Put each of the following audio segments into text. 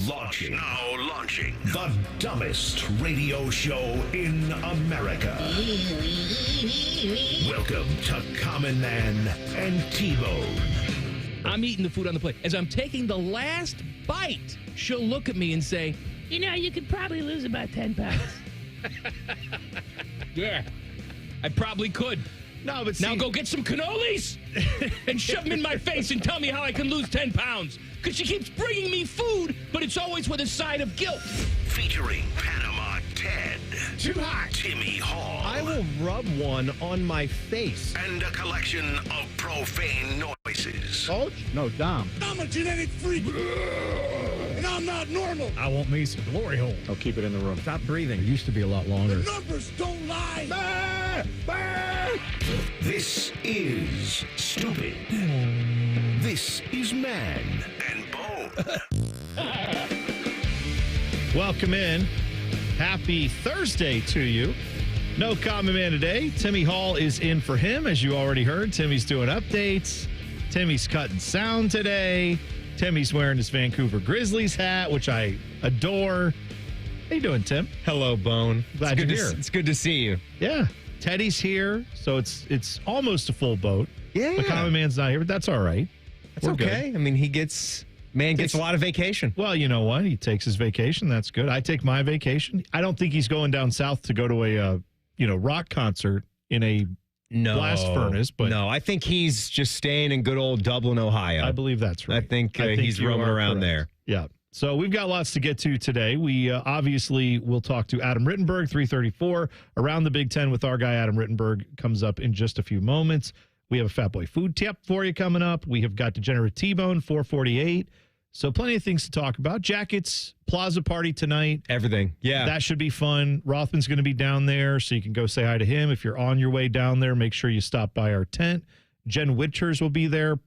Launching. The dumbest radio show in America. Welcome to Common Man and T-Bone. I'm eating the food on the plate. As I'm taking the last bite, she'll look at me and say, you know, you could probably lose about 10 pounds. Yeah, I probably could. No, but now go get some cannolis and shove them in my face and tell me how I can lose 10 pounds. Because she keeps bringing me food, but it's always with a side of guilt. Featuring Panama Ted. Too hot. Timmy Hall. I will rub one on my face. And a collection of profane noises. Coach? No, Dom. I'm a genetic freak. And I'm not normal. I want me some glory hole. I'll keep it in the room. Stop breathing. It used to be a lot longer. The numbers don't lie. Bah! Bah! This is stupid. This is Man and Bone. Welcome in. Happy Thursday to you. No Common Man today. Timmy Hall is in for him, as you already heard. Timmy's doing updates. Timmy's cutting sound today. Timmy's wearing his Vancouver Grizzlies hat, which I adore. How you doing, Tim? Hello, Bone. Glad you're here. It's good to see you. Yeah. Teddy's here, so it's almost a full boat. Yeah. The Common Man's not here, but that's all right. That's okay. Good. I mean, gets a lot of vacation. Well, you know what? He takes his vacation. That's good. I take my vacation. I don't think he's going down south to go to a rock concert in a blast furnace. But no, I think he's just staying in good old Dublin, Ohio. I believe that's right. I think he's roaming around there. Yeah. So we've got lots to get to today. We obviously will talk to Adam Rittenberg, 3:34, around the Big Ten with our guy Adam Rittenberg comes up in just a few moments. We have a Fat Boy food tip for you coming up. We have got Degenerate T-Bone, 4:48. So plenty of things to talk about. Jackets, Plaza Party tonight. Everything. Yeah. That should be fun. Rothman's going to be down there, so you can go say hi to him. If you're on your way down there, make sure you stop by our tent. Jen Winters will be there,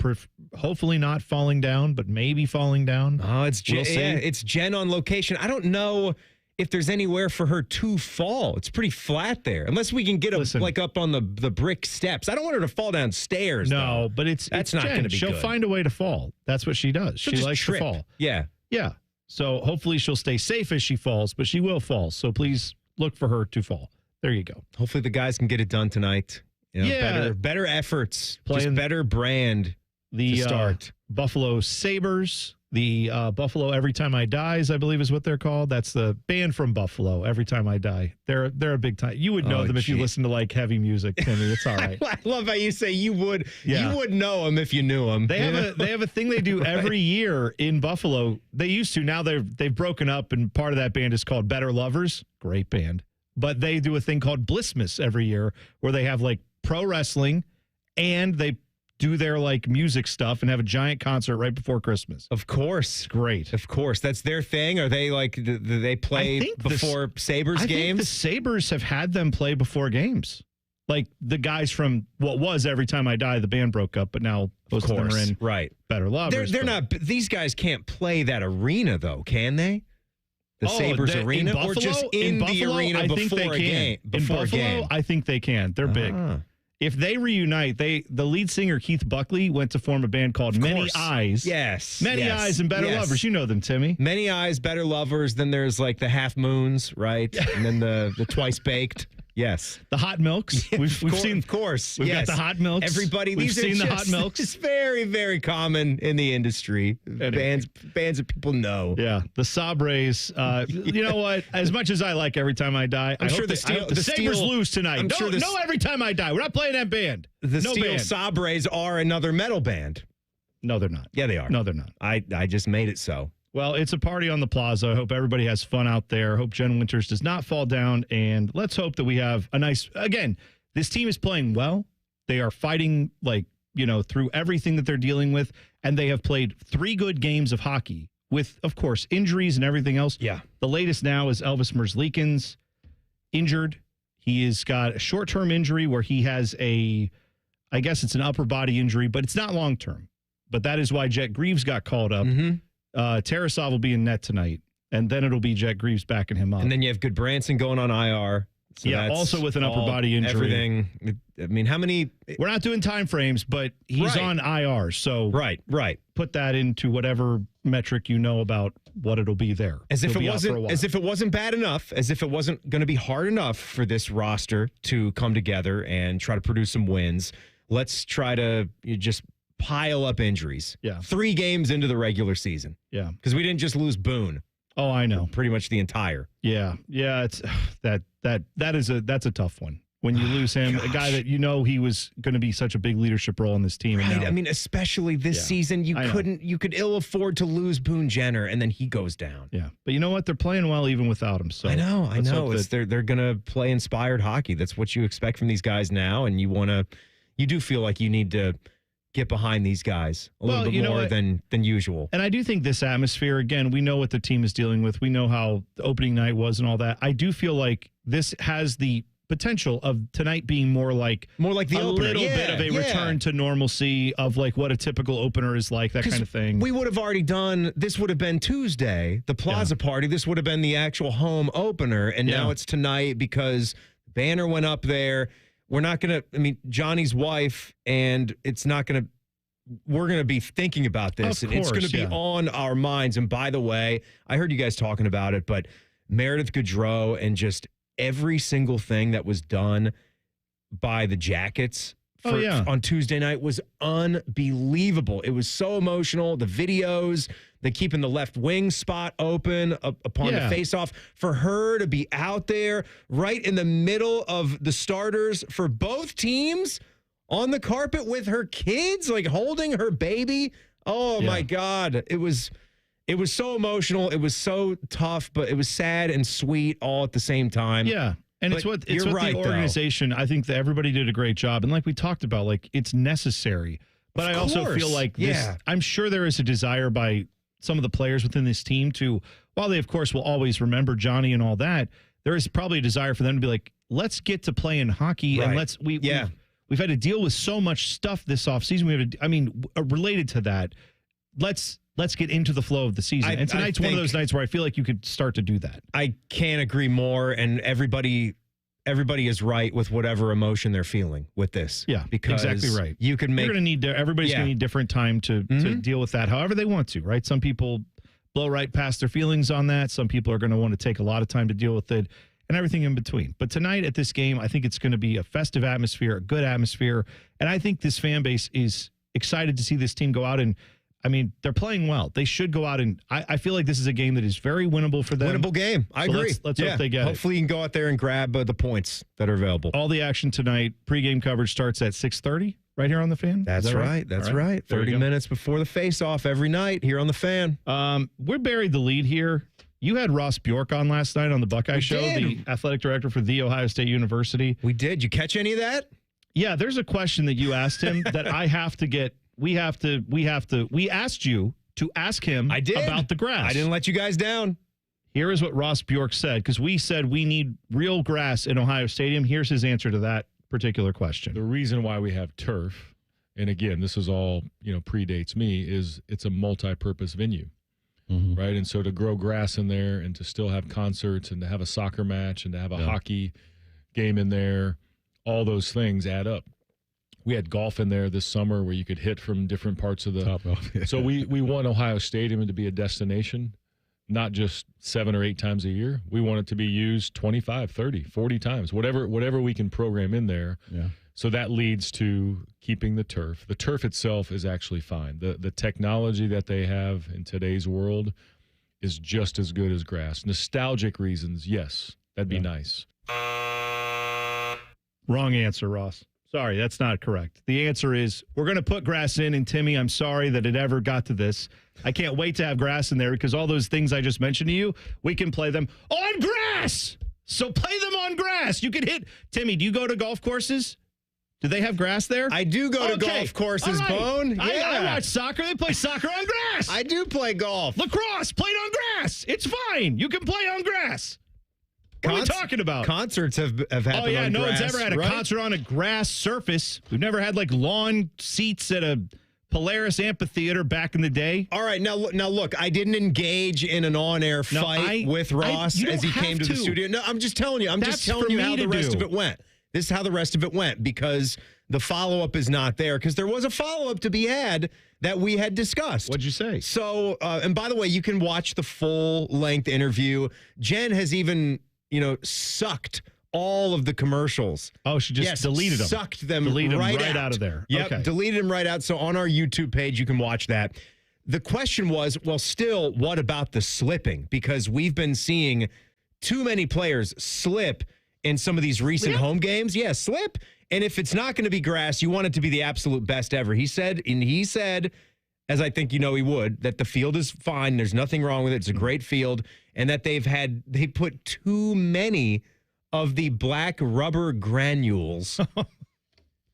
hopefully not falling down, but maybe falling down. Oh, it's Jen. Yeah, it's Jen on location. I don't know if there's anywhere for her to fall. It's pretty flat there, unless we can get up on the brick steps. I don't want her to fall downstairs. No, but that's not going to be. She'll find a way to fall. That's what she does. She likes to fall. Yeah, yeah. So hopefully she'll stay safe as she falls, but she will fall. So please look for her to fall. There you go. Hopefully the guys can get it done tonight. Better efforts, just better brand. The to start Buffalo Sabres, the Buffalo Every Time I Dies, I believe is what they're called. That's the band from Buffalo. Every Time I Die, they're a big time. You would know them if you listen to like heavy music, Timmy. It's all right. I love how you say you would. Yeah. You would know them if you knew them. They have a thing they do every year in Buffalo. They used to. Now they've broken up, and part of that band is called Better Lovers. Great band, but they do a thing called Blissmas every year where they have like pro wrestling, and they do their like music stuff and have a giant concert right before Christmas. Of course. Great. Of course. That's their thing. Are they like, do they play before Sabres games? I think the Sabres have had them play before games. Like the guys from what was Every Time I Die, the band broke up, but now most of them are in Better Lovers. They're not, these guys can't play that arena though, can they? The Sabres arena? Buffalo, or just in the arena I before think they a game? In Buffalo, I think they can. They're big. If they reunite, the lead singer, Keith Buckley, went to form a band called Many Eyes. Yes. Many Eyes and Better Lovers. You know them, Timmy. Many Eyes, Better Lovers. Then there's like the Half Moons, right? And then the Twice Baked. Yes. The Hot Milks. We've seen. Of course. We've got the Hot Milks. Everybody. We've seen the Hot Milks. It's very, very common in the industry. Anyway. Bands that people know. Yeah. The Sabres. You know what? As much as I like Every Time I Die, I'm sure the Sabres lose tonight. No Every Time I Die. We're not playing that band. The Steel Sabres are another metal band. No, they're not. Yeah, they are. No, they're not. I just made it so. Well, it's a party on the plaza. I hope everybody has fun out there. Hope Jen Winters does not fall down. And let's hope that we have a nice, again, this team is playing well. They are fighting through everything that they're dealing with. And they have played 3 good games of hockey with, of course, injuries and everything else. Yeah. The latest now is Elvis Merzlikins injured. He has got a short-term injury where he has I guess it's an upper body injury, but it's not long-term. But that is why Jet Greaves got called up. Mm-hmm. Tarasov will be in net tonight, and then it'll be Jet Greaves backing him up. And then you have Goodbranson going on IR. So yeah, also with an upper body injury. Everything. I mean, how many? We're not doing time frames, but he's on IR. So right. Put that into whatever metric you know about what it'll be there. As if it wasn't bad enough, as if it wasn't going to be hard enough for this roster to come together and try to produce some wins. Let's try to just pile up injuries. Yeah. 3 games into the regular season. Yeah. Because we didn't just lose Boone. Oh, I know. Pretty much the entire. Yeah. It's that's a tough one. When you lose him, a guy that he was going to be such a big leadership role in this team. Right. And now, I mean, especially this season, you could ill afford to lose Boone Jenner, and then he goes down. Yeah. But you know what? They're playing well even without him. So I know. They're going to play inspired hockey. That's what you expect from these guys now, and you do feel like you need to get behind these guys a little bit more than usual. And I do think this atmosphere, again, we know what the team is dealing with. We know how the opening night was and all that. I do feel like this has the potential of tonight being more like the a opener. Little bit of a return to normalcy of like what a typical opener is like, that kind of thing. We would have already done, this would have been Tuesday, the Plaza Party. This would have been the actual home opener. And now it's tonight because banner went up there. We're not going to, Johnny's wife, and we're going to be thinking about this. Of and course, it's going to be on our minds. And by the way, I heard you guys talking about it, but Meredith Gaudreau and just every single thing that was done by the Jackets on Tuesday night was unbelievable. It was so emotional. The videos, the keeping the left wing spot open upon the faceoff, for her to be out there right in the middle of the starters for both teams on the carpet with her kids, like holding her baby. Oh my God. It was so emotional. It was so tough, but it was sad and sweet all at the same time. Yeah. And it's what the organization, I think that everybody did a great job. And like we talked about, like it's necessary. But I also feel like I'm sure there is a desire by some of the players within this team to, while they of course will always remember Johnny and all that, there is probably a desire for them to be like, let's get to playing hockey and we've had to deal with so much stuff this offseason. Related to that, let's get into the flow of the season. And tonight's one of those nights where I feel like you could start to do that. I can't agree more. And everybody is right with whatever emotion they're feeling with this. Yeah, because exactly right. You can make. Everybody's going to need different time to deal with that however they want to, right? Some people blow right past their feelings on that. Some people are going to want to take a lot of time to deal with it and everything in between. But tonight at this game, I think it's going to be a festive atmosphere, a good atmosphere. And I think this fan base is excited to see this team go out and, they're playing well. They should go out and I feel like this is a game that is very winnable for them. Winnable game. I agree. Let's hope they get it. Hopefully you can go out there and grab the points that are available. All the action tonight, pregame coverage starts at 6:30 right here on The Fan. That's right. That's right. 30 minutes before the face-off every night here on The Fan. We're buried the lead here. You had Ross Bjork on last night on the Buckeye Show, the athletic director for The Ohio State University. We did. You catch any of that? Yeah, there's a question that you asked him that I have to get. We asked you to ask him about the grass. I didn't let you guys down. Here is what Ross Bjork said, because we said we need real grass in Ohio Stadium. Here's his answer to that particular question. The reason why we have turf, and again, this is all, predates me, is it's a multi-purpose venue, right? And so to grow grass in there and to still have concerts and to have a soccer match and to have a hockey game in there, all those things add up. We had golf in there this summer where you could hit from different parts of the top off. So we want Ohio Stadium to be a destination, not just 7 or 8 times a year. We want it to be used 25, 30, 40 times, whatever we can program in there. Yeah. So that leads to keeping the turf. The turf itself is actually fine. The technology that they have in today's world is just as good as grass. Nostalgic reasons, yes, that'd be nice. Wrong answer, Ross. Sorry, that's not correct. The answer is we're going to put grass in, and Timmy, I'm sorry that it ever got to this. I can't wait to have grass in there because all those things I just mentioned to you, we can play them on grass. So play them on grass. You can hit. Timmy, do you go to golf courses? Do they have grass there? I do go to golf courses, right. Bone. Yeah. I watch soccer. They play soccer on grass. I do play golf. Lacrosse, played on grass. It's fine. You can play on grass. What are we talking about? Concerts have happened Oh, yeah, on no grass, one's ever had a concert on a grass surface. We've never had, lawn seats at a Polaris Amphitheater back in the day. All right, now look, I didn't engage in an on-air fight with Ross as he came to the studio. No, I'm just telling you. I'm just telling you how the rest of it went. This is how the rest of it went because the follow-up is not there because there was a follow-up to be had that we had discussed. What'd you say? So, and by the way, you can watch the full-length interview. Jen has even, sucked all of the commercials. Oh, she just deleted them. Sucked them right out of there. Yep, okay. Deleted them right out. So on our YouTube page, you can watch that. The question was, well, still, what about the slipping? Because we've been seeing too many players slip in some of these recent home games. Yeah, slip. And if it's not going to be grass, you want it to be the absolute best ever. He said, as I think he would, that the field is fine. There's nothing wrong with it. It's a great field. And that they put too many of the black rubber granules.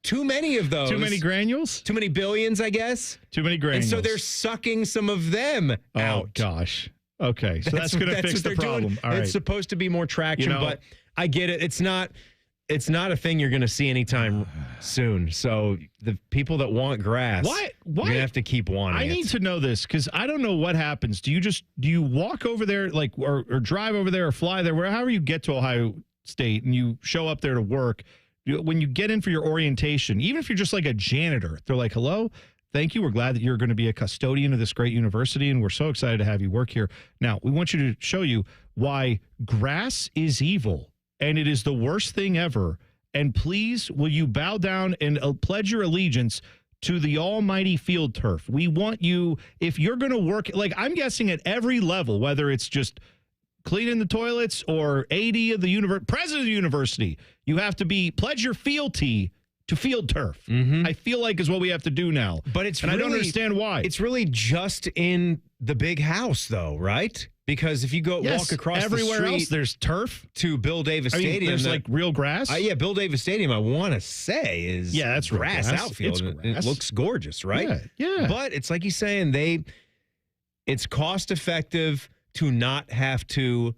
Too many of those. Too many granules? Too many billions, I guess. Too many granules. And so they're sucking some of them out. Oh, gosh. Okay, so that's going to fix the problem. All right. It's supposed to be more traction, but I get it. It's not a thing you're going to see anytime soon. So the people that want grass, you're going to have to keep wanting it. I need to know this because I don't know what happens. Do you walk over there or drive over there or fly there, however you get to Ohio State and you show up there to work? When you get in for your orientation, even if you're just like a janitor, they're like, hello, thank you. We're glad that you're going to be a custodian of this great university, and we're so excited to have you work here. Now, we want you to show you why grass is evil, and it is the worst thing ever. And please, will you bow down and pledge your allegiance to the almighty field turf? We want you, if you're going to work, like I'm guessing at every level, whether it's just cleaning the toilets or AD of the president of the university, you have to pledge your fealty to field turf. Mm-hmm. I feel like is what we have to do now. But I don't understand why. It's really just in the big house, though, right? Because if you walk across everywhere the street else, there's turf to Bill Davis Stadium. There's like real grass. Bill Davis Stadium. I want to say is that's grass outfield. It looks gorgeous, right? Yeah. But it's like he's saying it's cost effective to not have to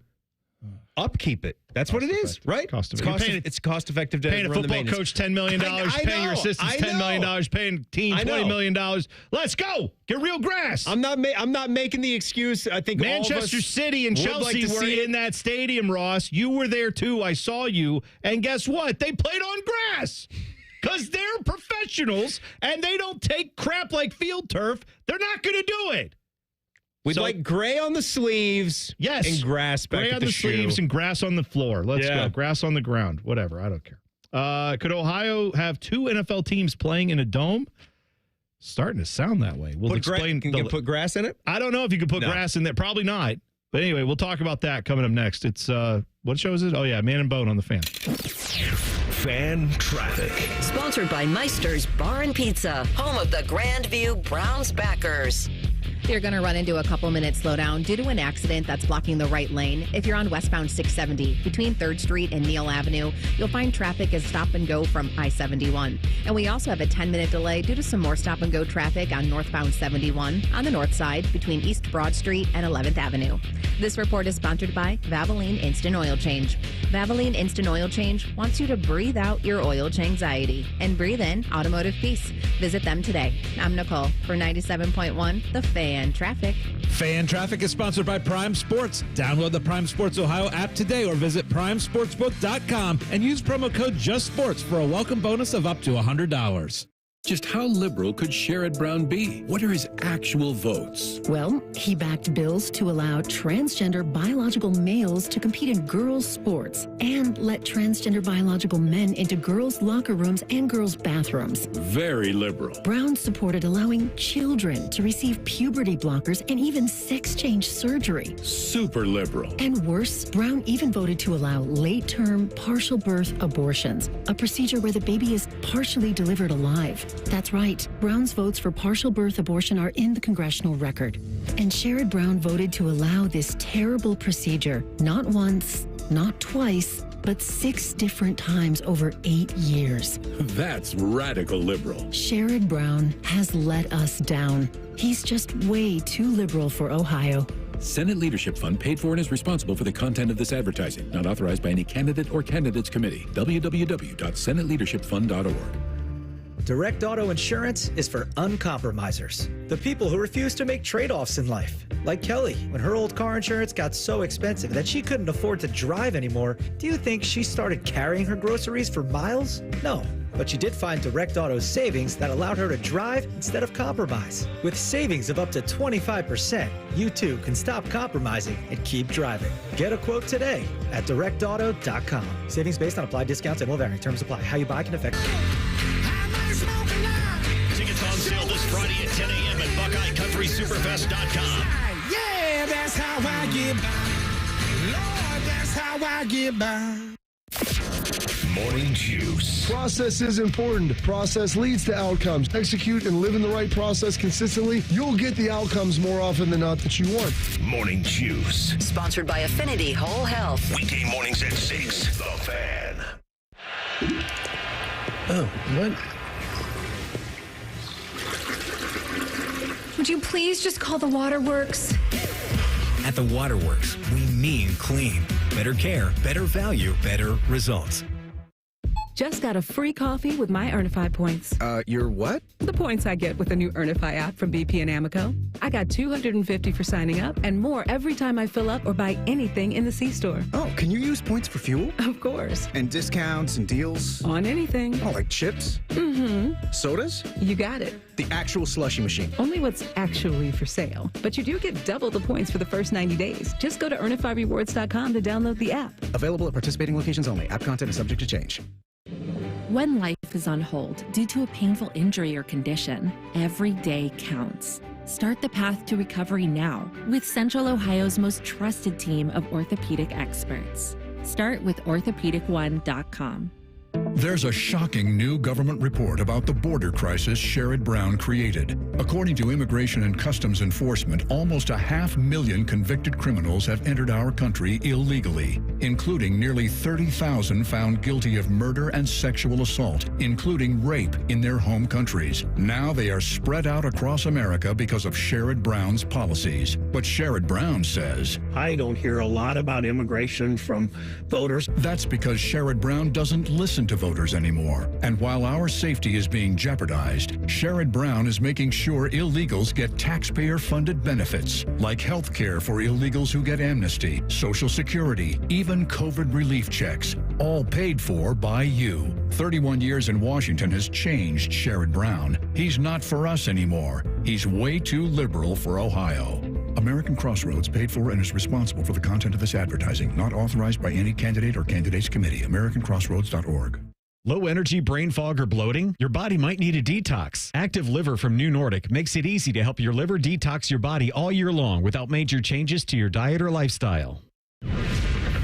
upkeep it. That's what it is, right? It's cost effective to paying a football coach $10 million, paying your assistants $10 million, paying team $20 million. Let's go. Get real grass. I'm not making the excuse. I think Manchester City and Chelsea were in that stadium, Ross. You were there too. I saw you. And guess what? They played on grass. Because they're professionals and they don't take crap like field turf. They're not going to do it. We'd like gray on the sleeves, and grass back at the sleeves and grass on the floor. Let's go. Grass on the ground. Whatever. I don't care. Could Ohio have 2 NFL teams playing in a dome? Starting to sound that way. We'll explain. Can you put grass in it? I don't know if you could put grass in there. Probably not. But anyway, we'll talk about that coming up next. It's what show is it? Oh yeah, Man and Bone on the Fan. Fan Traffic. Sponsored by Meister's Bar and Pizza, home of the Grandview Browns backers. You're going to run into a couple-minute slowdown due to an accident that's blocking the right lane. If you're on westbound 670 between 3rd Street and Neal Avenue, you'll find traffic is stop and go from I-71. And we also have a 10-minute delay due to some more stop and go traffic on northbound 71 on the north side between East Broad Street and 11th Avenue. This report is sponsored by Valvoline Instant Oil Change. Valvoline Instant Oil Change wants you to breathe out your oil change anxiety and breathe in automotive peace. Visit them today. I'm Nicole for 97.1 The Fan Traffic. Fan Traffic is sponsored by Prime Sports. Download the Prime Sports Ohio app today or visit primesportsbook.com and use promo code JUSTSPORTS for a welcome bonus of up to $100. Just how liberal could Sherrod Brown be? What are his actual votes? Well, he backed bills to allow transgender biological males to compete in girls' sports and let transgender biological men into girls' locker rooms and girls' bathrooms. Very liberal. Brown supported allowing children to receive puberty blockers and even sex change surgery. Super liberal. And worse, Brown even voted to allow late-term partial birth abortions, a procedure where the baby is partially delivered alive. That's right. Brown's votes for partial birth abortion are in the congressional record. And Sherrod Brown voted to allow this terrible procedure not once, not twice, but 6 different times over 8 years. That's radical liberal. Sherrod Brown has let us down. He's just way too liberal for Ohio. Senate Leadership Fund paid for and is responsible for the content of this advertising. Not authorized by any candidate or candidates committee. www.senateleadershipfund.org. Direct Auto Insurance is for uncompromisers, the people who refuse to make trade-offs in life. Like Kelly, when her old car insurance got so expensive that she couldn't afford to drive anymore, do you think she started carrying her groceries for miles? No. But she did find Direct Auto's savings that allowed her to drive instead of compromise. With savings of up to 25%, you too can stop compromising and keep driving. Get a quote today at directauto.com. Savings based on applied discounts and will vary. Terms apply. How you buy can affect. Tickets on sale this Friday at 10 a.m. at BuckeyeCountrySuperFest.com. Yeah, that's how I get by. Lord, that's how I get by. Morning Juice. Process is important. Process leads to outcomes. Execute and live in the right process consistently. You'll get the outcomes more often than not that you want. Morning Juice. Sponsored by Affinity Whole Health. Weekday mornings at 6. The Fan. Oh, what? Would you please just call the Waterworks? At the Waterworks, we mean clean. Better care, better value, better results. Just got a free coffee with my Earnify points. Your what? The points I get with the new Earnify app from BP and Amoco. I got $250 for signing up and more every time I fill up or buy anything in the C-store. Oh, can you use points for fuel? Of course. And discounts and deals? On anything. Oh, like chips? Mm-hmm. Sodas? You got it. The actual slushy machine. Only what's actually for sale. But you do get double the points for the first 90 days. Just go to earnifyrewards.com to download the app. Available at participating locations only. App content is subject to change. When life is on hold due to a painful injury or condition, every day counts. Start the path to recovery now with Central Ohio's most trusted team of orthopedic experts. Start with orthopedic1.com. There's a shocking new government report about the border crisis Sherrod Brown created. According to Immigration and Customs Enforcement, almost 500,000 convicted criminals have entered our country illegally, including nearly 30,000 found guilty of murder and sexual assault, including rape in their home countries. Now they are spread out across America because of Sherrod Brown's policies. But Sherrod Brown says, I don't hear a lot about immigration from voters. That's because Sherrod Brown doesn't listen to voters anymore. And while our safety is being jeopardized, Sherrod Brown is making sure illegals get taxpayer-funded benefits, like health care for illegals who get amnesty, Social Security, even COVID relief checks, all paid for by you. 31 years in Washington has changed Sherrod Brown. He's not for us anymore. He's way too liberal for Ohio. American Crossroads paid for and is responsible for the content of this advertising, not authorized by any candidate or candidates committee. AmericanCrossroads.org. Low energy, brain fog, or bloating? Your body might need a detox. Active Liver from New Nordic makes it easy to help your liver detox your body all year long without major changes to your diet or lifestyle.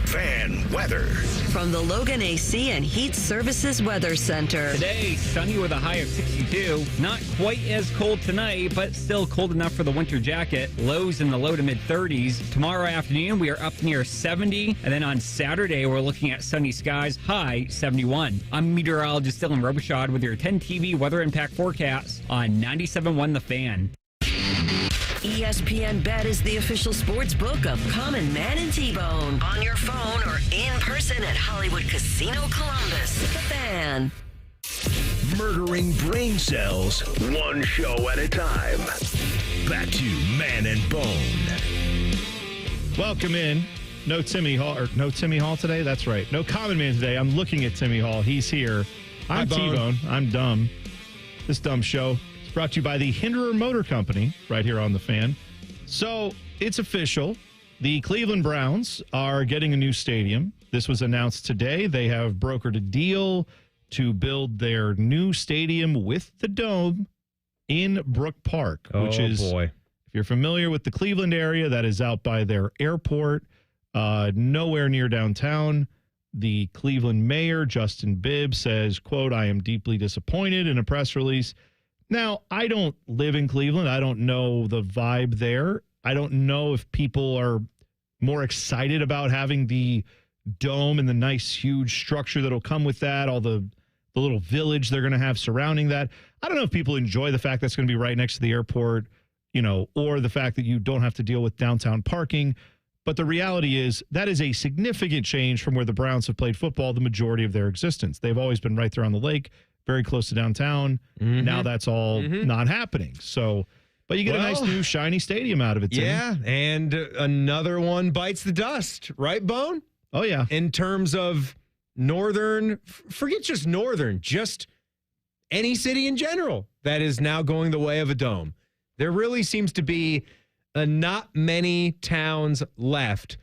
Fan weather. From the Logan AC and Heat Services Weather Center. Today, sunny with a high of 62. Not quite as cold tonight, but still cold enough for the winter jacket. Lows in the low to mid 30s. Tomorrow afternoon, we are up near 70. And then on Saturday, we're looking at sunny skies, high 71. I'm meteorologist Dylan Robichaud with your 10 TV weather impact forecast on 97.1 The Fan. ESPN Bet is the official sports book of Common Man and T-Bone. On your phone or in person at Hollywood Casino Columbus. The Fan. Murdering brain cells, one show at a time. Back to Man and Bone. Welcome in. No Timmy Hall today? That's right. No Common Man today. I'm looking at Timmy Hall. He's here. I'm T-Bone. I'm dumb. This dumb show is brought to you by the Hinderer Motor Company right here on The Fan. So it's official. The Cleveland Browns are getting a new stadium. This was announced today. They have brokered a deal to build their new stadium with the dome in Brook Park, which is, if you're familiar with the Cleveland area, that is out by their airport, nowhere near downtown. The Cleveland mayor, Justin Bibb, says, quote, I am deeply disappointed in a press release. Now, I don't live in Cleveland. I don't know the vibe there. I don't know if people are more excited about having the dome and the nice, huge structure that'll come with that, all the little village they're going to have surrounding that. I don't know if people enjoy the fact that's going to be right next to the airport, you know, or the fact that you don't have to deal with downtown parking. But the reality is that is a significant change from where the Browns have played football the majority of their existence. They've always been right there on the lake, very close to downtown. Now that's all not happening. So, but you get a nice new shiny stadium out of it, Tim. Yeah, and another one bites the dust, right, Bone? Oh, yeah. In terms of northern, forget just northern, just any city in general that is now going the way of a dome. There really seems to be not many towns left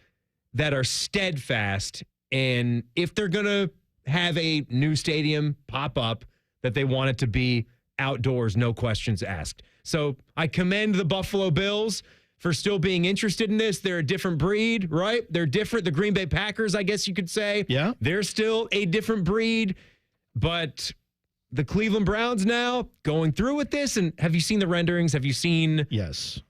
that are steadfast, and if they're going to have a new stadium pop up, that they want it to be outdoors, no questions asked. So I commend the Buffalo Bills for still being interested in this. They're a different breed, right? They're different. The Green Bay Packers, I guess you could say. Yeah. They're still a different breed, but the Cleveland Browns now going through with this. And have you seen the renderings? Have you seen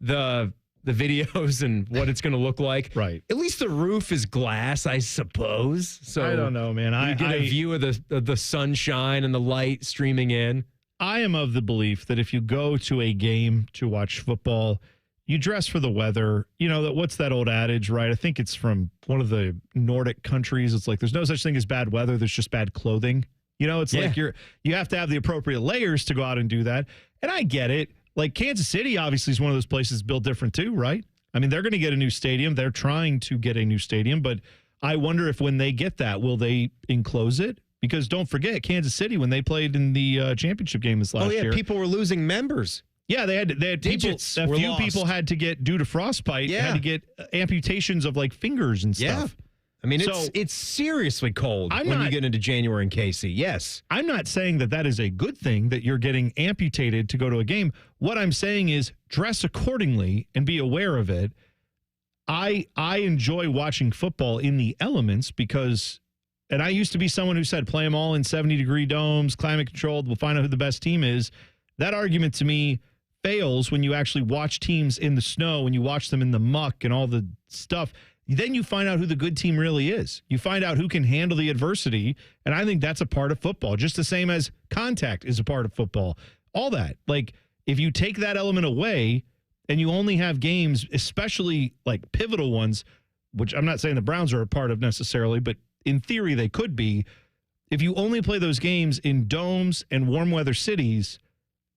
the videos and what it's going to look like? Right. At least the roof is glass, I suppose. So I don't know, man. You get a view of the sunshine and the light streaming in. I am of the belief that if you go to a game to watch football, you dress for the weather. You know, what's that old adage, right? I think it's from one of the Nordic countries. It's like there's no such thing as bad weather. There's just bad clothing. You know, it's like you have to have the appropriate layers to go out and do that. And I get it. Like Kansas City obviously is one of those places built different too, right? I mean, they're going to get a new stadium. They're trying to get a new stadium, but I wonder if when they get that, will they enclose it? Because don't forget, Kansas City, when they played in the championship game this last year. People were losing members. Yeah, they had digits. People, a few people had to get, due to frostbite, had to get amputations of like fingers and stuff. Yeah. I mean, it's seriously cold when you get into January in KC. Yes. I'm not saying that is a good thing that you're getting amputated to go to a game. What I'm saying is dress accordingly and be aware of it. I enjoy watching football in the elements because, and I used to be someone who said play them all in 70-degree domes, climate controlled, we'll find out who the best team is. That argument to me fails when you actually watch teams in the snow, when you watch them in the muck and all the stuff. Then you find out who the good team really is. You find out who can handle the adversity, and I think that's a part of football, just the same as contact is a part of football. All that. Like, if you take that element away and you only have games, especially like pivotal ones, which I'm not saying the Browns are a part of necessarily, but in theory they could be. If you only play those games in domes and warm weather cities,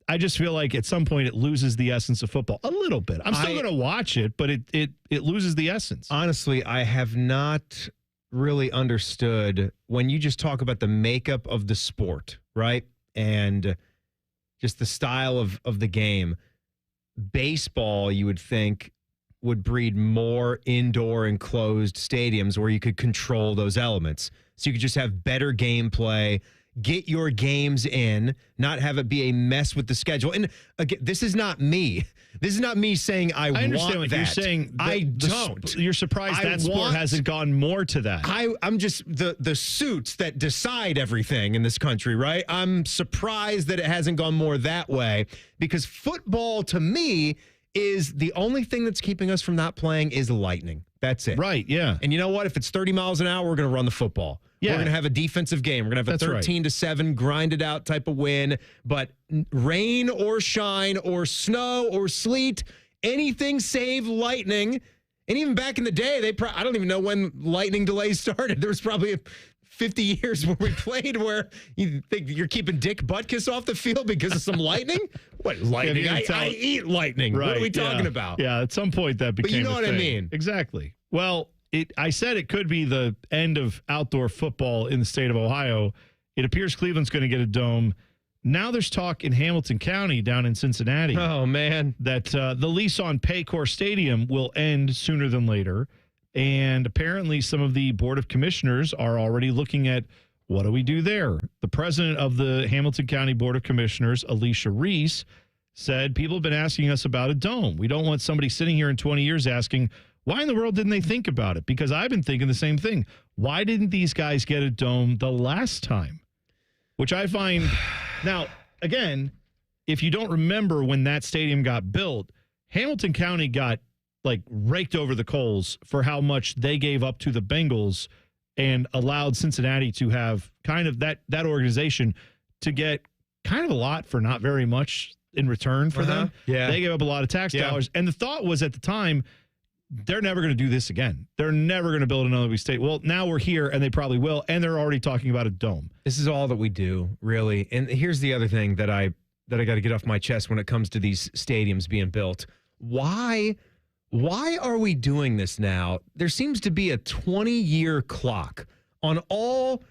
I just feel like at some point it loses the essence of football a little bit. I'm still going to watch it, but it loses the essence. Honestly, I have not really understood when you just talk about the makeup of the sport, right? And just the style of the game. Baseball, you would think, would breed more indoor enclosed stadiums where you could control those elements. So you could just have better gameplay, get your games in, not have it be a mess with the schedule. And again, this is not me. This is not me saying I understand want what that. You're saying. I don't. You're surprised that sport hasn't gone more to that. I'm just the suits that decide everything in this country, right? I'm surprised that it hasn't gone more that way because football to me is the only thing that's keeping us from not playing is lightning. That's it. Right, yeah. And you know what? If it's 30 miles an hour, we're going to run the football. Yeah. We're going to have a defensive game. We're going to have a 13-7 grinded out type of win. But rain or shine or snow or sleet, anything save lightning. And even back in the day, I don't even know when lightning delays started. There was probably 50 years where we played where you think you're keeping Dick Butkus off the field because of some lightning? What lightning? I eat lightning. Right, what are we talking about? Yeah, at some point that became But you know what I mean. Exactly. Well, I said it could be the end of outdoor football in the state of Ohio. It appears Cleveland's going to get a dome. Now there's talk in Hamilton County down in Cincinnati. Oh, man. That the lease on Paycor Stadium will end sooner than later. And apparently some of the Board of Commissioners are already looking at what do we do there? The president of the Hamilton County Board of Commissioners, Alicia Reese, said people have been asking us about a dome. We don't want somebody sitting here in 20 years asking, why in the world didn't they think about it? Because I've been thinking the same thing. Why didn't these guys get a dome the last time? Which I find, now, again, if you don't remember when that stadium got built, Hamilton County got like raked over the coals for how much they gave up to the Bengals and allowed Cincinnati to have kind of that organization to get kind of a lot for not very much in return for them. Yeah. They gave up a lot of tax dollars. And the thought was at the time, they're never going to do this again. They're never going to build another Wembley Stadium. Well, now we're here, and they probably will, and they're already talking about a dome. This is all that we do, really. And here's the other thing that I got to get off my chest when it comes to these stadiums being built. Why are we doing this now? There seems to be a 20-year clock on all.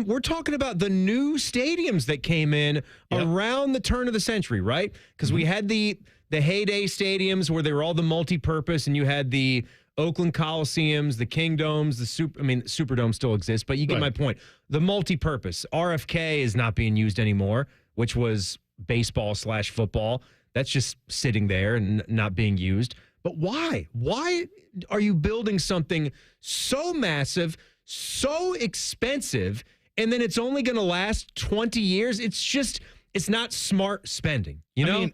We're talking about the new stadiums that came in around the turn of the century, right? Because we had the heyday stadiums where they were all the multi-purpose, and you had the Oakland Coliseums, the Kingdomes, the Superdome still exists, but you get my point. The multi-purpose. RFK is not being used anymore, which was baseball/football. That's just sitting there and not being used. But why? Why are you building something so massive, so expensive, and then it's only going to last 20 years? It's not smart spending. You know?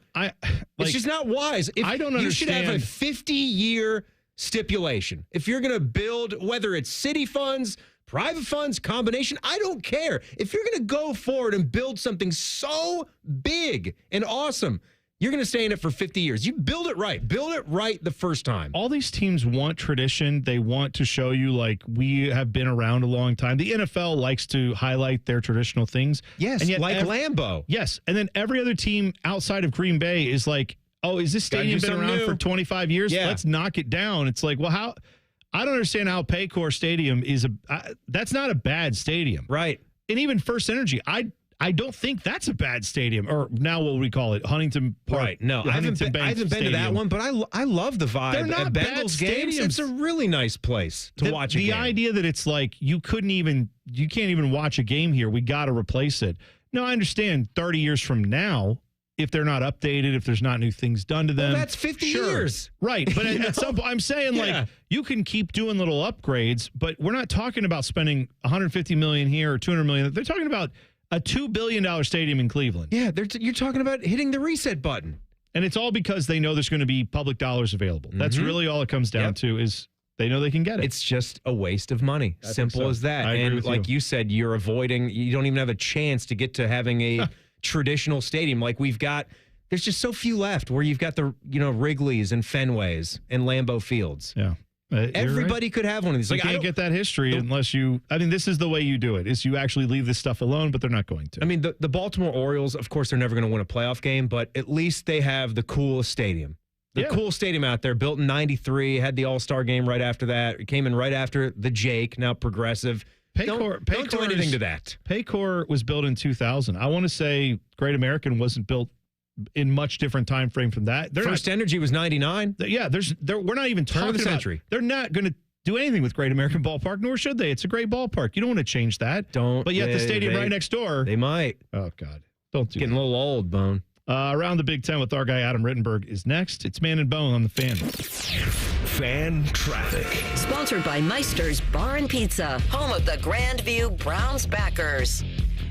It's just not wise. I don't understand. You should have a 50-year stipulation. If you're going to build, whether it's city funds, private funds, combination, I don't care. If you're going to go forward and build something so big and awesome, you're going to stay in it for 50 years. You build it right. Build it right the first time. All these teams want tradition. They want to show you, like, we have been around a long time. The NFL likes to highlight their traditional things. Yes, and yet like Lambeau. Yes, and then every other team outside of Green Bay is like, oh, is this stadium been around for 25 years? Yeah. Let's knock it down. It's like, well, how? I don't understand how Paycor Stadium is that's not a bad stadium. Right. And even First Energy, I don't think that's a bad stadium. Or now what would we call it? Huntington Park. Right. No, I haven't been to that one, but I love the vibe. They're not at Bengals games. It's a really nice place to watch a game. The idea that it's like you can't even watch a game here. We got to replace it. No, I understand 30 years from now, if they're not updated, if there's not new things done to them. Well, that's 50 years. Right. But at some point, I'm saying, like, you can keep doing little upgrades, but we're not talking about spending $150 million here or $200 million. They're talking about a $2 billion stadium in Cleveland. Yeah, you're talking about hitting the reset button. And it's all because they know there's going to be public dollars available. That's really all it comes down to, is they know they can get it. It's just a waste of money. Simple as that. I agree with like you said, you don't even have a chance to get to having a traditional stadium. Like there's just so few left where you've got the, Wrigley's and Fenway's and Lambeau Fields. Yeah. Everybody could have one of these. You can't get that history unless this is the way you do it, is you actually leave this stuff alone, but they're not going to. I mean, the Baltimore Orioles, of course, they're never going to win a playoff game, but at least they have the coolest stadium. Cool stadium out there, built in 93, had the All-Star game right after that. It came in right after the Jake, now Progressive. Don't do anything to that. Paycor was built in 2000. I want to say Great American wasn't built in much different time frame from that. First Energy was 99. Yeah, we're not even talking about century. They're not going to do anything with Great American Ballpark, nor should they. It's a great ballpark. You don't want to change that. But yet the stadium right next door. They might. Oh, God. Don't do Getting that. a little old, Bone. Around the Big Ten with our guy Adam Rittenberg is next. It's Man and Bone on the Fan. Fan traffic. Sponsored by Meister's Bar and Pizza, home of the Grandview Browns backers.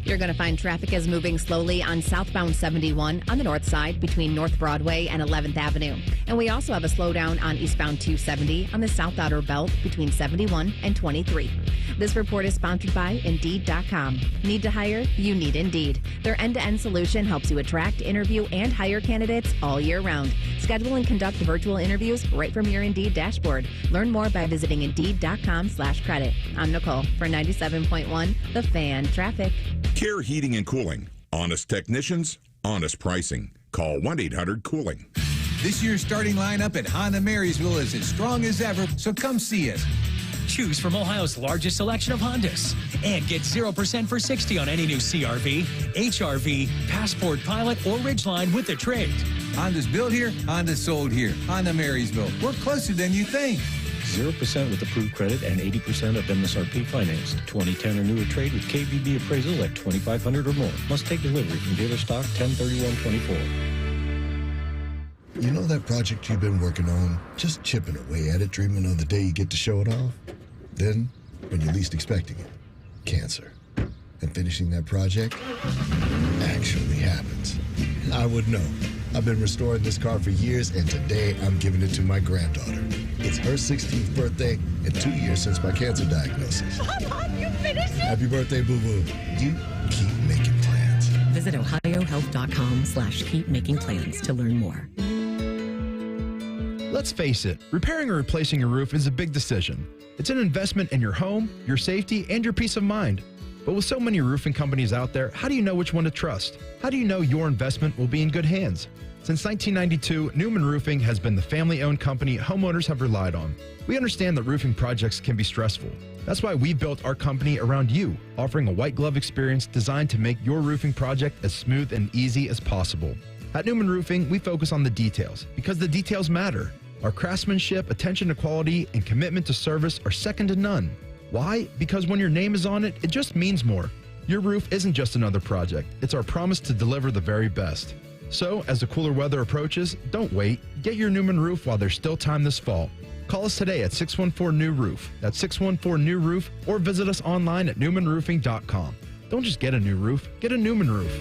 You're going to find traffic is moving slowly on southbound 71 on the north side between North Broadway and 11th Avenue. And we also have a slowdown on eastbound 270 on the South Outer Belt between 71 and 23. This report is sponsored by Indeed.com. Need to hire? You need Indeed. Their end-to-end solution helps you attract, interview, and hire candidates all year round. Schedule and conduct virtual interviews right from your Indeed dashboard. Learn more by visiting Indeed.com/credit. I'm Nicole for 97.1 The Fan Traffic. Care Heating and Cooling. Honest technicians, honest pricing. Call 1-800-COOLING. This year's starting lineup at Honda Marysville is as strong as ever, so come see us. Choose from Ohio's largest selection of Hondas and get 0% for 60 on any new CRV, HRV, Passport, Pilot, or Ridgeline with the trade. Honda's built here, Honda's sold here. Honda Marysville. We're closer than you think. 0% with approved credit and 80% of MSRP finance. 2010 or newer trade with KBB appraisal at $2,500 or more. Must take delivery from dealer stock 10/31/24. You know that project you've been working on? Just chipping away at it, dreaming of the day you get to show it off? Then, when you're least expecting it, cancer. And finishing that project actually happens. I would know. I've been restoring this car for years, and today I'm giving it to my granddaughter. It's her 16th birthday and 2 years since my cancer diagnosis. Mom, you finished it? Happy birthday, boo-boo. You keep making plans. Visit ohiohealth.com/keepmakingplans to learn more. Let's face it, repairing or replacing a roof is a big decision. It's an investment in your home, your safety, and your peace of mind. But with so many roofing companies out there, how do you know which one to trust? How do you know your investment will be in good hands? Since 1992, Newman Roofing has been the family-owned company homeowners have relied on. We understand that roofing projects can be stressful. That's why we built our company around you, offering a white glove experience designed to make your roofing project as smooth and easy as possible. At Newman Roofing, we focus on the details because the details matter. Our craftsmanship, attention to quality, and commitment to service are second to none. Why? Because when your name is on it, it just means more. Your roof isn't just another project. It's our promise to deliver the very best. So, as the cooler weather approaches, don't wait. Get your Newman roof while there's still time this fall. Call us today at 614-NEW-ROOF. That's 614-NEW-ROOF, or visit us online at newmanroofing.com. Don't just get a new roof, get a Newman roof.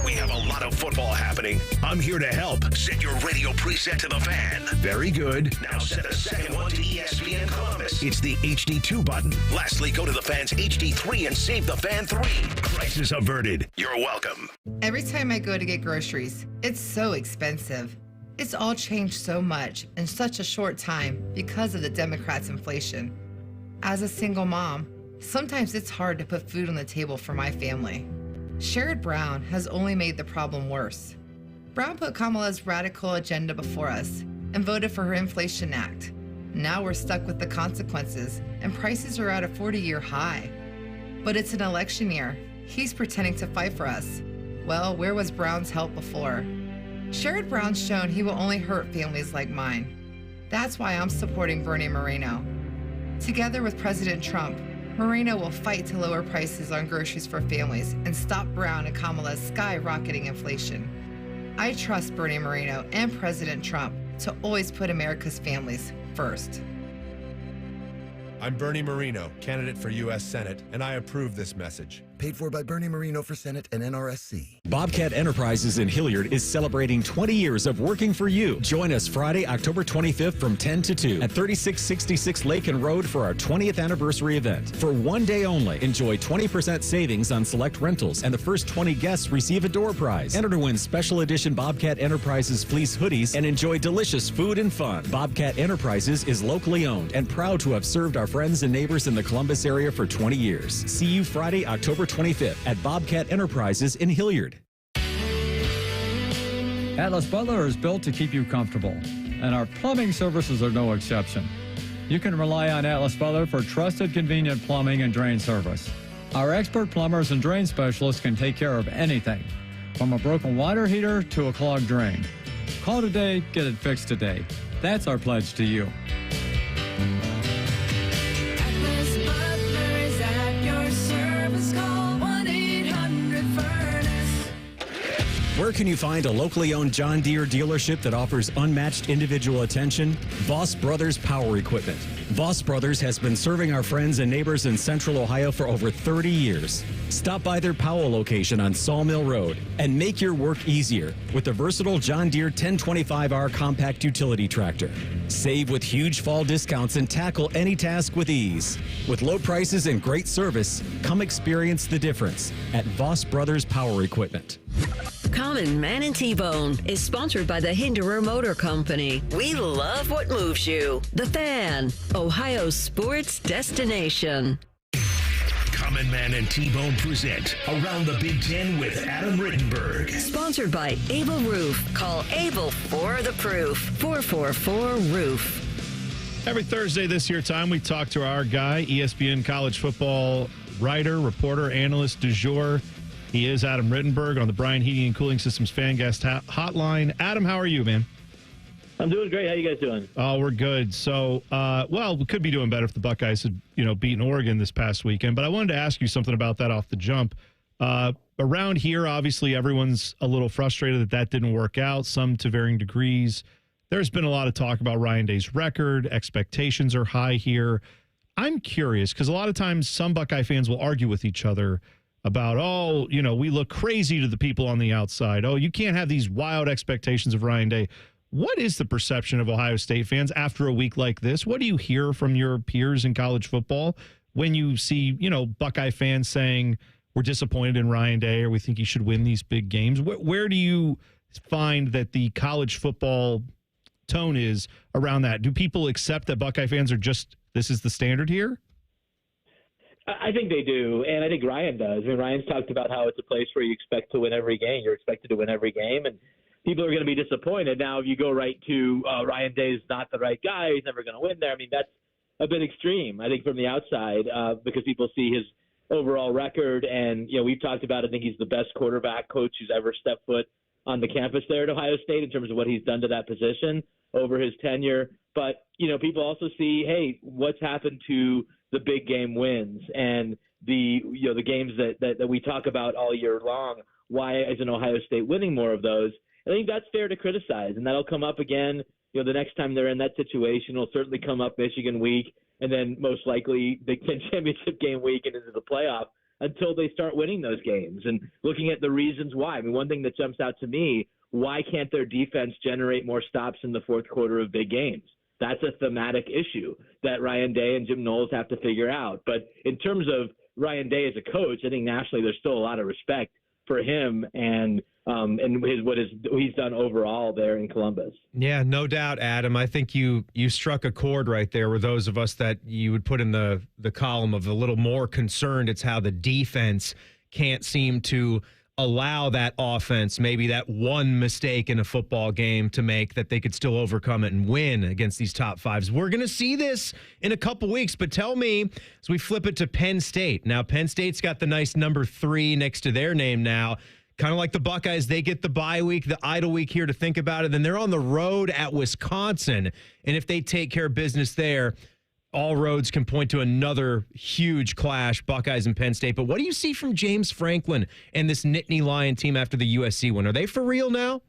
We have a lot of football happening. I'm here to help. Set your radio preset to the fan. Very good. Now set a second one to ESPN Columbus. It's the HD2 button. Lastly, go to the fan's HD3 and save the fan 3. Crisis averted. You're welcome. Every time I go to get groceries, it's so expensive. It's all changed so much in such a short time because of the Democrats' inflation. As a single mom, sometimes it's hard to put food on the table for my family. Sherrod Brown has only made the problem worse. Brown put Kamala's radical agenda before us and voted for her Inflation Act. Now we're stuck with the consequences, and prices are at a 40-year high. But it's an election year. He's pretending to fight for us. Well, where was Brown's help before? Sherrod Brown's shown he will only hurt families like mine. That's why I'm supporting Bernie Moreno. Together with President Trump, Moreno will fight to lower prices on groceries for families and stop Brown and Kamala's skyrocketing inflation. I trust Bernie Moreno and President Trump to always put America's families first. I'm Bernie Moreno, candidate for U.S. Senate, and I approve this message. Paid for by Bernie Moreno for Senate and NRSC. Bobcat Enterprises in Hilliard is celebrating 20 years of working for you. Join us Friday, October 25th from 10 to 2 at 3666 Lakin Road for our 20th anniversary event. For one day only, enjoy 20% savings on select rentals, and the first 20 guests receive a door prize. Enter to win special edition Bobcat Enterprises fleece hoodies and enjoy delicious food and fun. Bobcat Enterprises is locally owned and proud to have served our friends and neighbors in the Columbus area for 20 years. See you Friday, October 25th at Bobcat Enterprises in Hilliard. Atlas Butler is built to keep you comfortable, and our plumbing services are no exception. You can rely on Atlas Butler for trusted, convenient plumbing and drain service. Our expert plumbers and drain specialists can take care of anything, from a broken water heater to a clogged drain. Call today, get it fixed today. That's our pledge to you. Where can you find a locally owned John Deere dealership that offers unmatched individual attention? Voss Brothers Power Equipment. Voss Brothers has been serving our friends and neighbors in Central Ohio for over 30 years. Stop by their Powell location on Sawmill Road and make your work easier with the versatile John Deere 1025R compact utility tractor. Save with huge fall discounts and tackle any task with ease. With low prices and great service, come experience the difference at Voss Brothers Power Equipment. Common Man and T-Bone is sponsored by the Hinderer Motor Company. We love what moves you. The Fan, Ohio's sports destination. Common Man and T-Bone present Around the Big Ten with Adam Rittenberg. Sponsored by Able Roof. Call Able for the proof. 444-ROOF. Every Thursday this year time, we talk to our guy, ESPN college football writer, reporter, analyst du jour. He is Adam Rittenberg on the Bryan Heating and Cooling Systems fan guest hotline. Adam, how are you, man? I'm doing great. How you guys doing? Oh, we're good. So, well, we could be doing better if the Buckeyes had, beaten Oregon this past weekend. But I wanted to ask you something about that off the jump. Around here, obviously, everyone's a little frustrated that didn't work out, some to varying degrees. There's been a lot of talk about Ryan Day's record. Expectations are high here. I'm curious because a lot of times some Buckeye fans will argue with each other about, we look crazy to the people on the outside. Oh, you can't have these wild expectations of Ryan Day. What is the perception of Ohio State fans after a week like this? What do you hear from your peers in college football when you see, Buckeye fans saying we're disappointed in Ryan Day or we think he should win these big games? Where do you find that the college football tone is around that? Do people accept that Buckeye fans are just, this is the standard here? I think they do, and I think Ryan does. I mean, Ryan's talked about how it's a place where you expect to win every game. You're expected to win every game, and people are going to be disappointed. Now, if you go right to Ryan Day is not the right guy, he's never going to win there, I mean, that's a bit extreme, I think, from the outside, because people see his overall record, and, we've talked about, I think he's the best quarterback coach who's ever stepped foot on the campus there at Ohio State in terms of what he's done to that position over his tenure. But, people also see, hey, what's happened to the big game wins and the games that we talk about all year long. Why isn't Ohio State winning more of those? I think that's fair to criticize, and that'll come up again. The next time they're in that situation, it'll certainly come up Michigan week, and then most likely Big Ten championship game week and into the playoff until they start winning those games. And looking at the reasons why, I mean, one thing that jumps out to me, why can't their defense generate more stops in the fourth quarter of big games? That's a thematic issue that Ryan Day and Jim Knowles have to figure out. But in terms of Ryan Day as a coach, I think nationally there's still a lot of respect for him and what he's done overall there in Columbus. Yeah, no doubt, Adam. I think you struck a chord right there with those of us that you would put in the column of a little more concerned. It's how the defense can't seem to allow that offense, maybe that one mistake in a football game to make that they could still overcome it and win against these top fives. We're going to see this in a couple weeks, but tell me, as we flip it to Penn State. Now, Penn State's got the nice number 3 next to their name now. Kind of like the Buckeyes, they get the bye week, the idle week here to think about it. Then they're on the road at Wisconsin. And if they take care of business there, all roads can point to another huge clash, Buckeyes and Penn State. But what do you see from James Franklin and this Nittany Lion team after the USC win? Are they for real now?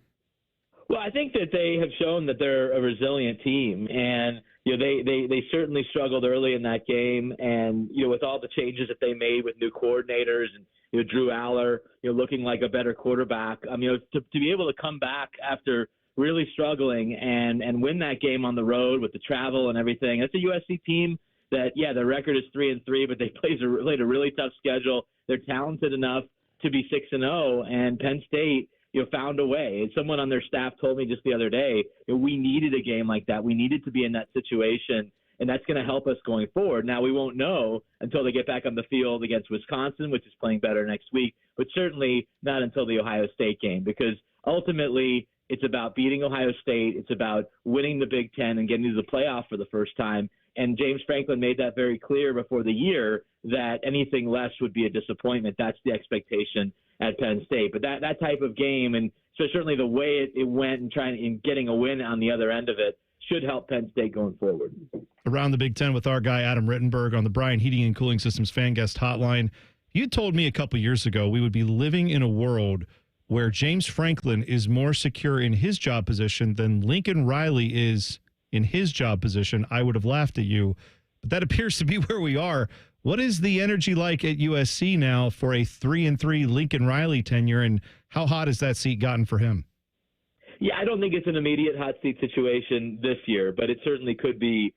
Well, I think that they have shown that they're a resilient team. And, they certainly struggled early in that game. And, with all the changes that they made with new coordinators and, Drew Aller, looking like a better quarterback, to be able to come back after really struggling and win that game on the road with the travel and everything. It's a USC team that, their record is 3-3, but they played a really tough schedule. They're talented enough to be 6-0, and Penn State, found a way. And someone on their staff told me just the other day, we needed a game like that. We needed to be in that situation, and that's going to help us going forward. Now, we won't know until they get back on the field against Wisconsin, which is playing better next week, but certainly not until the Ohio State game, because ultimately it's about beating Ohio State. It's about winning the Big Ten and getting to the playoff for the first time. And James Franklin made that very clear before the year that anything less would be a disappointment. That's the expectation at Penn State. But that type of game, and so certainly the way it went and getting a win on the other end of it, should help Penn State going forward. Around the Big Ten with our guy Adam Rittenberg on the Bryan Heating and Cooling Systems fan guest hotline. You told me a couple years ago we would be living in a world where James Franklin is more secure in his job position than Lincoln Riley is in his job position. I would have laughed at you, but that appears to be where we are. What is the energy like at USC now for a 3-3 Lincoln Riley tenure, and how hot has that seat gotten for him? Yeah, I don't think it's an immediate hot seat situation this year, but it certainly could be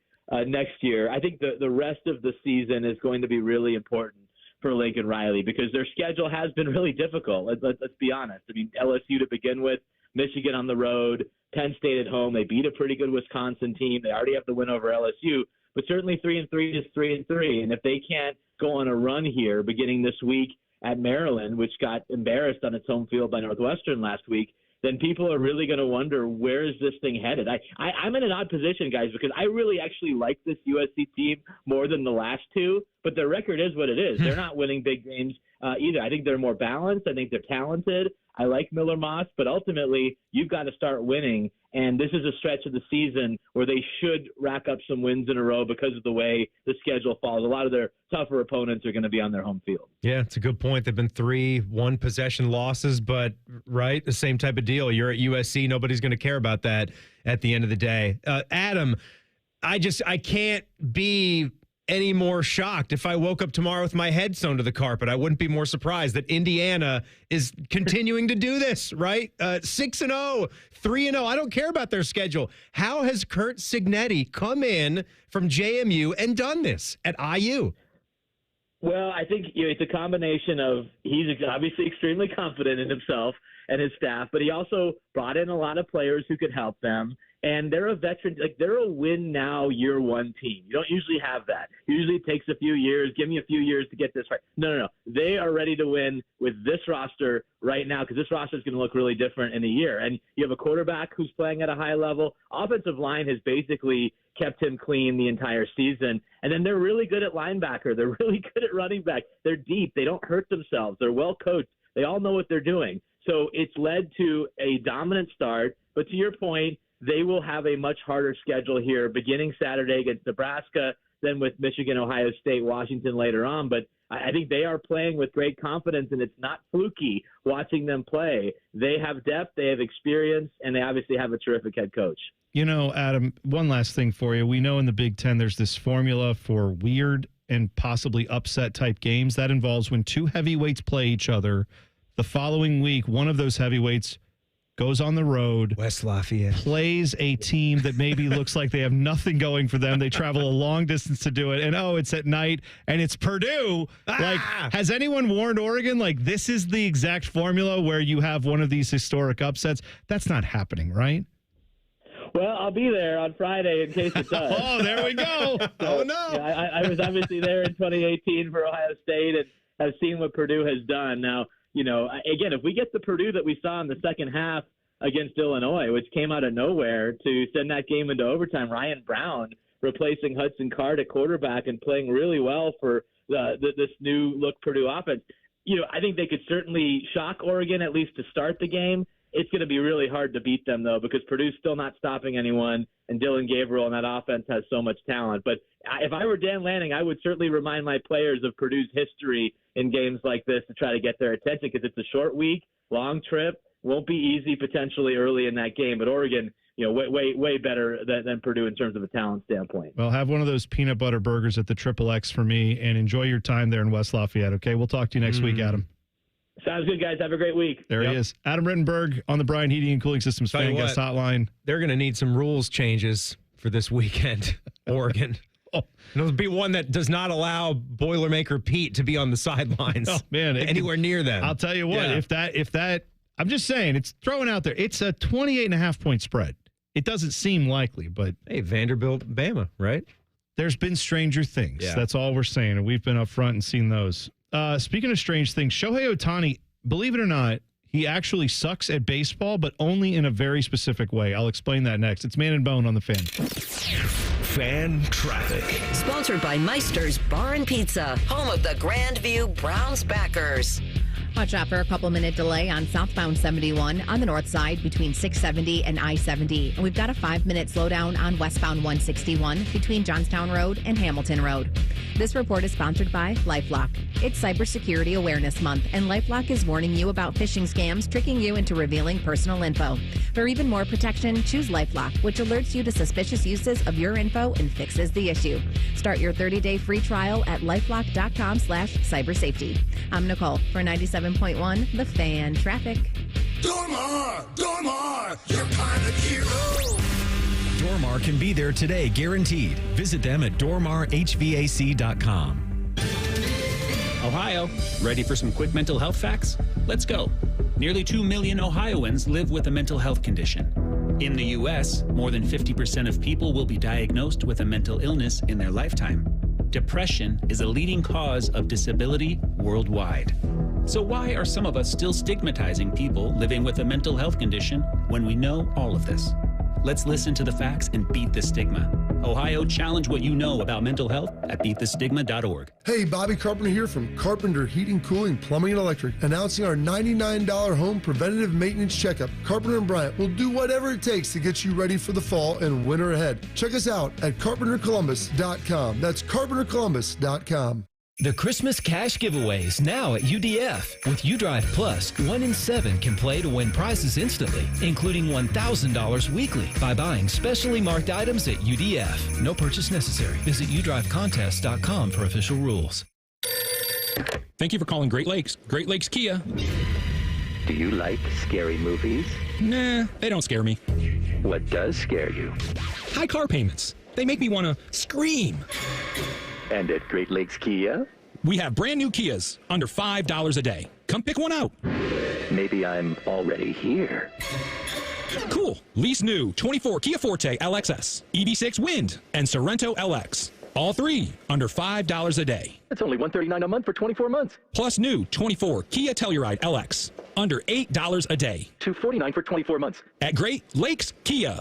next year. I think the rest of the season is going to be really important for Lincoln Riley because their schedule has been really difficult. Let's be honest. I mean, LSU to begin with, Michigan on the road, Penn State at home. They beat a pretty good Wisconsin team. They already have the win over LSU, but certainly 3-3 is 3-3. And if they can't go on a run here beginning this week at Maryland, which got embarrassed on its home field by Northwestern last week, then people are really going to wonder, where is this thing headed? I'm in an odd position, guys, because I really actually like this USC team more than the last two, but their record is what it is. They're not winning big games either. I think they're more balanced. I think they're talented. I like Miller Moss, but ultimately you've got to start winning, and this is a stretch of the season where they should rack up some wins in a row because of the way the schedule falls. A lot of their tougher opponents are going to be on their home field. Yeah, it's a good point. They've been 3 one-possession losses, but, right, the same type of deal. You're at USC. Nobody's going to care about that at the end of the day. Adam, I can't be any more shocked. If I woke up tomorrow with my head sewn to the carpet, I wouldn't be more surprised that Indiana is continuing to do this, right? 6-0, 3-0. I don't care about their schedule. How has Curt Cignetti come in from JMU and done this at IU? Well, I think it's a combination of he's obviously extremely confident in himself and his staff, but he also brought in a lot of players who could help them. And they're a veteran, they're a win now year one team. You don't usually have that. Usually it takes a few years. Give me a few years to get this right. No. They are ready to win with this roster right now because this roster is going to look really different in a year. And you have a quarterback who's playing at a high level. Offensive line has basically kept him clean the entire season. And then they're really good at linebacker. They're really good at running back. They're deep. They don't hurt themselves. They're well coached. They all know what they're doing. So it's led to a dominant start. But to your point, they will have a much harder schedule here beginning Saturday against Nebraska, then with Michigan, Ohio State, Washington later on. But I think they are playing with great confidence, and it's not fluky watching them play. They have depth, they have experience, and they obviously have a terrific head coach. You know, Adam, one last thing for you. We know in the Big Ten there's this formula for weird and possibly upset type games. That involves when two heavyweights play each other. The following week, one of those heavyweights goes on the road, West Lafayette, plays a team that maybe looks like they have nothing going for them. They travel a long distance to do it, and it's at night, and it's Purdue. Like, has anyone warned Oregon, like, this is the exact formula where you have one of these historic upsets? That's not happening, right? Well, I'll be there on Friday in case it does. Oh, there we go. So, no. Yeah, I was obviously there in 2018 for Ohio State and have seen what Purdue has done. Now, again, if we get the Purdue that we saw in the second half against Illinois, which came out of nowhere to send that game into overtime, Ryan Brown replacing Hudson Card at quarterback and playing really well for this new look Purdue offense. I think they could certainly shock Oregon at least to start the game. It's going to be really hard to beat them, though, because Purdue's still not stopping anyone, and Dylan Gabriel and that offense has so much talent. But if I were Dan Lanning, I would certainly remind my players of Purdue's history in games like this to try to get their attention, because it's a short week, long trip, won't be easy potentially early in that game. But Oregon, way better than Purdue in terms of a talent standpoint. Well, have one of those peanut butter burgers at the XXX for me, and enjoy your time there in West Lafayette, okay? We'll talk to you next week, Adam. Sounds good, guys. Have a great week. There he is. Adam Rittenberg on the Bryan Heating and Cooling Systems Fan Guest Hotline. They're going to need some rules changes for this weekend, Oregon. There'll be one that does not allow Boilermaker Pete to be on the sidelines. Oh, man. Anywhere near them. I'll tell you what, if that, I'm just saying, it's throwing out there. It's a 28.5-point spread. It doesn't seem likely, but. Hey, Vanderbilt, Bama, right? There's been stranger things. Yeah. That's all we're saying, and we've been up front and seen those. Speaking of strange things, Shohei Ohtani, believe it or not, he actually sucks at baseball, but only in a very specific way. I'll explain that next. It's Man and Bone on the Fan. Fan Traffic. Sponsored by Meister's Bar and Pizza, home of the Grandview Browns backers. Watch out for a couple-minute delay on southbound 71 on the north side between 670 and I-70. And we've got a 5-minute slowdown on westbound 161 between Johnstown Road and Hamilton Road. This report is sponsored by LifeLock. It's Cybersecurity Awareness Month, and LifeLock is warning you about phishing scams tricking you into revealing personal info. For even more protection, choose LifeLock, which alerts you to suspicious uses of your info and fixes the issue. Start your 30-day free trial at lifelock.com/cybersafety. I'm Nicole for 97.1 The Fan Traffic. Dormar, your pilot hero. Dormar can be there today, guaranteed. Visit them at dormarhvac.com. Ohio, ready for some quick mental health facts? Let's go. Nearly 2 million Ohioans live with a mental health condition. In the U.S., more than 50% of people will be diagnosed with a mental illness in their lifetime. Depression is a leading cause of disability worldwide. So why are some of us still stigmatizing people living with a mental health condition when we know all of this? Let's listen to the facts and beat the stigma. Ohio, challenge what you know about mental health at beatthestigma.org. Hey, Bobby Carpenter here from Carpenter Heating, Cooling, Plumbing, and Electric, announcing our $99 home preventative maintenance checkup. Carpenter & Bryant will do whatever it takes to get you ready for the fall and winter ahead. Check us out at carpentercolumbus.com. That's carpentercolumbus.com. The Christmas cash giveaways now at UDF. With UDrive Plus, 1 in 7 can play to win prizes instantly, including $1,000 weekly by buying specially marked items at UDF. No purchase necessary. Visit udrivecontest.com for official rules. Thank you for calling Great Lakes. Great Lakes Kia. Do you like scary movies? Nah, they don't scare me. What does scare you? High car payments. They make me want to scream. And at Great Lakes Kia, We have brand new Kias under $5 a day. Come pick one out. Maybe I'm already here. Cool. Lease new 24 Kia Forte LXS, EV6 Wind, and Sorrento LX. All three under $5 a day. That's only $139 a month for 24 months. Plus new 24 Kia Telluride LX under $8 a day. $249 for 24 months. At Great Lakes Kia.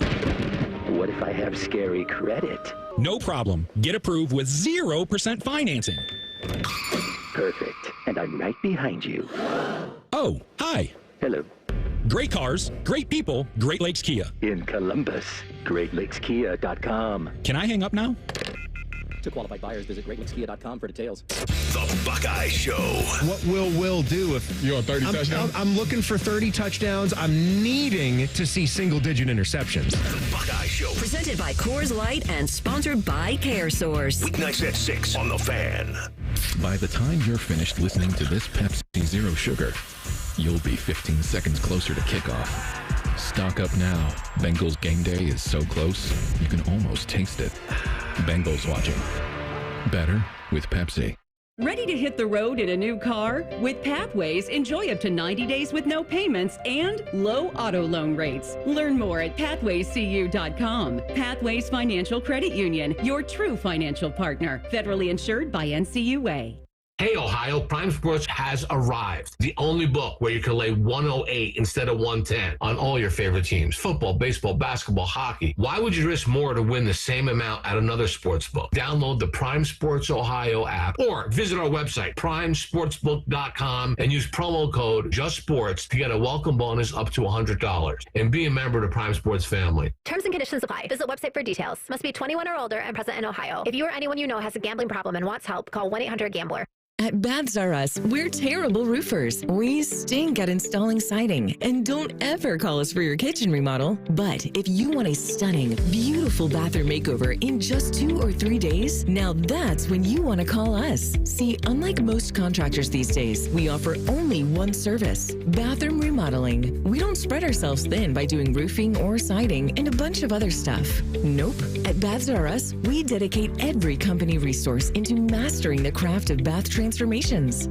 What if I have scary credit? No problem. Get approved with 0% financing. Perfect. And I'm right behind you. Oh, hi. Hello. Great cars, great people, Great Lakes Kia. In Columbus, GreatLakesKia.com. Can I hang up now? To qualified buyers, visit GreatLakesKia.com for details. The Buckeye Show. What will Will do if you want 30 touchdowns? I'm looking for 30 touchdowns. I'm needing to see single-digit interceptions. The Buckeye Show. Presented by Coors Light and sponsored by CareSource. Weeknights at 6 on The Fan. By the time you're finished listening to this Pepsi Zero Sugar, you'll be 15 seconds closer to kickoff. Stock up now. Bengals game day is so close, you can almost taste it. Bengals watching. Better with Pepsi. Ready to hit the road in a new car? With Pathways, enjoy up to 90 days with no payments and low auto loan rates. Learn more at pathwayscu.com. Pathways Financial Credit Union, your true financial partner. Federally insured by NCUA. Hey, Ohio, Prime Sports has arrived. The only book where you can lay 108 instead of 110 on all your favorite teams. Football, baseball, basketball, hockey. Why would you risk more to win the same amount at another sports book? Download the Prime Sports Ohio app or visit our website, primesportsbook.com, and use promo code JUSTSPORTS to get a welcome bonus up to $100. And be a member of the Prime Sports family. Terms and conditions apply. Visit website for details. Must be 21 or older and present in Ohio. If you or anyone you know has a gambling problem and wants help, call 1-800-GAMBLER. At Baths R Us, we're terrible roofers. We stink at installing siding. And don't ever call us for your kitchen remodel. But if you want a stunning, beautiful bathroom makeover in just 2 or 3 days, now that's when you want to call us. See, unlike most contractors these days, we offer only one service, bathroom remodeling. We don't spread ourselves thin by doing roofing or siding and a bunch of other stuff. Nope. At Baths R Us, we dedicate every company resource into mastering the craft of bath transformations.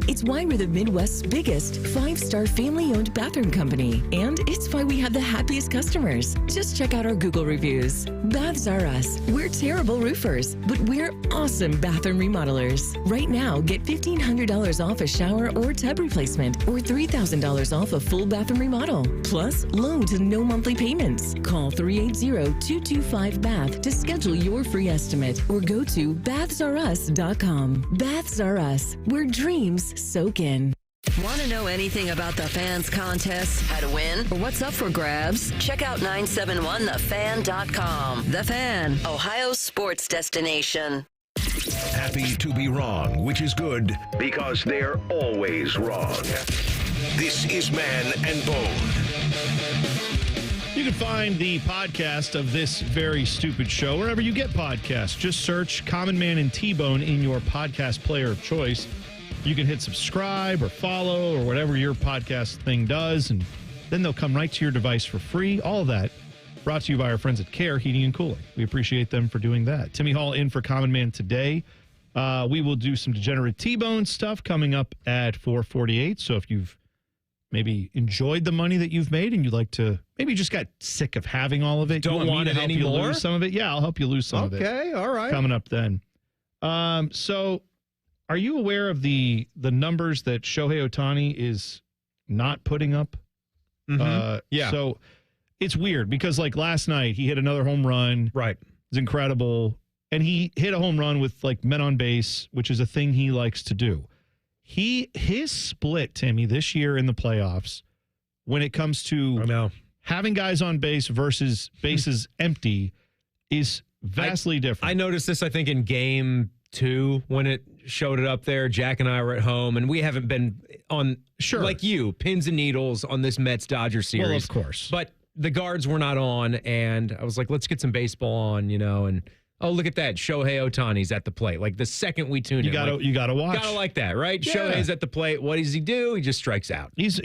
It's why we're the Midwest's biggest 5-star family-owned bathroom company. And it's why we have the happiest customers. Just check out our Google reviews. Baths R Us. We're terrible roofers, but we're awesome bathroom remodelers. Right now, get $1,500 off a shower or tub replacement or $3,000 off a full bathroom remodel. Plus, loan to no monthly payments. Call 380-225-BATH to schedule your free estimate or go to bathsrus.com. Baths R Us, where dreams soak in. Want to know anything about the Fans contest, how to win, or what's up for grabs? Check out 971thefan.com. The Fan, Ohio's sports destination. Happy to be wrong, which is good because they're always wrong. This is Man and Bone. You can find the podcast of this very stupid show wherever you get podcasts. Just search Common Man and T-Bone in your podcast player of choice. You can hit subscribe or follow or whatever your podcast thing does, and then they'll come right to your device for free. All of that brought to you by our friends at Care Heating and Cooling. We appreciate them for doing that. Timmy Hall in for Common Man today. We will do some Degenerate T-Bone stuff coming up at 4:48. So if you've maybe enjoyed the money that you've made and you'd like to, maybe just got sick of having all of it. Don't want it anymore? You lose some of it? Yeah, I'll help you lose some of it. Okay, all right. Coming up then. So are you aware of the numbers that Shohei Ohtani is not putting up? Yeah. So it's weird because like last night he hit another home run. Right. It's incredible. And he hit a home run with like men on base, which is a thing he likes to do. His split, Timmy, this year in the playoffs, when it comes to having guys on base versus bases empty, is vastly different. I noticed this, I think, in game 2 when it showed it up there. Jack and I were at home, and we haven't been on, like you, pins and needles on this Mets-Dodgers series. Well, of course. But the guards were not on, and I was like, let's get some baseball on, and oh, look at that. Shohei Ohtani's at the plate. Like the second we tune in. You gotta watch. Gotta like that, right? Yeah. Shohei's at the plate. What does he do? He just strikes out. He's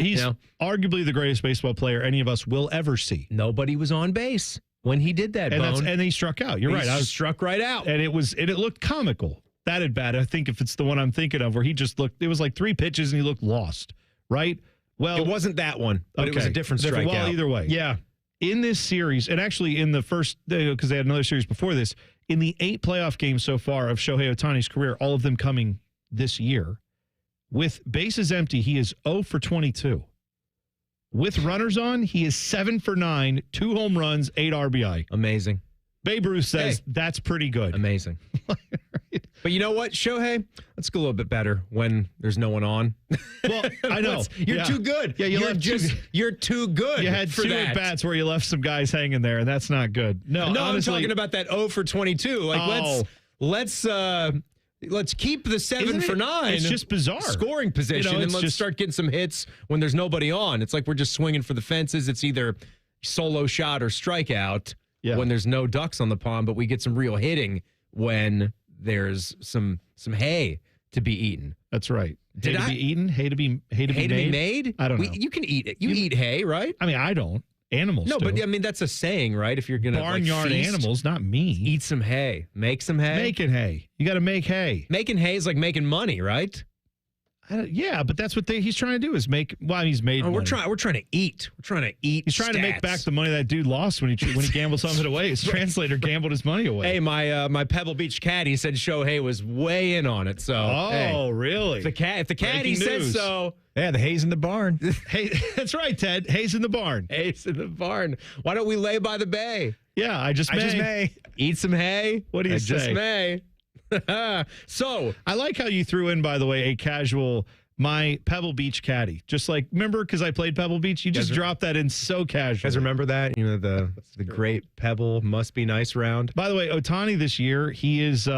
arguably the greatest baseball player any of us will ever see. Nobody was on base when he did that, and he struck out. You're right. I was struck right out. And it looked comical. that at bat. I think if it's the one I'm thinking of where he just looked, it was like 3 pitches and he looked lost, right? Well, it wasn't that one, but it was a different strikeout. Well, either way. Yeah. In this series, and actually in the first, because they had another series before this, in the 8 playoff games so far of Shohei Ohtani's career, all of them coming this year, with bases empty, he is 0 for 22. With runners on, he is 7 for 9, 2 home runs, 8 RBI. Amazing. Babe Ruth says that's pretty good. Amazing. Right. But you know what, Shohei? Let's go a little bit better when there's no one on. Well, I know. You're too good. Yeah, you're too good. You had for 2 that. at-bats where you left some guys hanging there, and that's not good. No, honestly, I'm talking about that 0 for 22. Like, let's keep the 7 for 9. It's just bizarre. Scoring position, and let's start getting some hits when there's nobody on. It's like we're just swinging for the fences. It's either solo shot or strikeout when there's no ducks on the pond, but we get some real hitting when there's some hay to be eaten. That's right. Hay to be eaten? Hay to be made? I don't know. You can eat it. You eat hay, right? I mean, I don't. Animals do. But I mean, that's a saying, right? If you're going to barnyard animals, not me. Eat some hay. Make some hay. Making hay. You got to make hay. Making hay is like making money, right? Yeah, but that's what he's trying to do is make. Well, he's made. We're trying to eat. We're trying to eat. He's trying to make back the money that dude lost when he gambled something away. His translator gambled his money away. Hey, my Pebble Beach caddy said Shohei was way in on it. So really? If the caddy says so. Yeah, the hay's in the barn. Hey, that's right, Ted. Hay's in the barn. Hay's in the barn. Why don't we lay by the bay? Yeah, I just may. Eat some hay. What do you say? Just may. So I like how you threw in, by the way, a casual my Pebble Beach caddy. Just like, remember, because I played Pebble Beach, you just dropped that in so casual. You guys remember that? You know, the great Pebble must be nice round. By the way, Ohtani this year, he is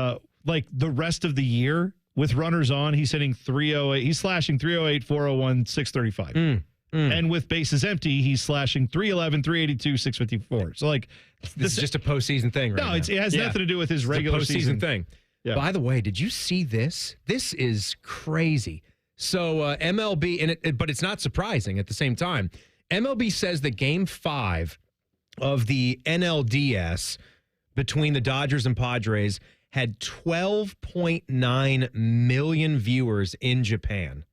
like the rest of the year with runners on, he's hitting 308. He's slashing 308, 401, 635. And with bases empty, he's slashing 311, 382, 654. So, like, this is just a postseason thing, right? No, it has nothing to do with his regular postseason thing. Yeah. By the way, did you see this? This is crazy. So MLB, but it's not surprising at the same time. MLB says that Game 5 of the NLDS between the Dodgers and Padres had 12.9 million viewers in Japan.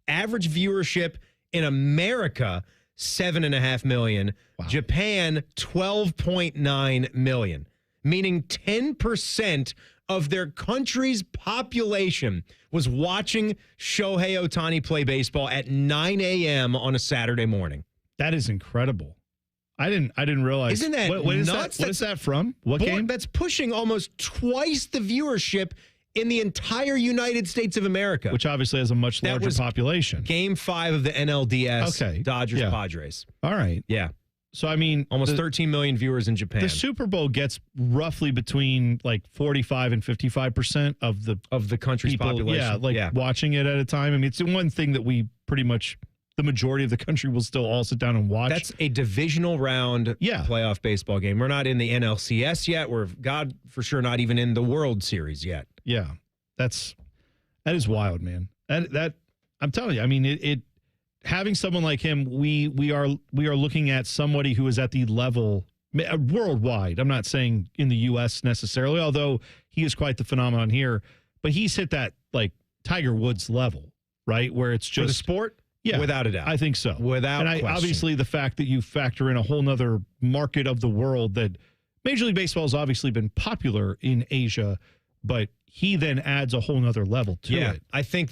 Average viewership in America, 7.5 million. Wow. Japan, 12.9 million, meaning 10% of their country's population was watching Shohei Ohtani play baseball at 9 a.m. on a Saturday morning. That is incredible. I didn't realize. Isn't that what is nuts? What is that from? What game? That's pushing almost twice the viewership in the entire United States of America. Which obviously has a much larger population. Game 5 of the NLDS, Dodgers-Padres. All right. Yeah. So, I mean, almost 13 million viewers in Japan. The Super Bowl gets roughly between like 45 and 55% of the country's population. Yeah, watching it at a time. I mean, it's the one thing that we pretty much, the majority of the country will still all sit down and watch. That's a divisional round playoff baseball game. We're not in the NLCS yet. We're, God, for sure, not even in the World Series yet. Yeah, that is wild, man. That I'm telling you, I mean, it having someone like him, we are looking at somebody who is at the level worldwide. I'm not saying in the U.S. necessarily, although he is quite the phenomenon here. But he's hit that like Tiger Woods level, right? Where it's just for the sport. Yeah, without a doubt. I think so. Without question. Obviously, the fact that you factor in a whole nother market of the world that Major League Baseball has obviously been popular in Asia, but he then adds a whole nother level to it. I think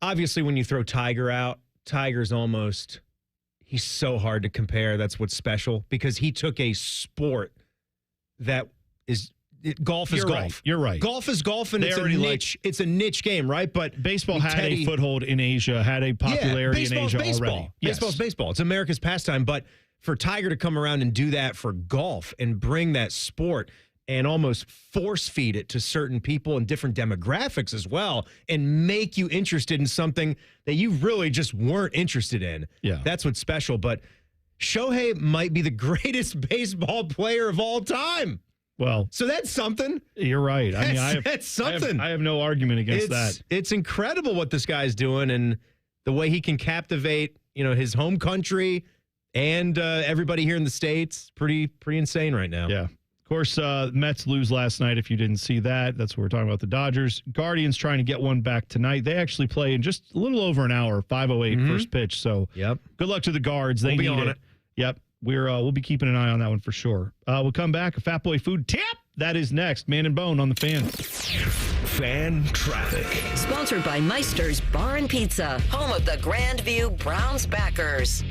obviously when you throw Tiger out, Tiger's he's so hard to compare. That's what's special because he took a sport that is golf is golf. You're right. Golf is golf, and it's a niche game, right? But baseball had a foothold in Asia, had a popularity in Asia already. Baseball's baseball. It's America's pastime. But for Tiger to come around and do that for golf and bring that sport and almost force feed it to certain people and different demographics as well and make you interested in something that you really just weren't interested in. Yeah. That's what's special. But Shohei might be the greatest baseball player of all time. Well, so that's something. You're right. That's something. I have no argument against that. It's incredible what this guy's doing and the way he can captivate, his home country and everybody here in the States. Pretty insane right now. Yeah. course, Mets lose last night. If you didn't see that, that's what we're talking about. The Dodgers. Guardians trying to get one back tonight. They actually play in just a little over an hour, 5:08 first pitch. So good luck to the Guards. They we'll be need on it. Yep. We'll be keeping an eye on that one for sure. We'll come back. A Fat Boy food tip. That is next. Man and Bone on the Fan. Fan traffic. Sponsored by Meister's Bar and Pizza, home of the Grandview Browns backers.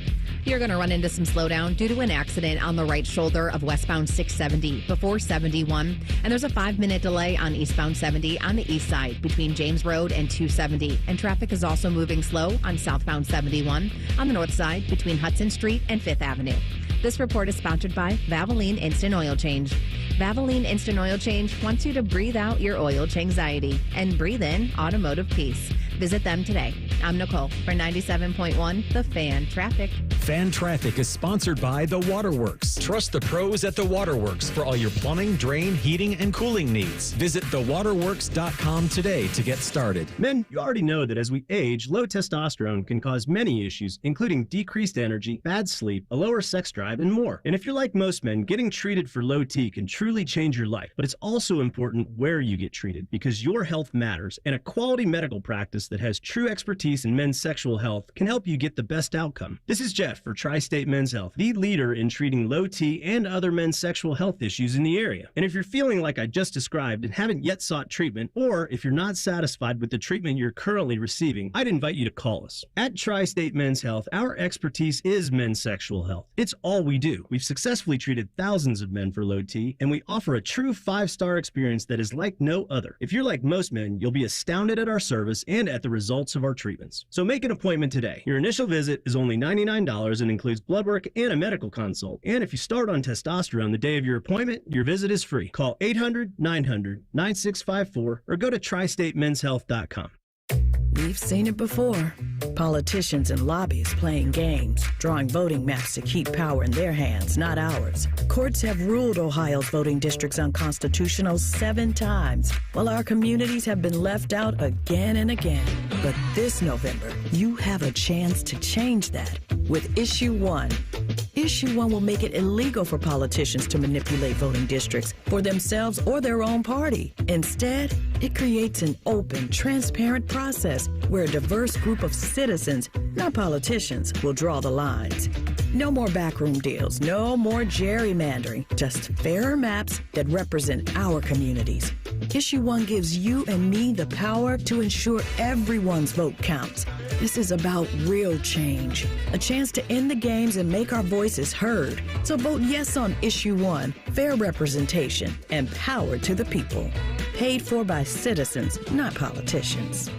You're going to run into some slowdown due to an accident on the right shoulder of westbound 670 before 71. And there's a 5-minute delay on eastbound 70 on the east side between James Road and 270. And traffic is also moving slow on southbound 71 on the north side between Hudson Street and 5th Avenue. This report is sponsored by Valvoline Instant Oil Change. Valvoline Instant Oil Change wants you to breathe out your oil anxiety and breathe in automotive peace. Visit them today. I'm Nicole for 97.1 The Fan Traffic. Fan Traffic is sponsored by The Waterworks. Trust the pros at The Waterworks for all your plumbing, drain, heating, and cooling needs. Visit thewaterworks.com today to get started. Men, you already know that as we age, low testosterone can cause many issues, including decreased energy, bad sleep, a lower sex drive, and more. And if you're like most men, getting treated for low T can truly change your life. But it's also important where you get treated because your health matters, and a quality medical practice that has true expertise in men's sexual health can help you get the best outcome. This is Jeff for Tri-State Men's Health, the leader in treating low T and other men's sexual health issues in the area. And if you're feeling like I just described and haven't yet sought treatment, or if you're not satisfied with the treatment you're currently receiving, I'd invite you to call us. At Tri-State Men's Health, our expertise is men's sexual health. It's all we do. We've successfully treated thousands of men for low T, and we offer a true 5-star experience that is like no other. If you're like most men, you'll be astounded at our service and at the results of our treatments. So make an appointment today. Your initial visit is only $99 and includes blood work and a medical consult. And if you start on testosterone the day of your appointment, your visit is free. Call 800-900-9654 or go to tristatemenshealth.com. We've seen it before. Politicians and lobbyists playing games, drawing voting maps to keep power in their hands, not ours. Courts have ruled Ohio's voting districts unconstitutional 7 times, while our communities have been left out again and again. But this November, you have a chance to change that with Issue 1. Issue 1 will make it illegal for politicians to manipulate voting districts for themselves or their own party. Instead, it creates an open, transparent process where a diverse group of citizens, not politicians, will draw the lines. No more backroom deals, no more gerrymandering, just fairer maps that represent our communities. Issue 1 gives you and me the power to ensure everyone's vote counts. This is about real change, a chance to end the games and make our voices heard. So vote yes on Issue 1, fair representation, and power to the people. Paid for by citizens, not politicians.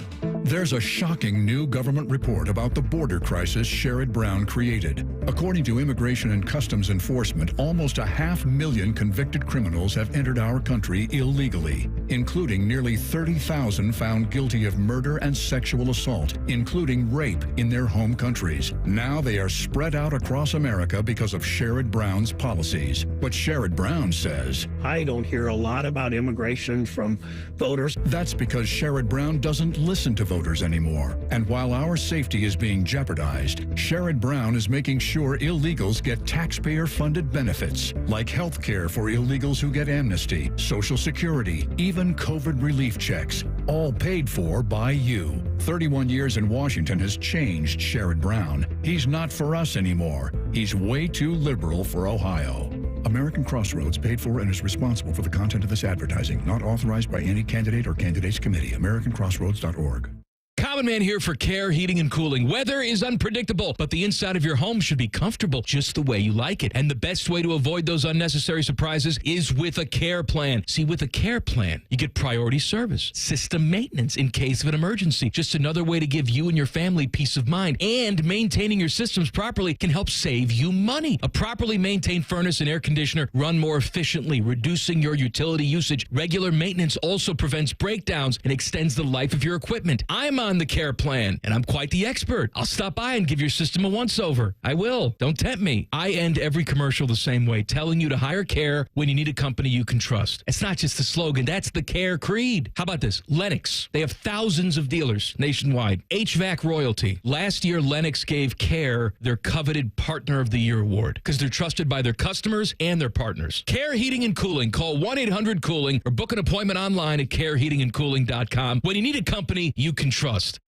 There's a shocking new government report about the border crisis Sherrod Brown created. According to Immigration and Customs Enforcement, almost 500,000 convicted criminals have entered our country illegally, including nearly 30,000 found guilty of murder and sexual assault, including rape in their home countries. Now they are spread out across America because of Sherrod Brown's policies. But Sherrod Brown says, I don't hear a lot about immigration from voters. That's because Sherrod Brown doesn't listen to voters anymore. And while our safety is being jeopardized, Sherrod Brown is making sure illegals get taxpayer-funded benefits, like health care for illegals who get amnesty, Social Security, even COVID relief checks, all paid for by you. 31 years in Washington has changed Sherrod Brown. He's not for us anymore. He's way too liberal for Ohio. American Crossroads paid for and is responsible for the content of this advertising, not authorized by any candidate or candidates committee. AmericanCrossroads.org. Common Man here for Care Heating and Cooling. Weather is unpredictable, but the inside of your home should be comfortable just the way you like it. And the best way to avoid those unnecessary surprises is with a care plan. See, with a care plan, you get priority service, system maintenance in case of an emergency. Just another way to give you and your family peace of mind. And maintaining your systems properly can help save you money. A properly maintained furnace and air conditioner run more efficiently, reducing your utility usage. Regular maintenance also prevents breakdowns and extends the life of your equipment. I'm on the care plan, and I'm quite the expert. I'll stop by and give your system a once-over. I will. Don't tempt me. I end every commercial the same way, telling you to hire care when you need a company you can trust. It's not just the slogan. That's the care creed. How about this? Lennox. They have thousands of dealers nationwide. HVAC royalty. Last year, Lennox gave Care their coveted Partner of the Year award because they're trusted by their customers and their partners. Care Heating and Cooling. Call 1-800-COOLING or book an appointment online at careheatingandcooling.com when you need a company you can trust.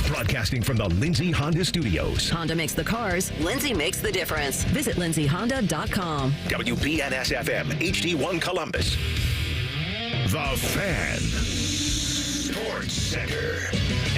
Broadcasting from the Lindsay Honda Studios. Honda makes the cars. Lindsay makes the difference. Visit lindsayhonda.com. WBNS-FM, HD1 Columbus. The Fan. Sports Center.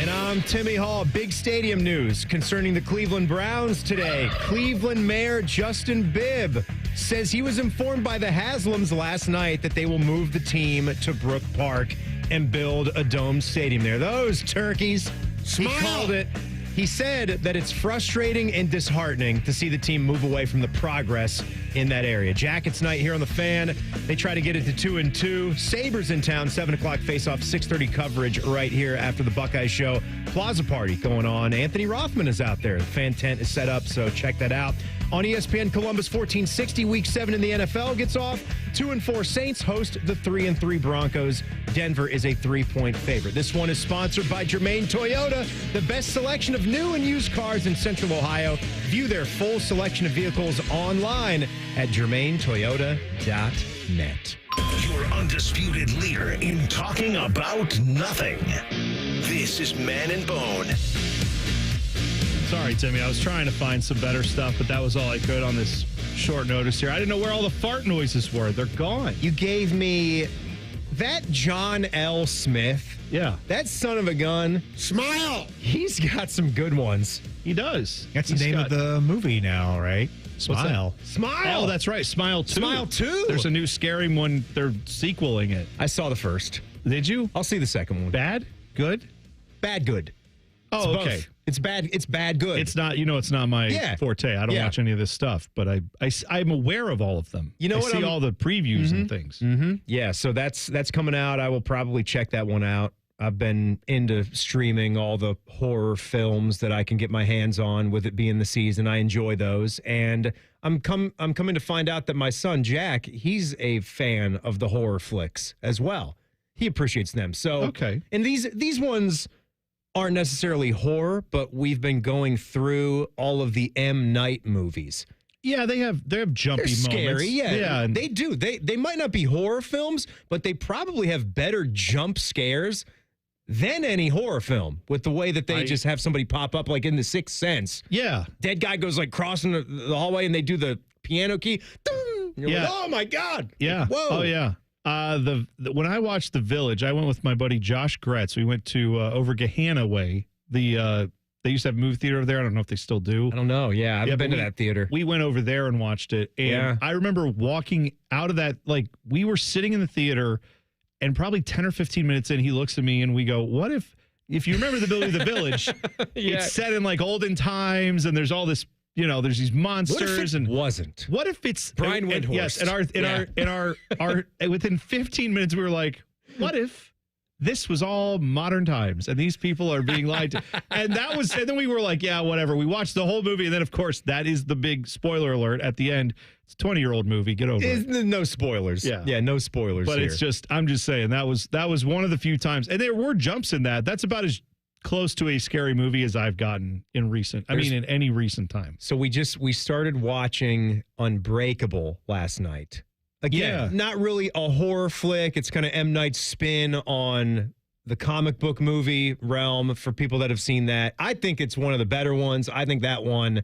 And I'm Timmy Hall. Big stadium news concerning the Cleveland Browns today. Cleveland Mayor Justin Bibb says he was informed by the Haslams last night that they will move the team to Brook Park and build a domed stadium there. Those turkeys. Smile. He called it. He said that it's frustrating and disheartening to see the team move away from the progress in that area. Jackets night here on the Fan. They try to get it to 2-2. Sabres in town, 7 o'clock face-off, 6:30 coverage right here after the Buckeye Show. Plaza Party going on. Anthony Rothman is out there. The Fan tent is set up, so check that out. On ESPN Columbus, 1460, Week 7 in the NFL gets off. 2-4 Saints host the 3-3 Broncos. Denver is a 3-point favorite. This one is sponsored by Germain Toyota, the best selection of new and used cars in Central Ohio. View their full selection of vehicles online at germaintoyota.net. Your undisputed leader in talking about nothing. This is Man and Bone. Sorry, Timmy. I was trying to find some better stuff, but that was all I could on this short notice here. I didn't know where all the fart noises were. They're gone. You gave me that John L. Smith. Yeah. That son of a gun. Smile. He's got some good ones. He does. That's the name of the movie now, right? Smile. Smile. Oh, that's right. Smile 2. Smile 2. There's a new scary one. They're sequeling it. I saw the first. Did you? I'll see the second one. Bad? Good? Bad, good. Oh, it's okay. Both. It's bad. It's bad, good. It's not, it's not my forte. I don't watch any of this stuff, but I'm aware of all of them. You know I what? see all the previews and things. Mm-hmm. Yeah, so that's coming out. I will probably check that one out. I've been into streaming all the horror films that I can get my hands on with it being the season. I enjoy those. And I'm coming to find out that my son, Jack, he's a fan of the horror flicks as well. He appreciates them. So, okay. And these ones aren't necessarily horror, but we've been going through all of the M. Night movies. Yeah, they have jumpy They're scary, moments. Yeah, they do. They might not be horror films, but they probably have better jump scares than any horror film with the way that they just have somebody pop up like in The Sixth Sense. Yeah. Dead guy goes like crossing the hallway and they do the piano key. You're like, oh my God. Yeah. Whoa. Oh, yeah. When I watched The Village, I went with my buddy Josh Gretz. We went to over Gahanna Way. They used to have a movie theater over there. I don't know if they still do. I don't know. Yeah, I've been to that theater. We went over there and watched it. And I remember walking out of that, like we were sitting in the theater and probably 10 or 15 minutes in, he looks at me and we go, what if you remember the movie The Village, it's set in like olden times and there's all this, there's these monsters. What if it wasn't? What if it's Brian Windhorst? Yes, our within 15 minutes we were like, what if this was all modern times and these people are being lied to? And then we were like, yeah, whatever. We watched the whole movie and then of course that is the big spoiler alert at the end. It's a 20-year-old movie. Get over it. No spoilers. Yeah, no spoilers. But here. it's just, I'm just saying that was one of the few times, and there were jumps in that. That's about as close to a scary movie as I've gotten in any recent time. So we started watching Unbreakable last night. Again, not really a horror flick. It's kind of M. Night's spin on the comic book movie realm for people that have seen that. I think it's one of the better ones. I think that one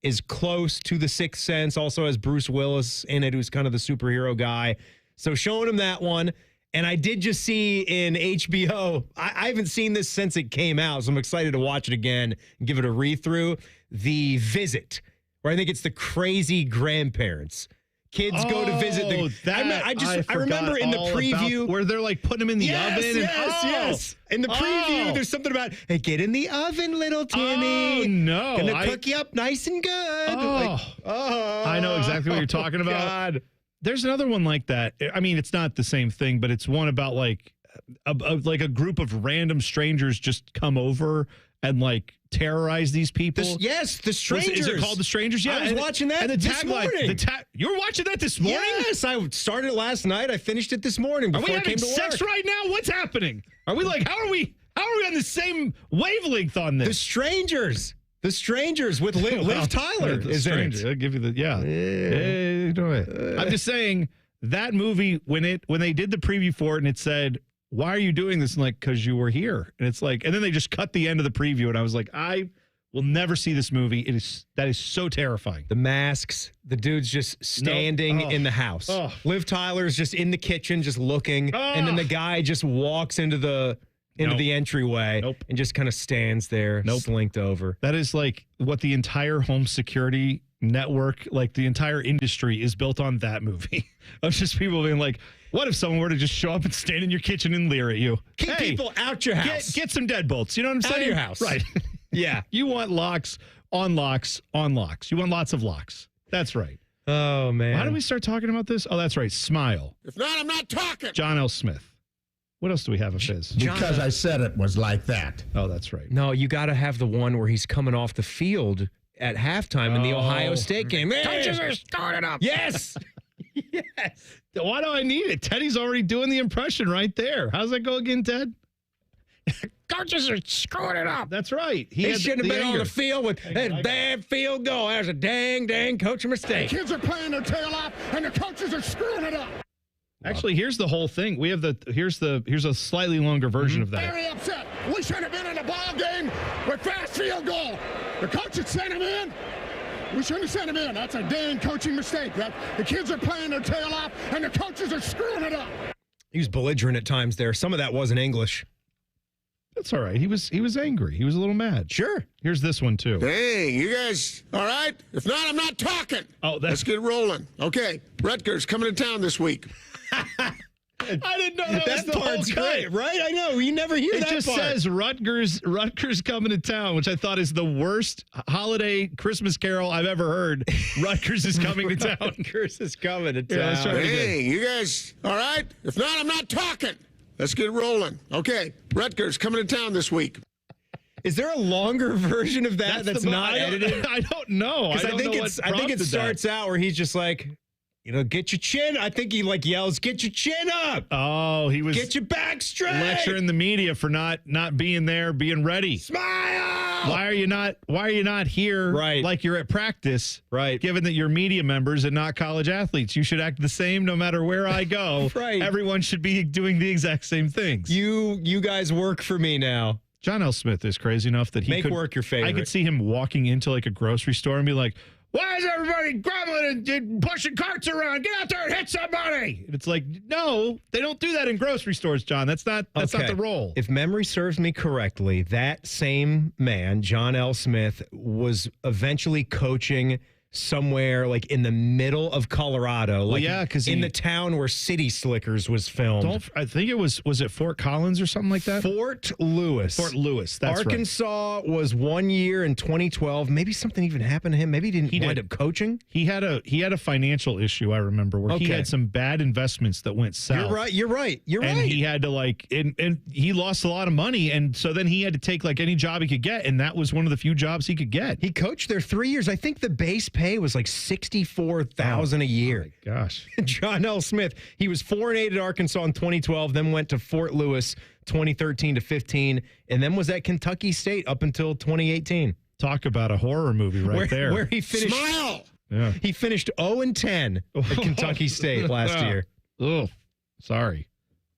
is close to The Sixth Sense. Also has Bruce Willis in it, who's kind of the superhero guy. So showing him that one. And I did just see in HBO, I haven't seen this since it came out, so I'm excited to watch it again and give it a read-through. The Visit, where I think it's the crazy grandparents. Kids go to visit the. I remember in the preview where they're like putting them in the oven. Yes. In the preview, there's something about, hey, get in the oven, little Timmy. Oh no, gonna cook you up nice and good. I know exactly what you're talking about. God. There's another one like that. I mean, it's not the same thing, but it's one about like a group of random strangers just come over and like terrorize these people. The Strangers. Is it called The Strangers? Yeah, I was watching that this morning. You were watching that this morning? Yes, I started it last night. I finished it this morning before Are we I came having to sex work. right now? What's happening? Are we like, how are we on the same wavelength on this? The Strangers with Liv Tyler is in it. I'll give you I'm just saying that movie, when they did the preview for it and it said, why are you doing this? And like, because you were here. And it's like, and then they just cut the end of the preview. And I was like, I will never see this movie. That is so terrifying. The masks, the dude's just standing in the house. Liv Tyler's just in the kitchen, just looking. And then the guy just walks into the entryway and just kind of stands there, slinked over. That is like what the entire home security network, like the entire industry is built on that movie. Of just people being like, what if someone were to just show up and stand in your kitchen and leer at you? Keep people out your house. Get some deadbolts. You know what I'm saying? Out of your house. Right. Yeah. You want locks on locks on locks. You want lots of locks. That's right. Oh, man. How did we start talking about this? Oh, that's right. Smile. If not, I'm not talking. John L. Smith. What else do we have of his? Because I said it was like that. Oh, that's right. No, you got to have the one where he's coming off the field at halftime in the Ohio State game. Coaches are starting up. Yes. Yes. Why do I need it? Teddy's already doing the impression right there. How's that go again, Ted? Coaches are screwing it up. That's right. He shouldn't have been on the field with that bad field goal. That was a dang coaching mistake. The kids are playing their tail off, and the coaches are screwing it up. Actually, here's the whole thing. We have here's a slightly longer version of that. Very upset. We should have been in the ball game with fast field goal. The coaches sent him in. We shouldn't have sent him in. That's a dang coaching mistake. The kids are playing their tail off, and the coaches are screwing it up. He was belligerent at times there. Some of that wasn't English. That's all right. He was angry. He was a little mad. Sure. Here's this one too. Hey, you guys, all right? If not, I'm not talking. Let's get rolling. Okay, Rutgers coming to town this week. I didn't know that was the part's whole great, right? I know. You never hear that part. It just says Rutgers coming to town, which I thought is the worst holiday Christmas carol I've ever heard. Rutgers is coming to town. Rutgers is coming to town. Yeah, let's try it again. Hey, you guys, all right? If not, I'm not talking. Let's get rolling. Okay, Rutgers coming to town this week. Is there a longer version of that that's not edited? I don't know. I think it starts out where he's just like, get your chin. I think he like yells, get your chin up. Oh, he was get your back straight. Lecturing the media for not being there, being ready. Smile. Why are you not here? Right. Like you're at practice. Right. Given that you're media members and not college athletes, you should act the same no matter where I go. Right. Everyone should be doing the exact same things. You guys work for me now. John L. Smith is crazy enough that he could work your favorite. I could see him walking into like a grocery store and be like, why is everybody grumbling and pushing carts around? Get out there and hit somebody. And it's like, no, they don't do that in grocery stores, John. That's not the role. If memory serves me correctly, that same man, John L. Smith, was eventually coaching somewhere like in the middle of Colorado. Well, yeah, because in the town where City Slickers was filmed. I think it was it Fort Collins or something like that? Fort Lewis. Fort Lewis, that's Arkansas was 1 year in 2012. Maybe something even happened to him. Maybe he didn't wind up coaching. He had a financial issue, I remember, where he had some bad investments that went south. You're right. And he had to and he lost a lot of money, and so then he had to take like any job he could get, and that was one of the few jobs he could get. He coached there 3 years. I think the base pay was like $64,000 a year. Oh my gosh. John L. Smith. He was 4-8 at Arkansas in 2012, then went to Fort Lewis 2013 to 15, and then was at Kentucky State up until 2018. Talk about a horror movie there. Where he finished. Smile. Yeah. He finished 0-10 at Kentucky State last year. Oh, sorry.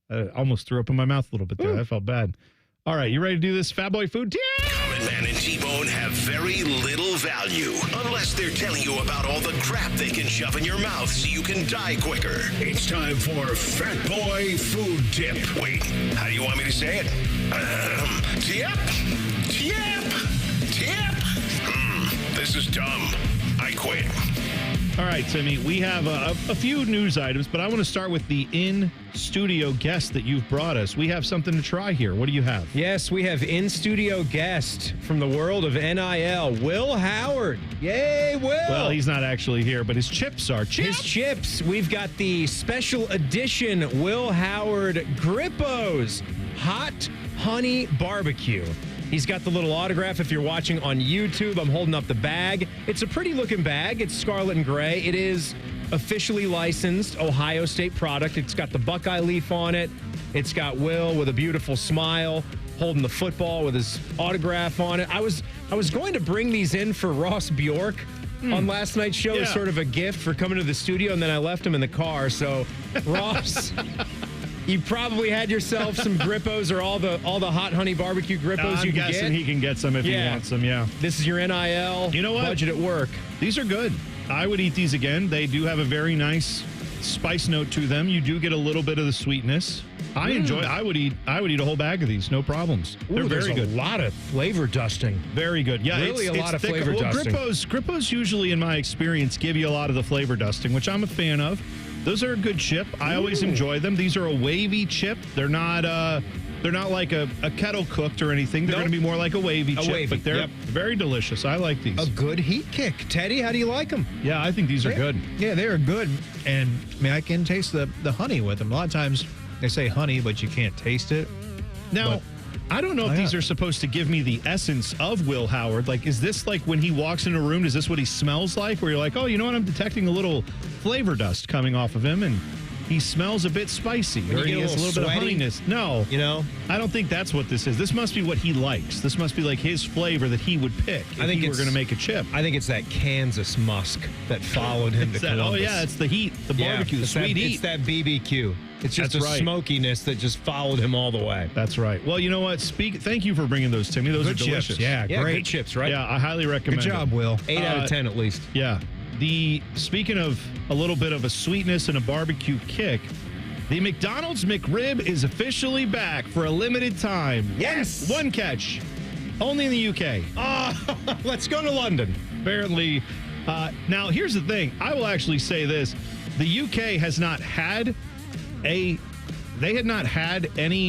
I almost threw up in my mouth a little bit there. I felt bad. All right, you ready to do this Fat Boy Food Tip? Common Man and T-Bone have very little value unless they're telling you about all the crap they can shove in your mouth so you can die quicker. It's time for Fat Boy Food Tip. Wait, how do you want me to say it? Tip. This is dumb. I Quit. All right, Timmy, we have a few news items, but I want to start with the in-studio guest that you've brought us. We have something to try here. What do you have? Yes, we have in-studio guest from the world of NIL, Will Howard. Yay, Will! Well, he's not actually here, but his chips are chips. His chips. We've got the special edition Will Howard Grippos Hot Honey Barbecue. He's got the little autograph. If you're watching on YouTube, I'm holding up the bag. It's a pretty looking bag. It's scarlet and gray. It is officially licensed Ohio State product. It's got the Buckeye leaf on it. It's got Will with a beautiful smile holding the football with his autograph on it. I was going to bring these in for Ross Bjork on last night's show as sort of a gift for coming to the studio, and then I left him in the car. So, Ross... You probably had yourself some Grippos or all the hot honey barbecue Grippos you can get. I'm guessing he can get some if he wants them, yeah. This is your NIL budget at work. These are good. I would eat these again. They do have a very nice spice note to them. You do get a little bit of the sweetness. I enjoy. I would eat a whole bag of these, no problems. They're very good. A lot of flavor dusting. Very good. Yeah, really a lot of thick. flavor dusting. Grippos usually, in my experience, give you a lot of the flavor dusting, which I'm a fan of. Those are a good chip. I always enjoy them. These are a wavy chip. They're not like a kettle cooked or anything. They're going to be more like a wavy chip, but they're very delicious. I like these. A good heat kick. Teddy, how do you like them? Yeah, I think these are good. Yeah, they are good. And I mean, I can taste the honey with them. A lot of times they say honey, but you can't taste it. Now, I don't know if these are supposed to give me the essence of Will Howard. Like, is this like when he walks in a room, is this what he smells like? Where you're like, oh, you know what? I'm detecting a little flavor dust coming off of him, and he smells a bit spicy. Or he has a little bit of honeyness. No. You know? I don't think that's what this is. This must be what he likes. This must be like his flavor that he would pick if he were going to make a chip. I think it's that Kansas musk that followed him to Columbus. Oh, yeah, it's the heat, the barbecue, the sweet heat. It's that BBQ. It's just the smokiness that just followed him all the way. That's right. Well, you know what? Thank you for bringing those, Timmy. Those good are delicious. Chips. Yeah, great good chips, right? Yeah, I highly recommend Good job, them. Will. 8 out of 10 at least. Yeah. Speaking of a little bit of a sweetness and a barbecue kick, the McDonald's McRib is officially back for a limited time. Yes! One catch. Only in the UK. Let's go to London. Apparently. Now, here's the thing. I will actually say this. The UK has not had any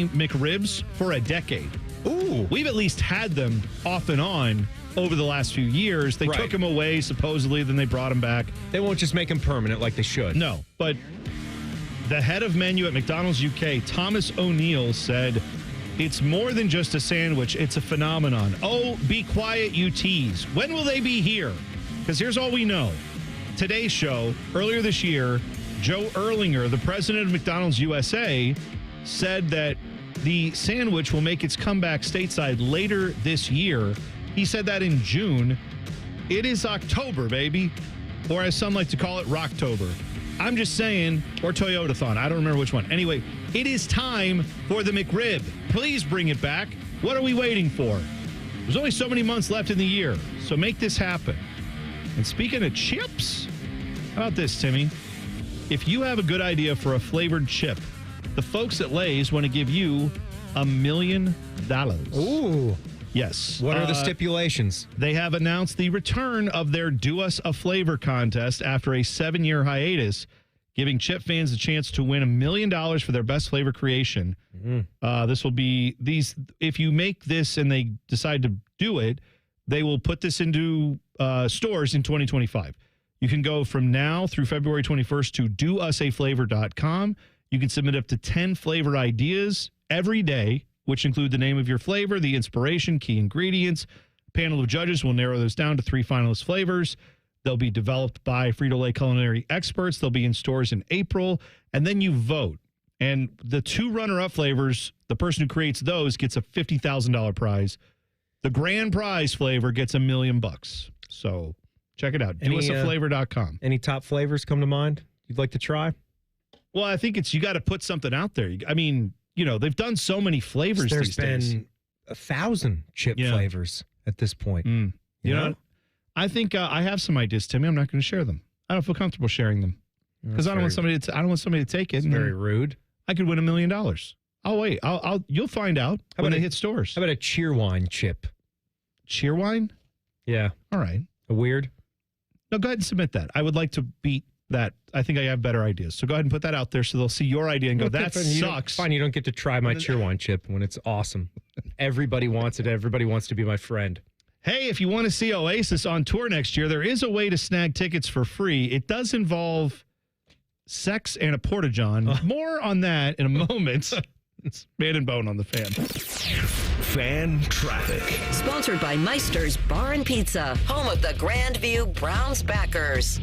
McRibs for a decade. Ooh. We've at least had them off and on over the last few years. They took them away, supposedly, then they brought them back. They won't just make them permanent like they should. No, but the head of menu at McDonald's UK, Thomas O'Neill, said, it's more than just a sandwich. It's a phenomenon. Oh, be quiet, you tease. When will they be here? Because here's all we know. Today's show, earlier this year, Joe Erlinger, the president of McDonald's USA, said that the sandwich will make its comeback stateside later this year. He said that in June. It is October, baby. Or as some like to call it, Rocktober. I'm just saying, or Toyotathon. I don't remember which one. Anyway, it is time for the McRib. Please bring it back. What are we waiting for? There's only so many months left in the year, so make this happen. And speaking of chips, how about this, Timmy? If you have a good idea for a flavored chip, the folks at Lay's want to give you $1 million. Ooh. Yes. What are the stipulations? They have announced the return of their Do Us a Flavor contest after a 7-year hiatus, giving chip fans a chance to win $1 million for their best flavor creation. This will be these. If you make this and they decide to do it, they will put this into stores in 2025. You can go from now through February 21st to dousaflavor.com. You can submit up to 10 flavor ideas every day, which include the name of your flavor, the inspiration, key ingredients. A panel of judges will narrow those down to 3 finalist flavors. They'll be developed by Frito-Lay culinary experts. They'll be in stores in April, and then you vote. And the 2 runner-up flavors, the person who creates those gets a $50,000 prize. The grand prize flavor gets $1 million. So check it out. dousaflavor.com. Any top flavors come to mind you'd like to try? Well, I think you got to put something out there. I mean, you know, they've done so many flavors these days. There's been 1,000 chip flavors at this point. You know, I think I have some ideas, Timmy. I'm not going to share them. I don't feel comfortable sharing them because I don't want somebody to take it. It's very rude. I could win $1 million. I'll wait. You'll find out when they hit stores. How about a Cheerwine chip? Cheerwine? Yeah. All right. A weird? No, go ahead and submit that. I would like to beat that. I think I have better ideas. So go ahead and put that out there so they'll see your idea and go, that sucks. Fine, you don't get to try my Cheer One chip when it's awesome. Everybody wants it. Everybody wants to be my friend. Hey, if you want to see Oasis on tour next year, there is a way to snag tickets for free. It does involve sex and a porta-john. More on that in a moment. It's Man and Bone on the Fan. Fan Traffic. Sponsored by Meister's Bar and Pizza, home of the Grandview Browns backers.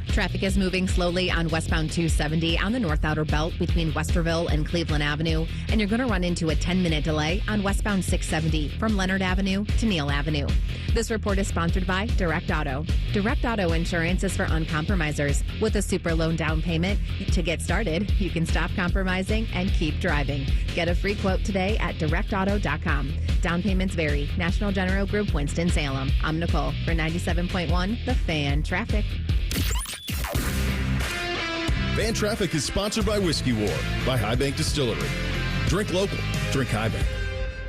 Traffic is moving slowly on westbound 270 on the North Outer Belt between Westerville and Cleveland Avenue, and you're going to run into a 10-minute delay on westbound 670 from Leonard Avenue to Neal Avenue. This report is sponsored by Direct Auto. Direct Auto Insurance is for uncompromisers. With a super low down payment, to get started, you can stop compromising and keep driving. Get a free quote today at directauto.com. Down payments vary. National General Group, Winston-Salem. I'm Nicole for 97.1 The Fan Traffic. Fan Traffic is sponsored by Whiskey War by High Bank Distillery. Drink local. Drink High Bank.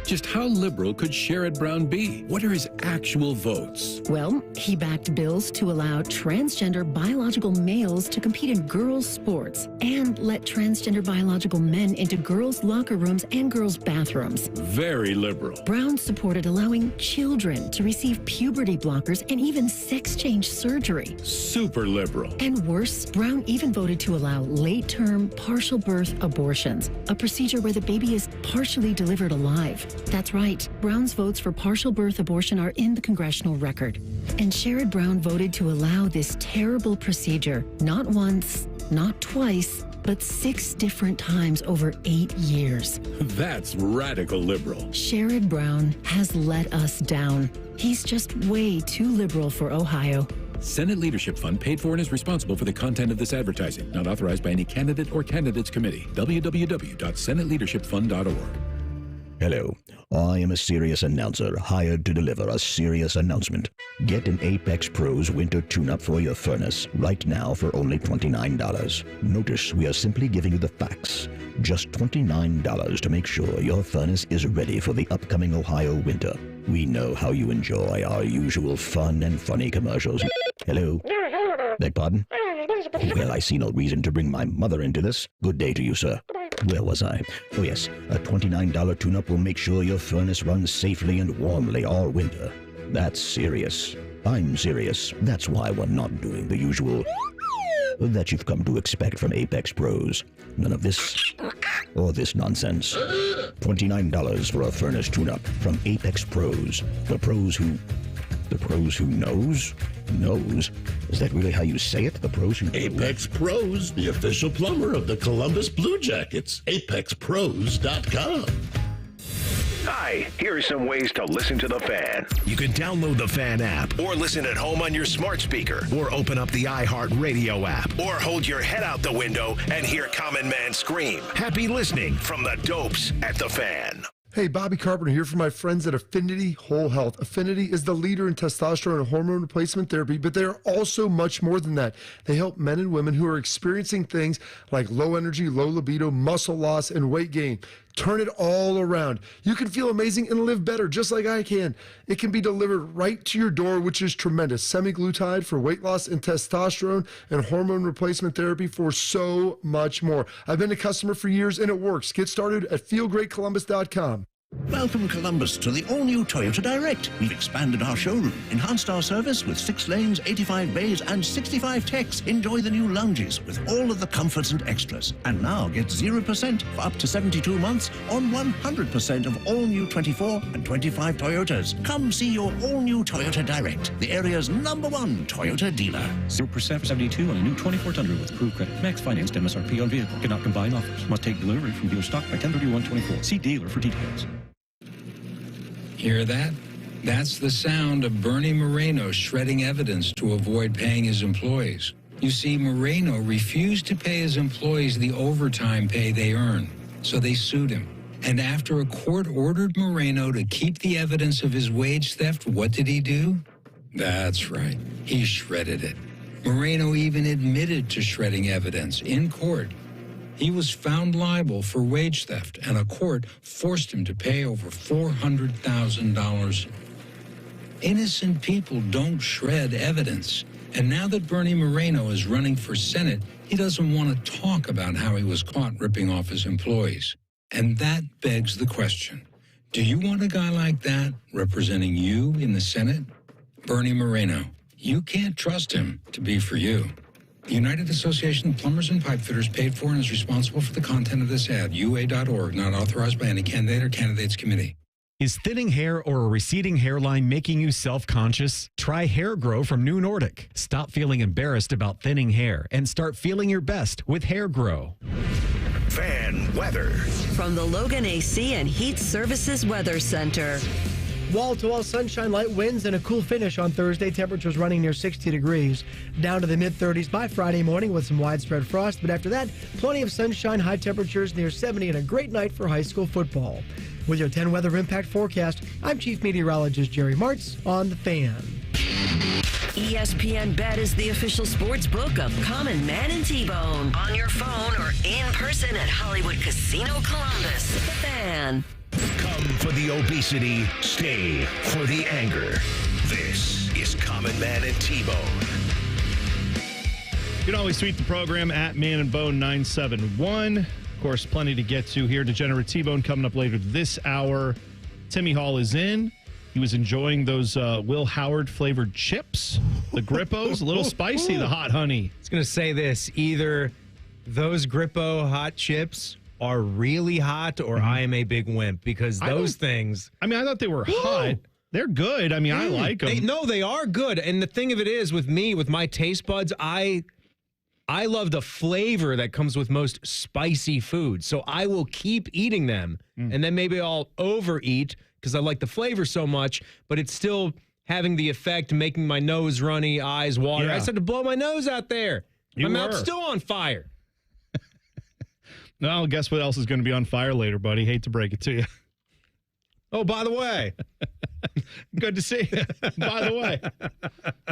Just how liberal could Sherrod Brown be? What are his actual votes? Well, he backed bills to allow transgender biological males to compete in girls' sports and let transgender biological men into girls' locker rooms and girls' bathrooms. Very liberal. Brown supported allowing children to receive puberty blockers and even sex change surgery. Super liberal. And worse, Brown even voted to allow late-term partial birth abortions, a procedure where the baby is partially delivered alive. That's right. Brown's votes for partial birth abortion are in the congressional record. And Sherrod Brown voted to allow this terrible procedure not once, not twice, but 6 different times over 8 years. That's radical liberal. Sherrod Brown has let us down. He's just way too liberal for Ohio. Senate Leadership Fund paid for and is responsible for the content of this advertising. Not authorized by any candidate or candidates committee. www.senateLeadershipFund.org. Hello, I am a serious announcer hired to deliver a serious announcement. Get an Apex Pros winter tune-up for your furnace right now for only $29. Notice we are simply giving you the facts. Just $29 to make sure your furnace is ready for the upcoming Ohio winter. We know how you enjoy our usual fun and funny commercials. Hello? Beg pardon? Well, I see no reason to bring my mother into this. Good day to you, sir. Where was I? Oh, yes. A $29 tune-up will make sure your furnace runs safely and warmly all winter. That's serious. I'm serious. That's why we're not doing the usual that you've come to expect from Apex Pros. None of this or this nonsense. $29 for a furnace tune-up from Apex Pros. The pros who knows? Knows? Is that really how you say it? The pros who Apex Pros, the official plumber of the Columbus Blue Jackets. ApexPros.com. Hi, here are some ways to listen to The Fan. You can download the Fan app, or listen at home on your smart speaker, or open up the iHeartRadio app, or hold your head out the window and hear Common Man scream. Happy listening from the dopes at The Fan. Hey, Bobby Carpenter here for my friends at Affinity Whole Health. Affinity is the leader in testosterone and hormone replacement therapy, but they are also much more than that. They help men and women who are experiencing things like low energy, low libido, muscle loss, and weight gain. Turn it all around. You can feel amazing and live better, just like I can. It can be delivered right to your door, which is tremendous. Semaglutide for weight loss and testosterone and hormone replacement therapy for so much more. I've been a customer for years, and it works. Get started at feelgreatcolumbus.com. Welcome, Columbus, to the all-new Toyota Direct. We've expanded our showroom, enhanced our service with 6 lanes, 85 bays, and 65 techs. Enjoy the new lounges with all of the comforts and extras. And now get 0% for up to 72 months on 100% of all-new 24 and 25 Toyotas. Come see your all-new Toyota Direct, the area's #1 Toyota dealer. 0% for 72 on a new 24 Tundra with approved credit. Max financed MSRP on vehicle. Cannot combine offers. Must take delivery from dealer stock by 10/31/24. See dealer for details. Hear that? That's the sound of Bernie Moreno shredding evidence to avoid paying his employees. You see, Moreno refused to pay his employees the overtime pay they earn, so they sued him. And after a court ordered Moreno to keep the evidence of his wage theft, what did he do? That's right, he shredded it. Moreno even admitted to shredding evidence in court. He was found liable for wage theft, and a court forced him to pay over $400,000. Innocent people don't shred evidence. And now that Bernie Moreno is running for Senate, he doesn't want to talk about how he was caught ripping off his employees. And that begs the question, do you want a guy like that representing you in the Senate? Bernie Moreno, you can't trust him to be for you. The United Association of Plumbers and Pipefitters paid for and is responsible for the content of this ad. UA.org, not authorized by any candidate or candidates committee. Is thinning hair or a receding hairline making you self-conscious? Try Hair Grow from New Nordic. Stop feeling embarrassed about thinning hair and start feeling your best with Hair Grow. Fan weather. From the Logan AC and Heat Services Weather Center. Wall-to-wall sunshine, light winds, and a cool finish on Thursday. Temperatures running near 60 degrees. Down to the mid-30s by Friday morning with some widespread frost. But after that, plenty of sunshine, high temperatures near 70, and a great night for high school football. With your 10 weather impact forecast, I'm Chief Meteorologist Jerry Martz on The Fan. ESPN Bet is the official sports book of Common Man and T-Bone. On your phone or in person at Hollywood Casino Columbus. The Fan. Come for the obesity, stay for the anger. This is Common Man and T-Bone. You can always tweet the program at Man and Bone 971. Of course, plenty to get to here. Degenerate T-Bone coming up later this hour. Timmy Hall is in. He was enjoying those Will Howard flavored chips, the Grippos, a little spicy, the hot honey. I was going to say this, either those Grippo hot chips are really hot or I am a big wimp, because those things. I mean, I thought they were hot. They're good. I mean, I like them. They are good. And the thing of it is, with me, with my taste buds, I love the flavor that comes with most spicy food. So I will keep eating them. And then maybe I'll overeat because I like the flavor so much, but it's still having the effect, making my nose runny, eyes water. Yeah. I started to blow my nose out there. You My mouth's were. still on fire. Well, guess what else is going to be on fire later, buddy? Hate to break it to you. Oh, by the way. Good to see you. By the way.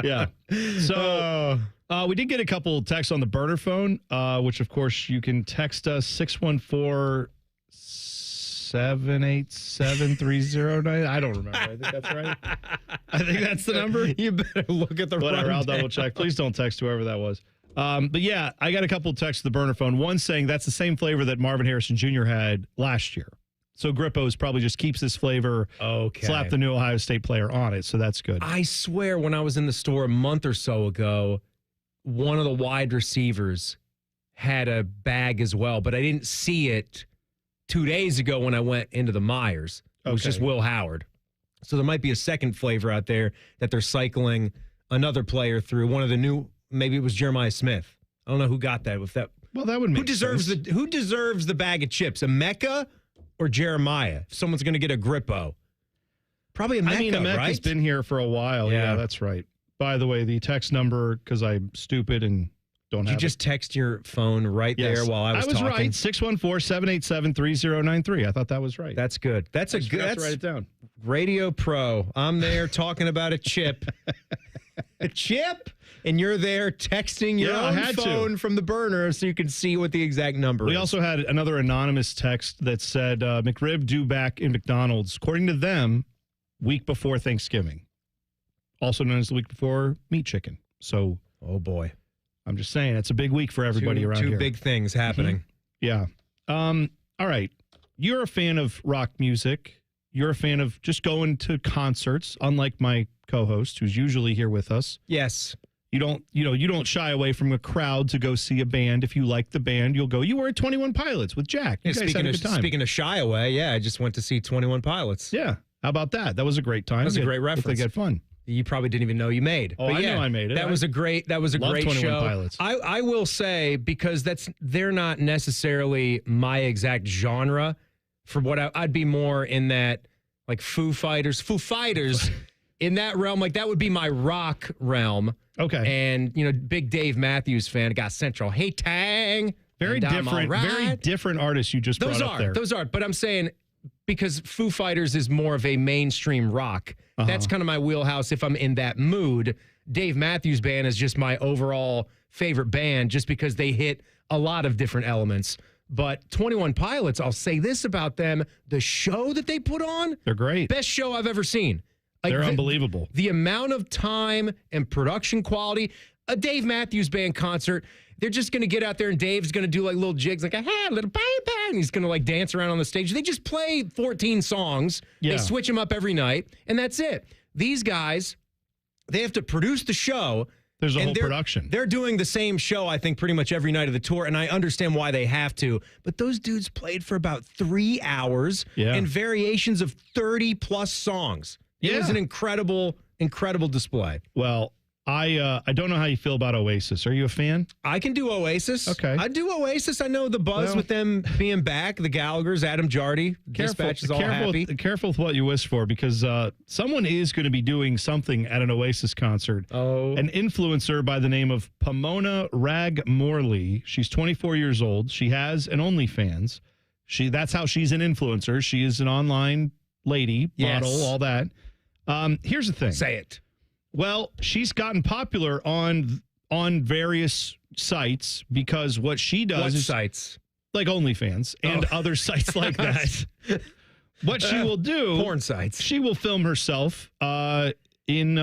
Yeah. So we did get a couple texts on the burner phone, which, of course, you can text us 614-787-3009. I don't remember. I think that's right. I think that's the number. You better look at the Whatever, I'll double check. Please don't text whoever that was. But yeah, I got a couple of texts to the burner phone. One saying that's the same flavor that Marvin Harrison Jr. had last year. So Grippo's probably just keeps this flavor. Okay. Slap the new Ohio State player on it. So that's good. I swear when I was in the store a month or so ago, one of the wide receivers had a bag as well, but I didn't see it 2 days ago when I went into the Myers. It was just Will Howard. So there might be a second flavor out there that they're cycling another player through. One of the new, maybe it was Jeremiah Smith. I don't know who got that. With that. Well, that would make sense. Who deserves the bag of chips? A Mecca or Jeremiah? If someone's going to get a Grippo. Probably a Mecca, I mean, Emeka's right? been here for a while. Yeah, that's right. By the way, the text number, because I'm stupid and don't have Did you just text your phone right there while I was talking? right. 614-787-3093. I thought that was right. That's good. That's a good. Let's write it down. Radio Pro. I'm there talking about a chip. A chip? And you're there texting your own phone from the burner so you can see what the exact number is. We also had another anonymous text that said McRib due back in McDonald's, according to them, week before Thanksgiving. Also known as the week before meat chicken. So, oh boy. I'm just saying, it's a big week for everybody around here. Two big things happening. Yeah. All right. You're a fan of rock music. You're a fan of just going to concerts, unlike my co-host, who's usually here with us. Yes. You don't shy away from a crowd to go see a band. If you like the band, you'll go. You were at 21 Pilots with Jack. You guys had a good time. Speaking of shy away, I just went to see 21 Pilots. Yeah. How about that? That was a great time. That was a great reference. They get fun. You probably didn't even know you made. Oh, I know I made it. That was a great love show. 21 Pilots. I will say, because they're not necessarily my exact genre. For what I'd be more in that, like Foo Fighters in that realm, like that would be my rock realm. Okay. And big Dave Matthews fan, got Central. Hey Tang. Very different artists you just brought up there. Those are. But I'm saying, because Foo Fighters is more of a mainstream rock. That's kind of my wheelhouse if I'm in that mood. Dave Matthews Band is just my overall favorite band just because they hit a lot of different elements. But 21 Pilots, I'll say this about them. The show that they put on, they're great. Best show I've ever seen. Like they're unbelievable. The amount of time and production quality. a Dave Matthews Band concert. They're just going to get out there and Dave's going to do like little jigs, like a hey, little baby, and he's going to like dance around on the stage. They just play 14 songs. Yeah. They switch them up every night, and that's it. These guys, they have to produce the show. There's a and whole production. They're doing the same show, I think, pretty much every night of the tour, and I understand why they have to. But those dudes played for about 3 hours and variations of 30-plus songs. It was an incredible display. Well, I don't know how you feel about Oasis. Are you a fan? I can do Oasis. Okay. I do Oasis. I know the buzz with them being back. The Gallaghers, Adam Jardy, Dispatch is all happy. Careful with what you wish for, because someone is going to be doing something at an Oasis concert. Oh. An influencer by the name of Pomona Rag-Morley. She's 24 years old. She has an OnlyFans. That's how she's an influencer. She is an online lady, model, all that. Here's the thing. Say it. Well, she's gotten popular on various sites because what she does is sites? Like OnlyFans and other sites like that. What she will do, porn sites. She will film herself in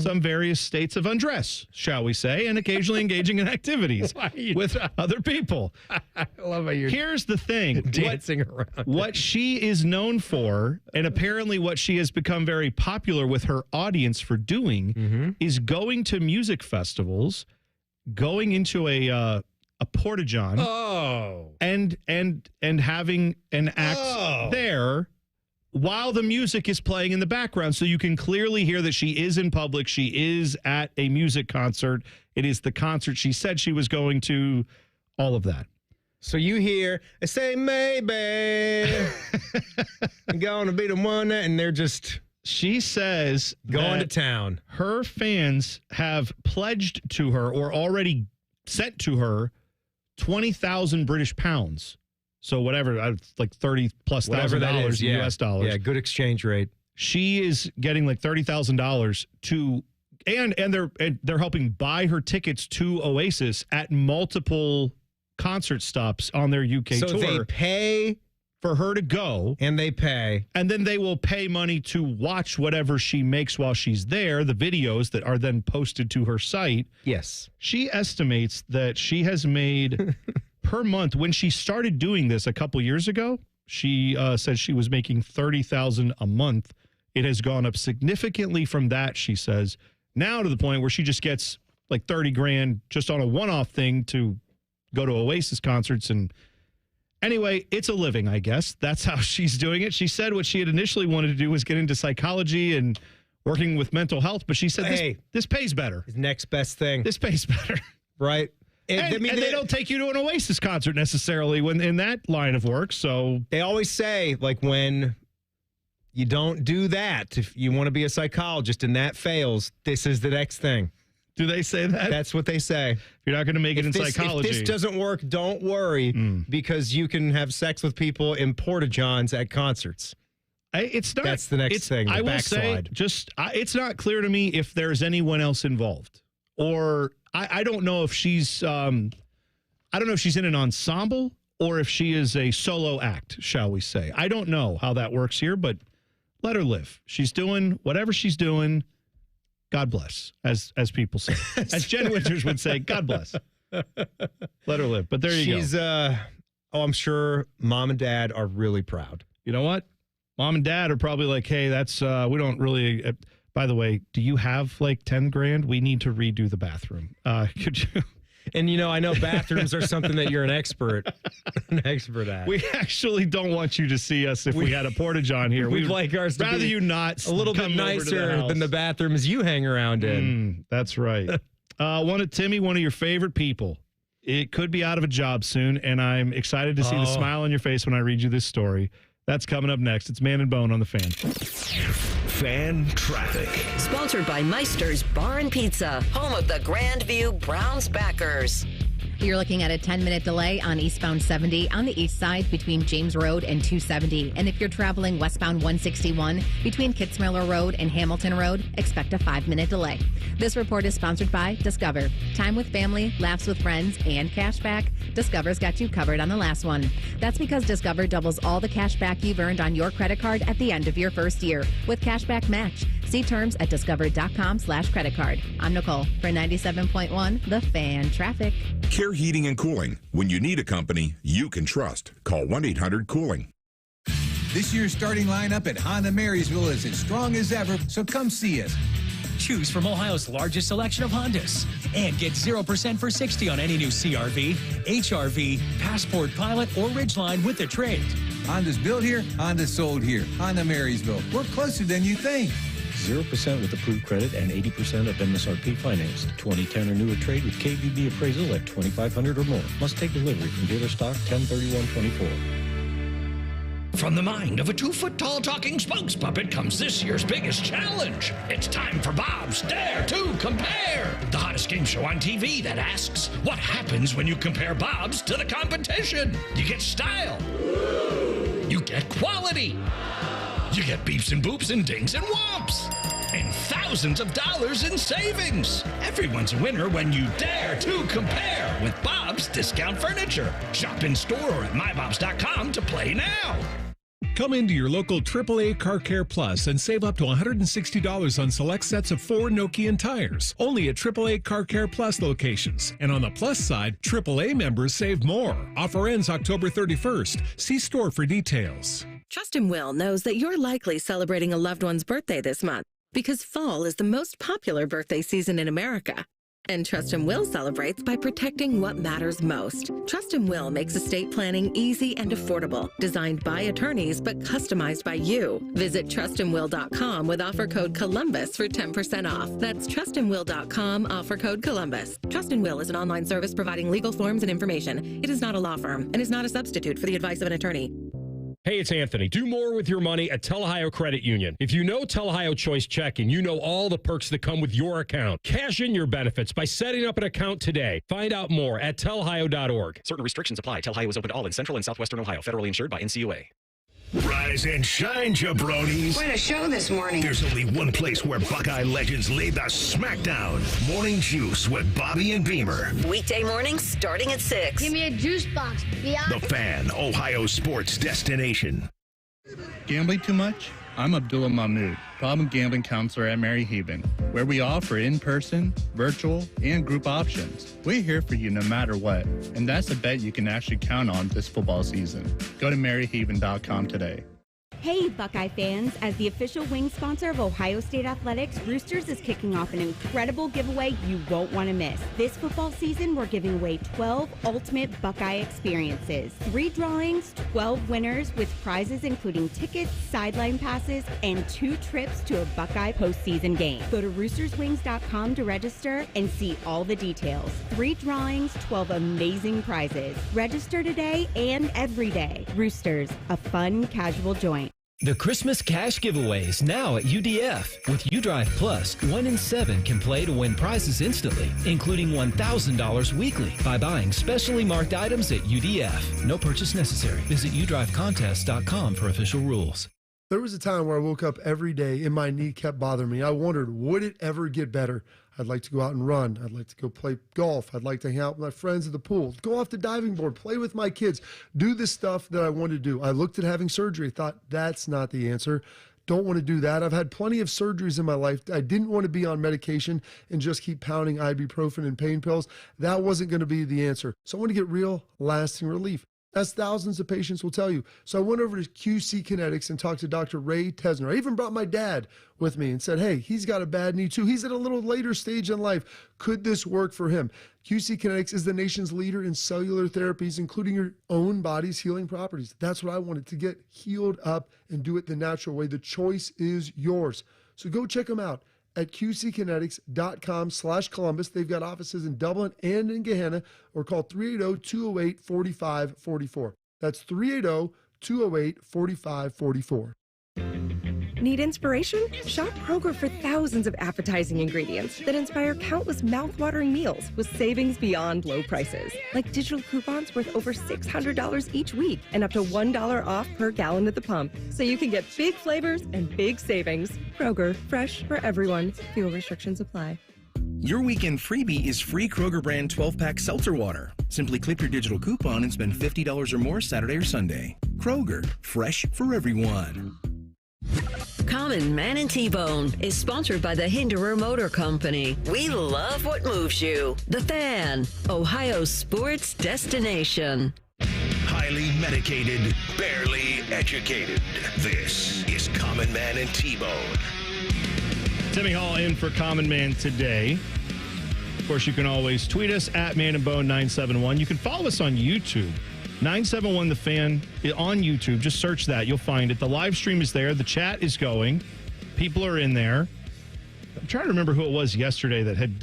some various states of undress, shall we say, and occasionally engaging in activities with other people. I love how you're Here's the thing. dancing around. What she is known for, and apparently what she has become very popular with her audience for doing, is going to music festivals, going into a porta-john, and having an act there while the music is playing in the background, so you can clearly hear that she is in public. She is at a music concert. It is the concert she said she was going to, all of that. So you hear, I say, maybe I'm going to be the one that, and they're just... She says going to town. Her fans have pledged to her or already sent to her 20,000 British pounds. So whatever, like $30,000+ US dollars. Yeah, good exchange rate. She is getting like $30,000 to, and they're helping buy her tickets to Oasis at multiple concert stops on their UK tour. So they pay for her to go, and they pay, and then they will pay money to watch whatever she makes while she's there. The videos that are then posted to her site. Yes, she estimates that she has made. Per month, when she started doing this a couple years ago, she said she was making $30,000 a month. It has gone up significantly from that, she says, now to the point where she just gets like $30,000 just on a one-off thing to go to Oasis concerts. And anyway, it's a living, I guess. That's how she's doing it. She said what she had initially wanted to do was get into psychology and working with mental health, but she said this pays better. His next best thing. This pays better. Right. And they don't take you to an Oasis concert necessarily when in that line of work. So they always say, like, when you don't do that, if you want to be a psychologist and that fails, this is the next thing. Do they say that? That's what they say. You're not going to make it in psychology. If this doesn't work, don't worry, because you can have sex with people in porta-johns at concerts. It's not. That's the next thing. I will say, it's not clear to me if there's anyone else involved, or I don't know if she's. I don't know if she's in an ensemble or if she is a solo act, shall we say. I don't know how that works here, but let her live. She's doing whatever she's doing. God bless, as people say. As Jen Winters would say, God bless. Let her live. But there you go. I'm sure mom and dad are really proud. You know what? Mom and dad are probably like, hey, that's, we don't really, by the way, do you have like $10,000? We need to redo the bathroom. Could you? And, I know bathrooms are something that you're an expert at. We actually don't want you to see us if we had a porta-john here. We'd like ours to rather be you not a little bit nicer than the bathrooms you hang around in. That's right. Timmy, one of your favorite people. It could be out of a job soon, and I'm excited to see the smile on your face when I read you this story. That's coming up next. It's Man and Bone on the Fan. Fan Traffic. Sponsored by Meister's Bar and Pizza, home of the Grandview Browns backers. You're looking at a 10-minute delay on eastbound 70 on the east side between James Road and 270. And if you're traveling westbound 161 between Kitzmiller Road and Hamilton Road, expect a 5-minute delay. This report is sponsored by Discover. Time with family, laughs with friends, and cash back. Discover's got you covered on the last one. That's because Discover doubles all the cash back you've earned on your credit card at the end of your first year with Cashback Match. See terms at discover.com/credit card. I'm Nicole for 97.1 The Fan Traffic. Care Heating and Cooling. When you need a company you can trust, call 1-800-COOLING. This year's starting lineup at Honda Marysville is as strong as ever, so come see us. Choose from Ohio's largest selection of Hondas and get 0% for 60 on any new CRV, HRV, Passport, Pilot, or Ridgeline with the trade. Honda's built here, Honda's sold here. Honda Marysville. We're closer than you think. 0% with approved credit and 80% of MSRP financed. 2010 or newer trade with KBB appraisal at $2,500 or more. Must take delivery from dealer stock 10/31/24. From the mind of a 2-foot-tall talking spokes puppet comes this year's biggest challenge. It's time for Bob's Dare to Compare, the hottest game show on TV that asks, what happens when you compare Bob's to the competition? You get style. You get quality. You get beeps and boops and dings and whomps. And thousands of dollars in savings. Everyone's a winner when you dare to compare with Bob's Discount Furniture. Shop in store or at mybobs.com to play now. Come into your local AAA Car Care Plus and save up to $160 on select sets of 4 Nokian tires. Only at AAA Car Care Plus locations. And on the plus side, AAA members save more. Offer ends October 31st. See store for details. Trust & Will knows that you're likely celebrating a loved one's birthday this month because fall is the most popular birthday season in America. And Trust & Will celebrates by protecting what matters most. Trust & Will makes estate planning easy and affordable, designed by attorneys but customized by you. Visit trustandwill.com with offer code Columbus for 10% off. That's trustandwill.com, offer code Columbus. Trust & Will is an online service providing legal forms and information. It is not a law firm and is not a substitute for the advice of an attorney. Hey, it's Anthony. Do more with your money at Tel-Ohio Credit Union. If you know Tel-Ohio Choice Checking, you know all the perks that come with your account. Cash in your benefits by setting up an account today. Find out more at telohio.org. Certain restrictions apply. Tel-Ohio is open to all in Central and Southwestern Ohio. Federally insured by NCUA. Rise and shine, jabronis. What a show this morning. There's only one place where Buckeye legends lay the smackdown. Morning Juice with Bobby and Beamer. Weekday mornings starting at 6. Give me a juice box, biatch. The Fan, Ohio sports destination. Gambling too much? I'm Abdullah Mahmood, problem gambling counselor at Mary Haven, where we offer in-person, virtual, and group options. We're here for you no matter what, and that's a bet you can actually count on this football season. Go to maryhaven.com today. Hey, Buckeye fans. As the official wing sponsor of Ohio State Athletics, Roosters is kicking off an incredible giveaway you won't want to miss. This football season, we're giving away 12 ultimate Buckeye experiences. 3 drawings, 12 winners with prizes including tickets, sideline passes, and 2 trips to a Buckeye postseason game. Go to roosterswings.com to register and see all the details. 3 drawings, 12 amazing prizes. Register today and every day. Roosters, a fun, casual joint. The Christmas cash giveaway is now at UDF. With UDrive Plus, 1 in 7 can play to win prizes instantly, including $1,000 weekly by buying specially marked items at UDF. No purchase necessary. Visit udrivecontest.com for official rules. There was a time where I woke up every day and my knee kept bothering me. I wondered, would it ever get better? I'd like to go out and run. I'd like to go play golf. I'd like to hang out with my friends at the pool, go off the diving board, play with my kids, do the stuff that I wanted to do. I looked at having surgery, thought that's not the answer. Don't want to do that. I've had plenty of surgeries in my life. I didn't want to be on medication and just keep pounding ibuprofen and pain pills. That wasn't going to be the answer. So I want to get real, lasting relief. As thousands of patients will tell you. So I went over to QC Kinetics and talked to Dr. Ray Tesner. I even brought my dad with me and said, hey, he's got a bad knee too. He's at a little later stage in life. Could this work for him? QC Kinetics is the nation's leader in cellular therapies, including your own body's healing properties. That's what I wanted, to get healed up and do it the natural way. The choice is yours. So go check them out at qckinetics.com/Columbus. They've got offices in Dublin and in Gehenna, or call 380-208-4544. That's 380-208-4544. Need inspiration? Shop Kroger for thousands of appetizing ingredients that inspire countless mouth-watering meals with savings beyond low prices. Like digital coupons worth over $600 each week and up to $1 off per gallon at the pump. So you can get big flavors and big savings. Kroger, fresh for everyone. Fuel restrictions apply. Your weekend freebie is free Kroger brand 12-pack seltzer water. Simply clip your digital coupon and spend $50 or more Saturday or Sunday. Kroger, fresh for everyone. Common Man and T-Bone is sponsored by the Hinderer Motor Company. We love what moves you. The Fan, Ohio sports destination. Highly medicated, barely educated. This is Common Man and T-Bone. Timmy Hall in for Common Man today. Of course, you can always tweet us at Man and Bone 971. You can follow us on YouTube. 971 The Fan on YouTube. Just search that. You'll find it. The live stream is there. The chat is going. People are in there. I'm trying to remember who it was yesterday that had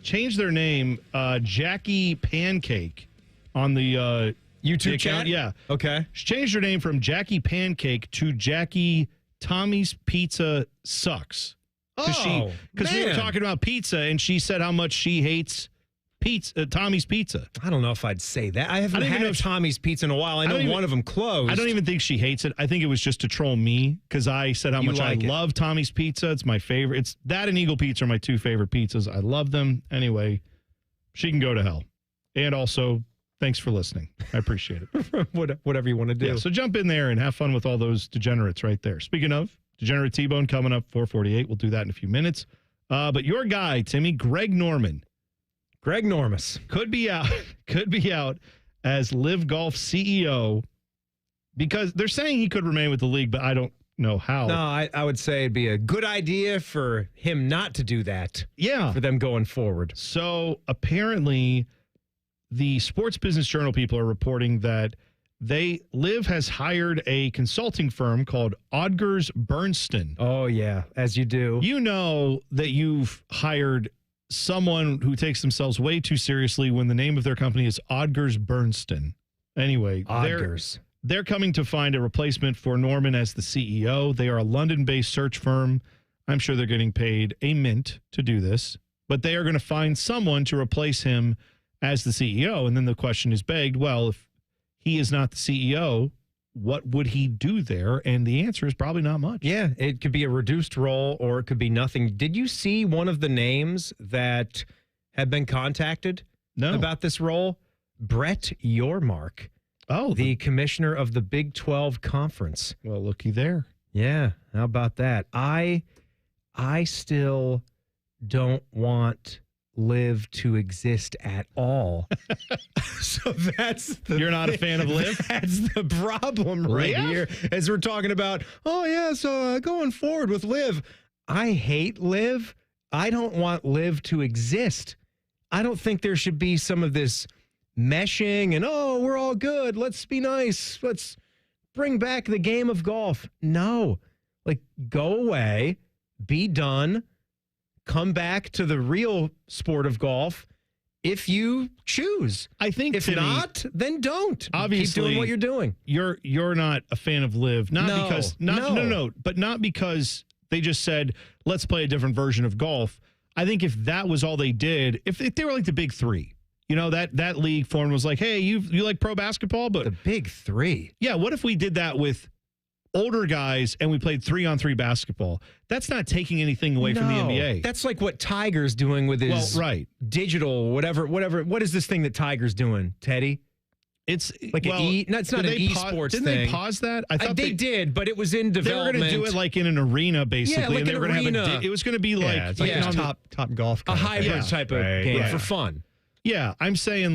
changed their name, Jackie Pancake, on the YouTube account. chat? Yeah. Okay. She changed her name from Jackie Pancake to Jackie Tommy's Pizza Sucks. Because we were talking about pizza, and she said how much she hates Tommy's Pizza. I don't know if I'd say that. I haven't had Tommy's Pizza in a while. I know one of them closed. I don't even think she hates it. I think it was just to troll me because I said how much I love Tommy's Pizza. It's my favorite. It's that and Eagle Pizza are my two favorite pizzas. I love them. Anyway, she can go to hell. And also, thanks for listening. I appreciate it. Whatever you want to do. Yeah, so jump in there and have fun with all those degenerates right there. Speaking of, Degenerate T-Bone coming up 4:48. We'll do that in a few minutes. But your guy, Timmy, Greg Norman. Greg Normus could be out as Live Golf CEO because they're saying he could remain with the league, but I don't know how. No, I would say it'd be a good idea for him not to do that. Yeah. For them going forward. So apparently the Sports Business Journal people are reporting that Liv has hired a consulting firm called Odgers Berndsen. Oh, yeah, as you do. You know that you've hired someone who takes themselves way too seriously when the name of their company is Odgers Berndsen. Anyway, they're coming to find a replacement for Norman as the CEO. They are a London-based search firm. I'm sure they're getting paid a mint to do this, but they are going to find someone to replace him as the CEO. And then the question is begged, well, if he is not the CEO, what would he do there? And the answer is probably not much. Yeah, it could be a reduced role or it could be nothing. Did you see one of the names that have been contacted about this role? Brett Yormark. Oh, the commissioner of the Big 12 Conference. Well, looky there. Yeah, how about that? I still don't want Liv to exist at all. So you're not a fan of Liv? That's the problem here. As we're talking about, going forward with Liv. I hate Liv. I don't want Liv to exist. I don't think there should be some of this meshing and, we're all good. Let's be nice. Let's bring back the game of golf. No. Go away. Be done. Come back to the real sport of golf if you choose. I think if Timmy, not, then don't. Obviously, keep doing what you're doing. You're not a fan of Liv, but not because they just said let's play a different version of golf. I think if that was all they did, if they were like the Big Three, that league form was like, hey, you like pro basketball, but the Big Three. Yeah, what if we did that with older guys and we played 3-on-3 basketball? That's not taking anything away from the NBA. That's like what Tiger's doing with his digital, whatever. What is this thing that Tiger's doing, Teddy? It's like it's not an esports thing. Didn't they pause that? I thought they did, but it was in development. They were going to do it like in an arena, basically. Yeah, and they were going to have it was going to be like top golf, a hybrid type of game for fun. Yeah, I'm saying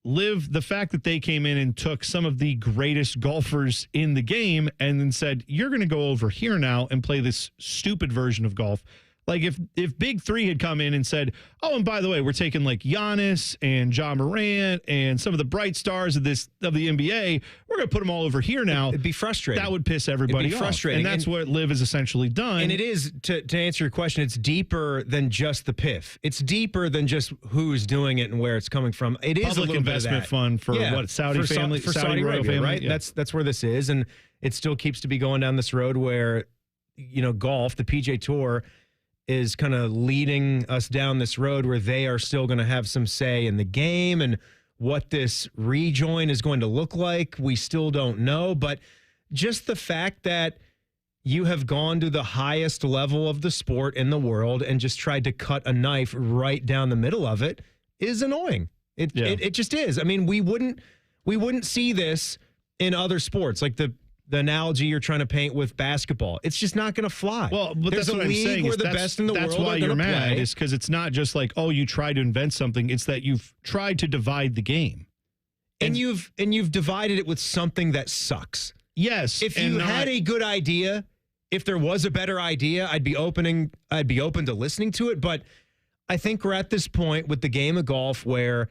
Liv, the fact that they came in and took some of the greatest golfers in the game and then said, you're going to go over here now and play this stupid version of golf. Like if Big Three had come in and said, oh, and by the way, we're taking Giannis and Ja Morant and some of the bright stars of the NBA, we're going to put them all over here now. It'd be frustrating. That would piss everybody off. Frustrating. And that's what Liv has essentially done. And it is, to answer your question, it's deeper than just the PIF. It's deeper than just who's doing it and where it's coming from. It is Public a little investment bit of that. fund for Saudi family, for Saudi royal Arabia, family, right? Yeah. That's where this is, and it still keeps to be going down this road where golf, the PGA Tour, is kind of leading us down this road where they are still going to have some say in the game, and what this rejoin is going to look like, we still don't know. But just the fact that you have gone to the highest level of the sport in the world and just tried to cut a knife right down the middle of it is annoying. It just is. I mean, we wouldn't see this in other sports. Like the the analogy you're trying to paint with basketball. It's just not going to fly. Well, but there's that's a what I'm league saying. where the best in the world That's why are you're gonna mad, play. is because it's not just like, oh, you tried to invent something. It's that you've tried to divide the game. And you've divided it with something that sucks. Yes. If you had a good idea, if there was a better idea, I'd be open to listening to it. But I think we're at this point with the game of golf where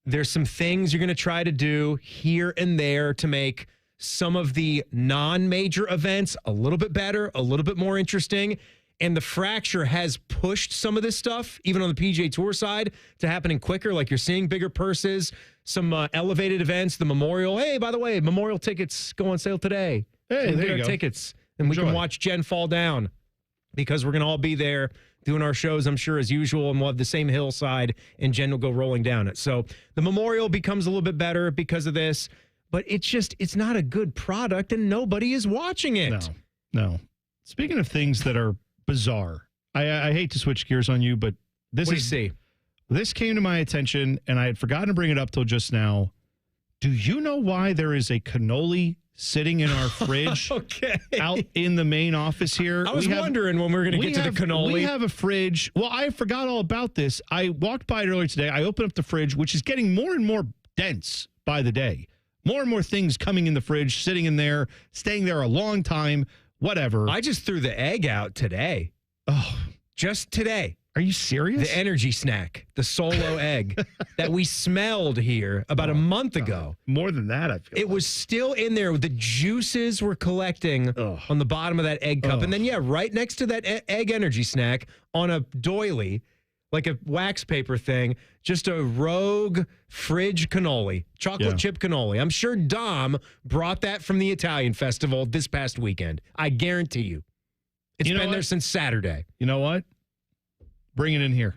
there's some things you're going to try to do here and there to make some of the non-major events a little bit better, a little bit more interesting. And the fracture has pushed some of this stuff, even on the PGA Tour side, to happening quicker. Like you're seeing bigger purses, some elevated events, the Memorial. Hey, by the way, Memorial tickets go on sale today. Hey, there you go. Tickets. And we can watch Jen fall down because we're going to all be there doing our shows, I'm sure, as usual, and we'll have the same hillside, and Jen will go rolling down it. So the Memorial becomes a little bit better because of this, but it's not a good product, and nobody is watching it. No. Speaking of things that are bizarre, I hate to switch gears on you, but this came to my attention, and I had forgotten to bring it up till just now. Do you know why there is a cannoli sitting in our fridge out in the main office here? I was wondering when we were going to get to the cannoli. We have a fridge. Well, I forgot all about this. I walked by it earlier today. I opened up the fridge, which is getting more and more dense by the day. More and more things coming in the fridge, sitting in there, staying there a long time, whatever. I just threw the egg out today. Oh, just today. Are you serious? The energy snack, the solo egg that we smelled here about a month ago. More than that, I feel. It was still in there. The juices were collecting on the bottom of that egg cup. And then, right next to that egg energy snack on a doily, like a wax paper thing, just a rogue fridge cannoli, chocolate chip cannoli. I'm sure Dom brought that from the Italian festival this past weekend. I guarantee you. It's been there since Saturday. You know what? Bring it in here.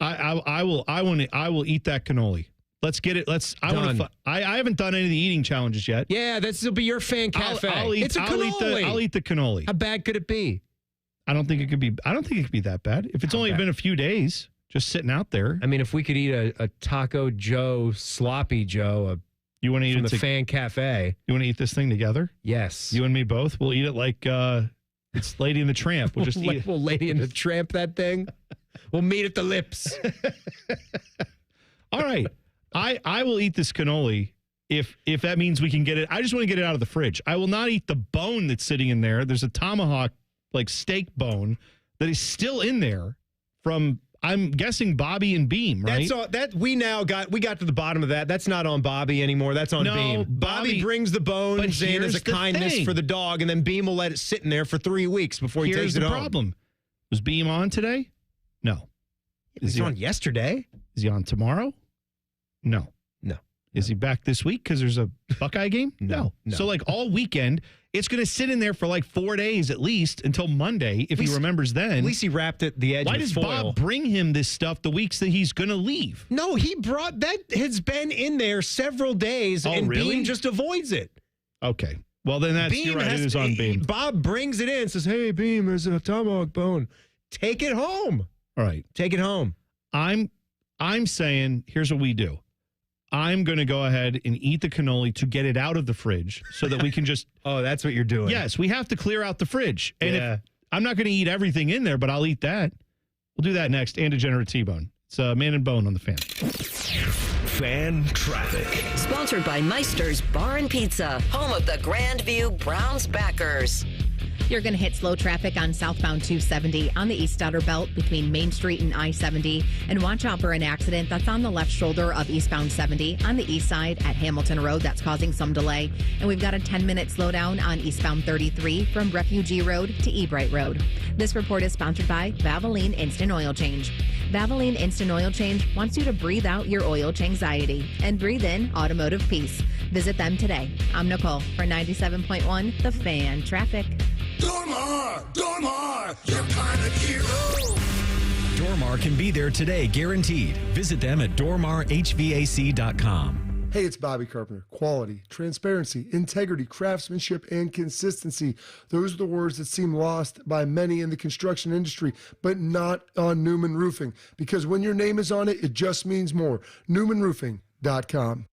I will eat that cannoli. Let's get it. I haven't done any of the eating challenges yet. Yeah, this will be your fan cafe. It's a cannoli. I'll eat the cannoli. How bad could it be? I don't think it could be that bad. If it's only been a few days just sitting out there. I mean, if we could eat a Taco Joe, Sloppy Joe, you want to eat from it the fan cafe. You want to eat this thing together? Yes. You and me both. We'll eat it like it's Lady and the Tramp. We'll just eat it. We'll Lady and the Tramp that thing. We'll meet at the lips. All right. I will eat this cannoli if that means we can get it. I just want to get it out of the fridge. I will not eat the bone that's sitting in there. There's a tomahawk, like steak bone, that is still in there from, I'm guessing, Bobby and Beam, right? We got to the bottom of that. That's not on Bobby anymore. That's on Beam. Bobby brings the bones in as a kindness for the dog, and then Beam will let it sit in there for 3 weeks before he takes it home. Here's the problem. Was Beam on today? No. Is he on yesterday? Is he on tomorrow? No. Is he back this week because there's a Buckeye game? No. So like all weekend, it's going to sit in there for like 4 days at least until Monday, if he remembers then. At least he wrapped it the edge Why with does foil. Bob bring him this stuff the weeks that he's going to leave? No, he brought that. Has been in there several days, and really? Beam just avoids it. Okay. Well, then that's Beam you're right. It is on Beam. Bob brings it in and says, "Hey, Beam, there's a tomahawk bone. Take it home." All right. Take it home. I'm saying, here's what we do. I'm going to go ahead and eat the cannoli to get it out of the fridge so that we can just... Oh, that's what you're doing. Yes, we have to clear out the fridge. And I'm not going to eat everything in there, but I'll eat that. We'll do that next. And Degenerate T-Bone. It's Man and Bone on the Fan. Fan traffic. Sponsored by Meister's Bar and Pizza, home of the Grandview Browns backers. You're going to hit slow traffic on southbound 270 on the East Outer Belt between Main Street and I-70. And watch out for an accident that's on the left shoulder of eastbound 70 on the east side at Hamilton Road. That's causing some delay. And we've got a 10-minute slowdown on eastbound 33 from Refugee Road to Ebright Road. This report is sponsored by Valvoline Instant Oil Change. Valvoline Instant Oil Change wants you to breathe out your oil anxiety and breathe in automotive peace. Visit them today. I'm Nicole for 97.1 The Fan Traffic. Dormar, your kind of hero. Dormar can be there today, guaranteed. Visit them at dormarhvac.com. Hey, it's Bobby Carpenter. Quality, transparency, integrity, craftsmanship, and consistency. Those are the words that seem lost by many in the construction industry, but not on Newman Roofing. Because when your name is on it, it just means more. NewmanRoofing.com.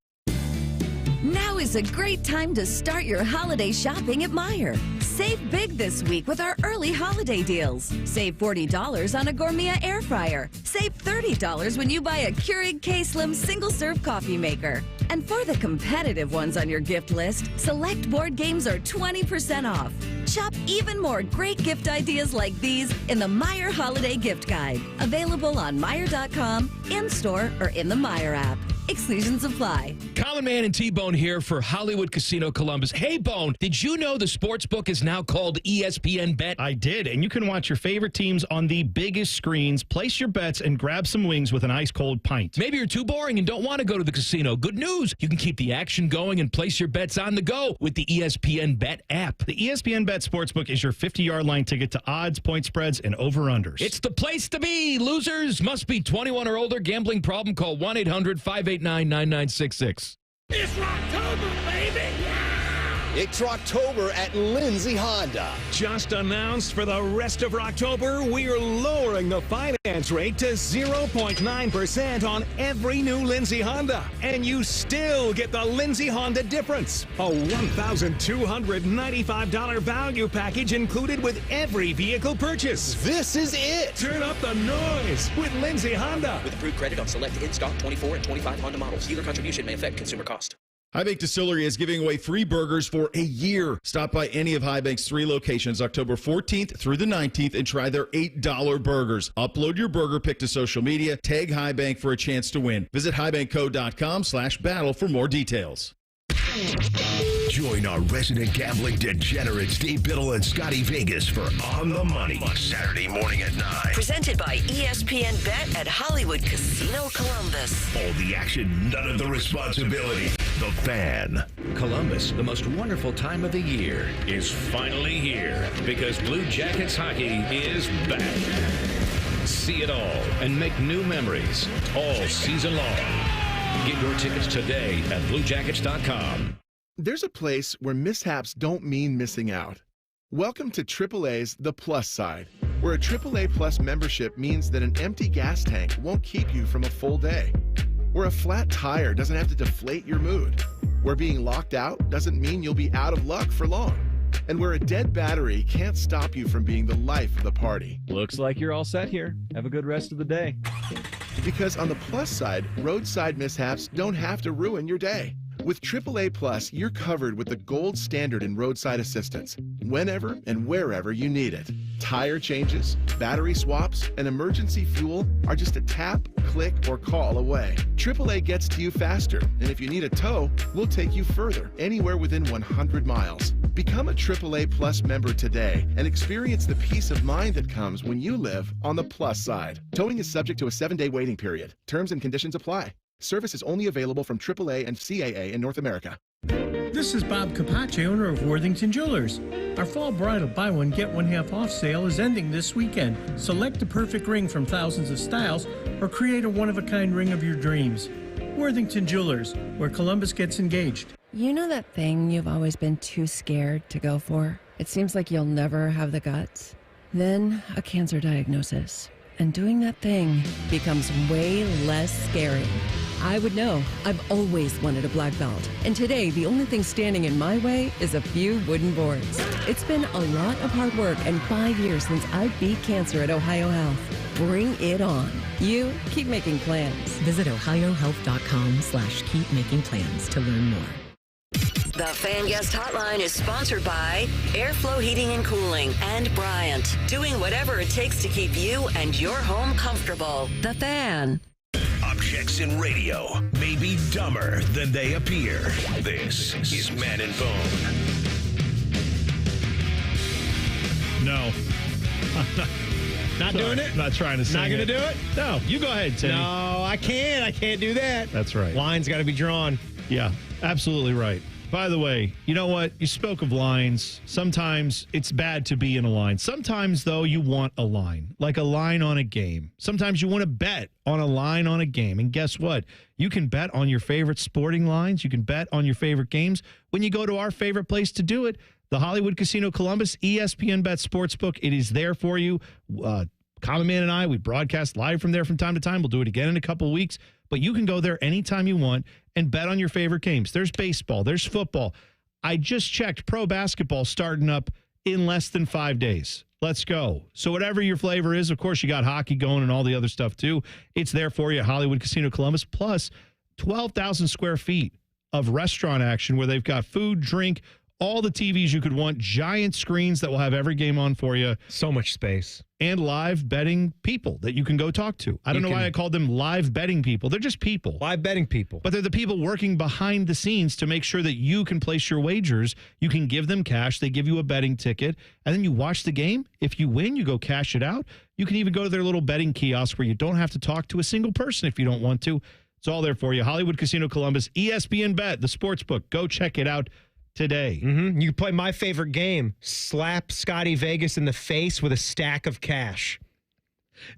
Now is Now's a great time to start your holiday shopping at Meijer. Save big this week with our early holiday deals. Save $40 on a Gourmet air fryer. Save $30 when you buy a Keurig K-Slim single-serve coffee maker. And for the competitive ones on your gift list, select board games are 20% off. Shop even more great gift ideas like these in the Meijer Holiday Gift Guide. Available on Meijer.com, in-store, or in the Meijer app. Exclusions apply. Common Man and T-Bone here for Hollywood Casino Columbus. Hey, Bone, did you know the sportsbook is now called ESPN Bet? I did, and you can watch your favorite teams on the biggest screens, place your bets, and grab some wings with an ice-cold pint. Maybe you're too boring and don't want to go to the casino. Good news. You can keep the action going and place your bets on the go with the ESPN Bet app. The ESPN Bet Sportsbook is your 50-yard line ticket to odds, point spreads, and over-unders. It's the place to be. Losers must be 21 or older. Gambling problem? Call 1-800-589-9966. It's Rocktober, baby! It's Rocktober at Lindsay Honda. Just announced for the rest of Rocktober, we're lowering the finance rate to 0.9% on every new Lindsay Honda. And you still get the Lindsay Honda difference. A $1,295 value package included with every vehicle purchase. This is it. Turn up the noise with Lindsay Honda. With approved credit on select in-stock 24 and 25 Honda models. Dealer contribution may affect consumer cost. High Bank Distillery is giving away free burgers for a year. Stop by any of High Bank's 3 locations October 14th through the 19th and try their $8 burgers. Upload your burger pic to social media, tag High Bank for a chance to win. Visit highbankco.com/battle for more details. Join our resident gambling degenerates, Dave Biddle and Scotty Vegas for On the Money, Saturday morning at 9. Presented by ESPN Bet at Hollywood Casino Columbus. All the action, none of the responsibility. The Fan. Columbus, the most wonderful time of the year, is finally here because Blue Jackets hockey is back. See it all and make new memories all season long. Get your tickets today at BlueJackets.com. There's a place where mishaps don't mean missing out. Welcome to AAA's The Plus Side, where a AAA Plus membership means that an empty gas tank won't keep you from a full day, where a flat tire doesn't have to deflate your mood, where being locked out doesn't mean you'll be out of luck for long, and where a dead battery can't stop you from being the life of the party. Looks like you're all set here. Have a good rest of the day. Because on the plus side, roadside mishaps don't have to ruin your day. With AAA Plus, you're covered with the gold standard in roadside assistance, whenever and wherever you need it. Tire changes, battery swaps, and emergency fuel are just a tap, click, or call away. AAA gets to you faster, and if you need a tow, we'll take you further, anywhere within 100 miles. Become a AAA Plus member today and experience the peace of mind that comes when you live on the plus side. Towing is subject to a 7-day waiting period. Terms and conditions apply. Service is only available from AAA and CAA in North America. This is Bob Capace, owner of Worthington Jewelers. Our fall bridal buy one, get one half off sale is ending this weekend. Select the perfect ring from thousands of styles or create a one-of-a-kind ring of your dreams. Worthington Jewelers, where Columbus gets engaged. You know that thing you've always been too scared to go for? It seems like you'll never have the guts. Then a cancer diagnosis. And doing that thing becomes way less scary. I would know. I've always wanted a black belt. And today, the only thing standing in my way is a few wooden boards. It's been a lot of hard work and 5 years since I beat cancer at Ohio Health. Bring it on. You keep making plans. Visit ohiohealth.com/keepmakingplans to learn more. The Fan Guest Hotline is sponsored by Airflow Heating and Cooling and Bryant, doing whatever it takes to keep you and your home comfortable. The Fan. Objects in radio may be dumber than they appear. This is Man and Bone. No. Not doing it? Not trying to sing Not going to it. do it? No, you go ahead, Timmy. No, I can't. I can't do that. That's right. Line's got to be drawn. Yeah, absolutely right. By the way, you know what? You spoke of lines. Sometimes it's bad to be in a line. Sometimes, though, you want a line, like a line on a game. Sometimes you want to bet on a line on a game. And guess what? You can bet on your favorite sporting lines. You can bet on your favorite games when you go to our favorite place to do it, the Hollywood Casino Columbus ESPN Bet Sportsbook. It is there for you. Common Man and I, we broadcast live from there from time to time. We'll do it again in a couple of weeks. But you can go there anytime you want and bet on your favorite games. There's baseball. There's football. I just checked pro basketball starting up in less than 5 days. Let's go. So whatever your flavor is, of course, you got hockey going and all the other stuff too. It's there for you at Hollywood Casino Columbus, plus 12,000 square feet of restaurant action where they've got food, drink, all the TVs you could want, giant screens that will have every game on for you. So much space. And live betting people that you can go talk to. I don't know why I called them live betting people. They're just people. Live betting people. But they're the people working behind the scenes to make sure that you can place your wagers. You can give them cash. They give you a betting ticket. And then you watch the game. If you win, you go cash it out. You can even go to their little betting kiosk where you don't have to talk to a single person if you don't want to. It's all there for you. Hollywood Casino Columbus, ESPN Bet, the sports book. Go check it out today. Mm-hmm. You can play my favorite game, slap Scotty Vegas in the face with a stack of cash.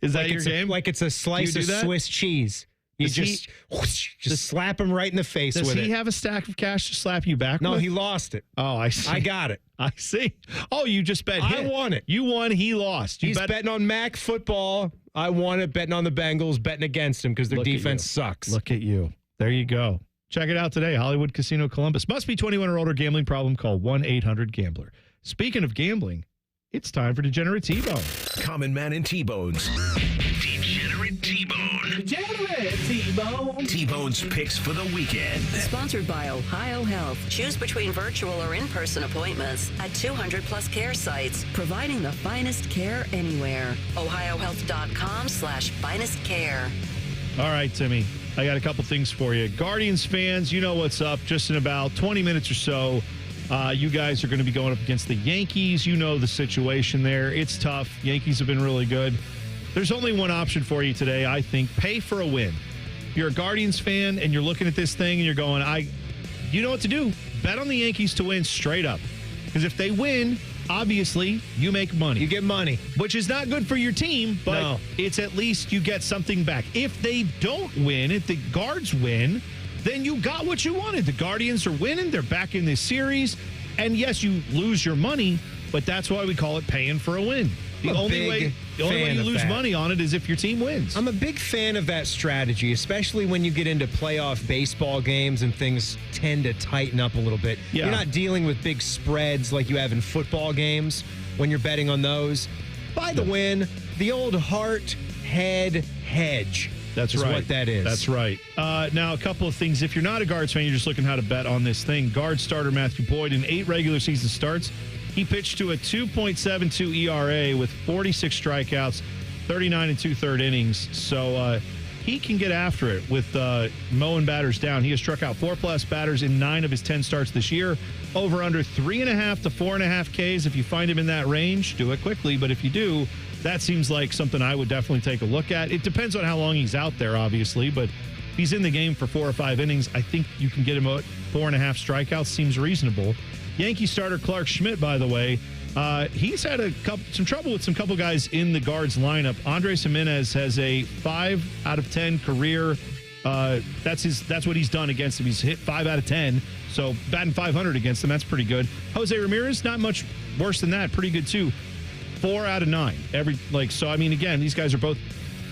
Is that your game? Like it's a slice of Swiss cheese. You just slap him right in the face with it. Does he have a stack of cash to slap you back with? No, he lost it. Oh, I see. I got it. I see. Oh, you just bet him. I won it. You won, he lost. He's betting on Mac football. I won it, betting on the Bengals, betting against him because their defense sucks. Look at you. There you go. Check it out today. Hollywood Casino Columbus. Must be 21 or older. Gambling problem? Call 1-800-GAMBLER. Speaking of gambling, it's time for Degenerate T-Bone. Common Man and T-Bones. Degenerate T-Bone. Degenerate T-Bone. T-Bone's picks for the weekend. Sponsored by Ohio Health. Choose between virtual or in-person appointments at 200-plus care sites, providing the finest care anywhere. OhioHealth.com/finest care. All right, Timmy. I got a couple things for you. Guardians fans, you know what's up. Just in about 20 minutes or so, you guys are going to be going up against the Yankees. You know the situation there. It's tough. Yankees have been really good. There's only one option for you today, I think. Pay for a win. If you're a Guardians fan and you're looking at this thing and you're going, you know what to do. Bet on the Yankees to win straight up. Because if they win, obviously, you make money. You get money. Which is not good for your team, but it's at least you get something back. If they don't win, if the Guards win, then you got what you wanted. The Guardians are winning. They're back in this series. And yes, you lose your money, but that's why we call it paying for a win. The only way you lose money on it is if your team wins. I'm a big fan of that strategy, especially when you get into playoff baseball games and things tend to tighten up a little bit. Yeah. You're not dealing with big spreads like you have in football games when you're betting on those. By the win, the old heart, head, hedge. That's is right. what that is. That's right. Now, a couple of things. If you're not a Guards fan, you're just looking how to bet on this thing. Guard starter Matthew Boyd in 8 regular season starts. He pitched to a 2.72 ERA with 46 strikeouts, 39 and 2/3 innings. So he can get after it with mowing batters down. He has struck out 4+ batters in 9 of his 10 starts this year. Over under 3.5 to 4.5 Ks. If you find him in that range, do it quickly. But if you do, that seems like something I would definitely take a look at. It depends on how long he's out there, obviously. But if he's in the game for 4 or 5 innings, I think you can get him at 4.5 strikeouts. Seems reasonable. Yankee starter Clark Schmidt, by the way, he's had some trouble with some couple guys in the Guards lineup. Andres Jimenez has a 5 out of 10 career. That's what he's done against him. He's hit 5 out of 10, so batting .500 against him. That's pretty good. Jose Ramirez, not much worse than that. Pretty good too. 4 out of 9. So I mean, again, these guys are both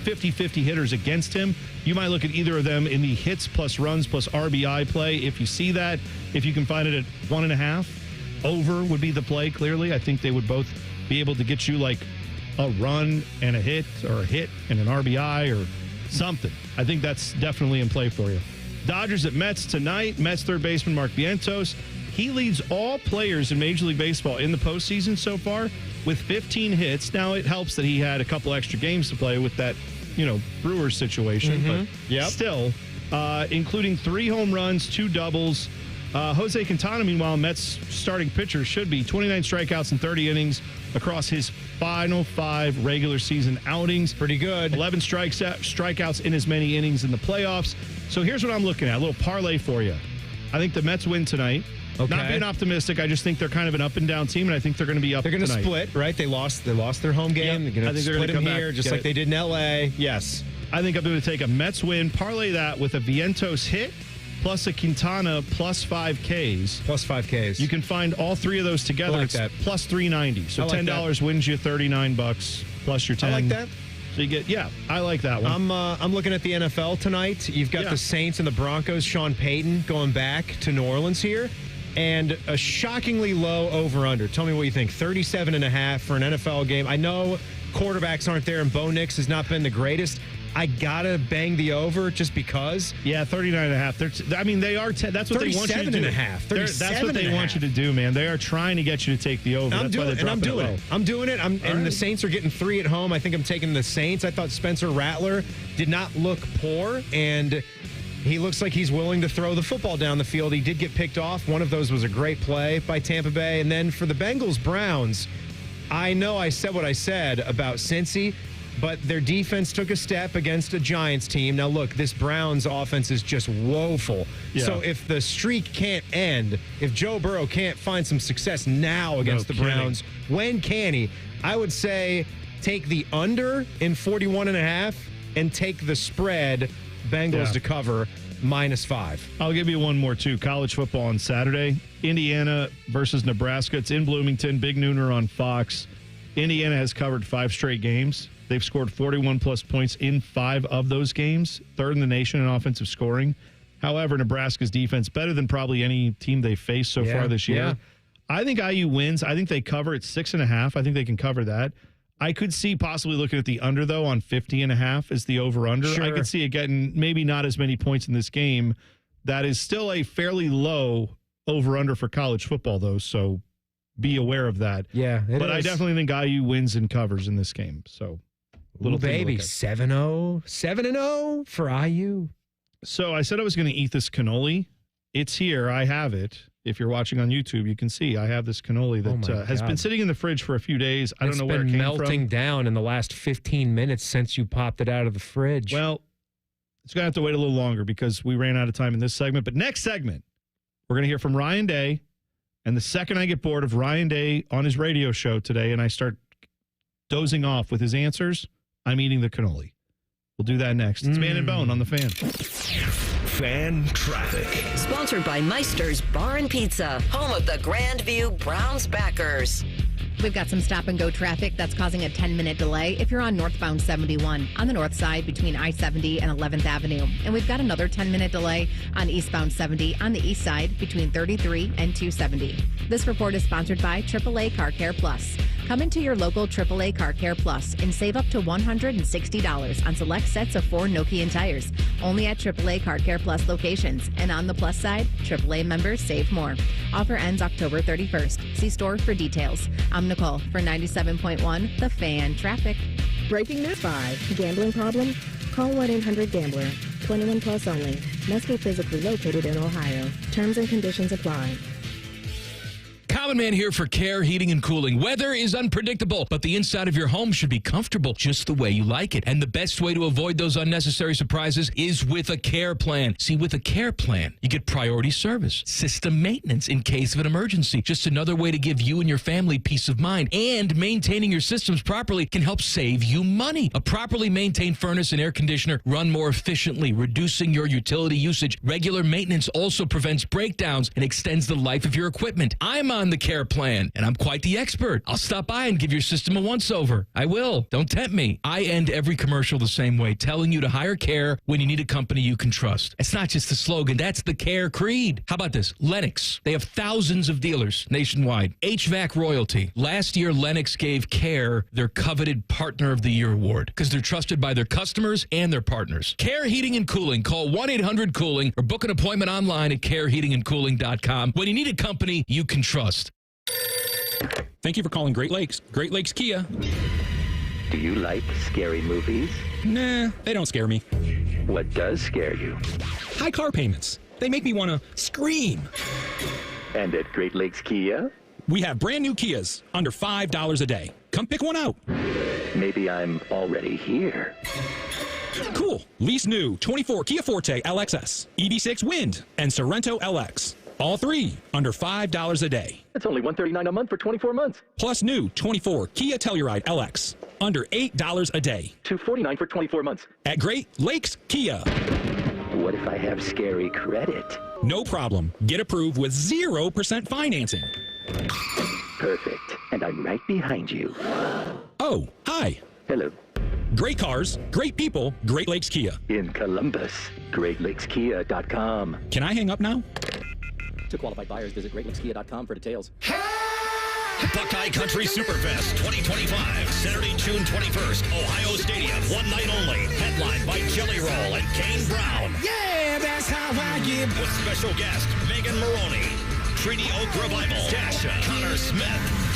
50-50 hitters against him. You might look at either of them in the hits plus runs plus RBI play. If you see that, if you can find it at 1.5, over would be the play, clearly. I think they would both be able to get you like a run and a hit or a hit and an RBI or something. I think that's definitely in play for you. Dodgers at Mets tonight. Mets third baseman Mark Vientos. He leads all players in Major League Baseball in the postseason so far with 15 hits. Now, it helps that he had a couple extra games to play with that, Brewers situation. But still, including 3 home runs, 2 doubles. Jose Quintana, meanwhile, Mets starting pitcher, should be 29 strikeouts in 30 innings across his final 5 regular season outings. Pretty good. 11 strikeouts in as many innings in the playoffs. So here's what I'm looking at. A little parlay for you. I think the Mets win tonight. Okay. Not being optimistic, I just think they're kind of an up and down team, and I think they're going to be up. They're going to tonight. split, right? They lost their home game. Yep. They're going to split them here, back, just like they did in LA. Yes. I think I'm going to take a Mets win, parlay that with a Vientos hit, plus a Quintana plus 5 Ks. Plus 5 Ks. You can find all 3 of those together. I like it's that. plus 390. So I like $10 wins you $39. plus your 10. I like that. So you get, I like that one. I'm looking at the NFL tonight. You've got the Saints and the Broncos. Sean Payton going back to New Orleans here. And a shockingly low over-under. Tell me what you think. 37.5 for an NFL game. I know quarterbacks aren't there, and Bo Nix has not been the greatest. I gotta bang the over just because. Yeah, 39.5. I mean, they are. That's what they want you to do. 37.5. That's what they want you to do, man. They are trying to get you to take the over. I'm doing it. I'm doing it. And the Saints are getting 3 at home. I think I'm taking the Saints. I thought Spencer Rattler did not look poor, and he looks like he's willing to throw the football down the field. He did get picked off. One of those was a great play by Tampa Bay. And then for the Bengals-Browns, I know I said what I said about Cincy, but their defense took a step against a Giants team. Now, look, this Browns offense is just woeful. Yeah. So if the streak can't end, if Joe Burrow can't find some success now against the Browns, when can he? I would say take the under in 41.5 and take the spread, Bengals to cover, -5. I'll give you one more, too. College football on Saturday. Indiana versus Nebraska. It's in Bloomington. Big nooner on Fox. Indiana has covered 5 straight games. They've scored 41-plus points in 5 of those games, 3rd in the nation in offensive scoring. However, Nebraska's defense, better than probably any team they've faced so far this year. Yeah. I think IU wins. I think they cover at 6.5. I think they can cover that. I could see possibly looking at the under, though, on 50.5 as the over-under. Sure. I could see it getting maybe not as many points in this game. That is still a fairly low over-under for college football, though, so be aware of that. Yeah, but I definitely think IU wins and covers in this game, so... Little baby, 7-0. 7-0 for IU. So I said I was going to eat this cannoli. It's here. I have it. If you're watching on YouTube, you can see I have this cannoli that has been sitting in the fridge for a few days. I don't know where it came from. It's been melting down in the last 15 minutes since you popped it out of the fridge. Well, it's going to have to wait a little longer because we ran out of time in this segment. But next segment, we're going to hear from Ryan Day. And the second I get bored of Ryan Day on his radio show today and I start dozing off with his answers, I'm eating the cannoli. We'll do that next. It's Man and Bone on the Fan. Fan traffic. Sponsored by Meister's Bar and Pizza, home of the Grandview Browns backers. We've got some stop-and-go traffic that's causing a 10-minute delay if you're on northbound 71 on the north side between I-70 and 11th Avenue. And we've got another 10-minute delay on eastbound 70 on the east side between 33 and 270. This report is sponsored by AAA Car Care Plus. Come into your local AAA Car Care Plus and save up to $160 on select sets of 4 Nokian tires. Only at AAA Car Care Plus locations. And on the plus side, AAA members save more. Offer ends October 31st. See store for details. I'm Nicole for 97.1 The Fan Traffic. Breaking News 5. Gambling problem? Call 1-800-GAMBLER. 21 plus only. Must be physically located in Ohio. Terms and conditions apply. Common Man here for Care Heating and Cooling. Weather is unpredictable, but the inside of your home should be comfortable just the way you like it. And the best way to avoid those unnecessary surprises is with a care plan. See, with a care plan, you get priority service, system maintenance in case of an emergency. Just another way to give you and your family peace of mind. And maintaining your systems properly can help save you money. A properly maintained furnace and air conditioner run more efficiently, reducing your utility usage. Regular maintenance also prevents breakdowns and extends the life of your equipment. I'm on the care plan, and I'm quite the expert. I'll stop by and give your system a once-over. I will. Don't tempt me. I end every commercial the same way, telling you to hire Care when you need a company you can trust. It's not just a slogan. That's the Care creed. How about this? Lennox. They have thousands of dealers nationwide. HVAC royalty. Last year, Lennox gave Care their coveted Partner of the Year award because they're trusted by their customers and their partners. Care Heating and Cooling. Call 1-800-COOLING or book an appointment online at careheatingandcooling.com when you need a company you can trust. Thank you for calling Great Lakes. Great Lakes Kia. Do you like scary movies? Nah, they don't scare me. What does scare you? High car payments. They make me want to scream. And at Great Lakes Kia? We have brand new Kias, under $5 a day. Come pick one out. Maybe I'm already here. Cool. Lease new 24 Kia Forte LXS, EV6 Wind, and Sorento LX. All 3 under $5 a day. That's only $139 a month for 24 months. Plus new 24 Kia Telluride LX, under $8 a day. $249 for 24 months. At Great Lakes Kia. What if I have scary credit? No problem. Get approved with 0% financing. Perfect. And I'm right behind you. Oh, hi. Hello. Great cars, great people, Great Lakes Kia. In Columbus, GreatLakesKia.com. Can I hang up now? To qualified buyers, visit GreatLakesKia.com for details. Buckeye Country Superfest 2025, Saturday, June 21st, Ohio Stadium, one night only. Headlined by Jelly Roll and Kane Brown. Yeah, that's how I get. With special guest Megan Maroney, Treaty Oak Revival, Dasha, Connor Smith.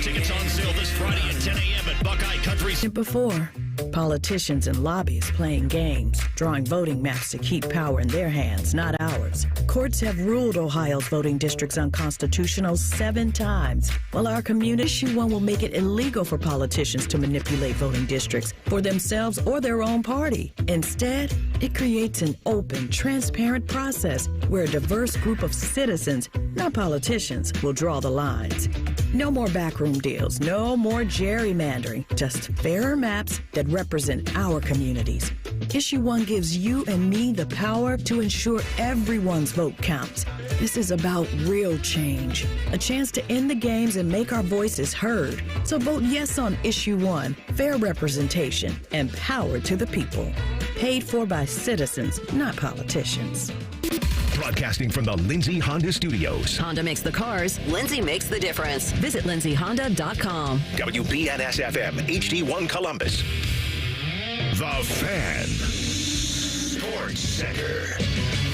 Tickets on sale this Friday at 10 a.m. at Buckeye Country. Before, politicians and lobbyists playing games, drawing voting maps to keep power in their hands, not ours. Courts have ruled Ohio's voting districts unconstitutional 7 times. While our community issue 1 will make it illegal for politicians to manipulate voting districts for themselves or their own party. Instead, it creates an open, transparent process where a diverse group of citizens, not politicians, will draw the lines. No more backroom deals, no more gerrymandering, just fairer maps that represent our communities. Issue 1 gives you and me the power to ensure everyone's vote counts. This is about real change, a chance to end the games and make our voices heard. So vote yes on Issue 1, fair representation, and power to the people. Paid for by citizens, not politicians. Broadcasting from the Lindsay Honda Studios. Honda makes the cars. Lindsay makes the difference. Visit lindsayhonda.com. WBNS-FM, HD1 Columbus. The Fan. Sports Center.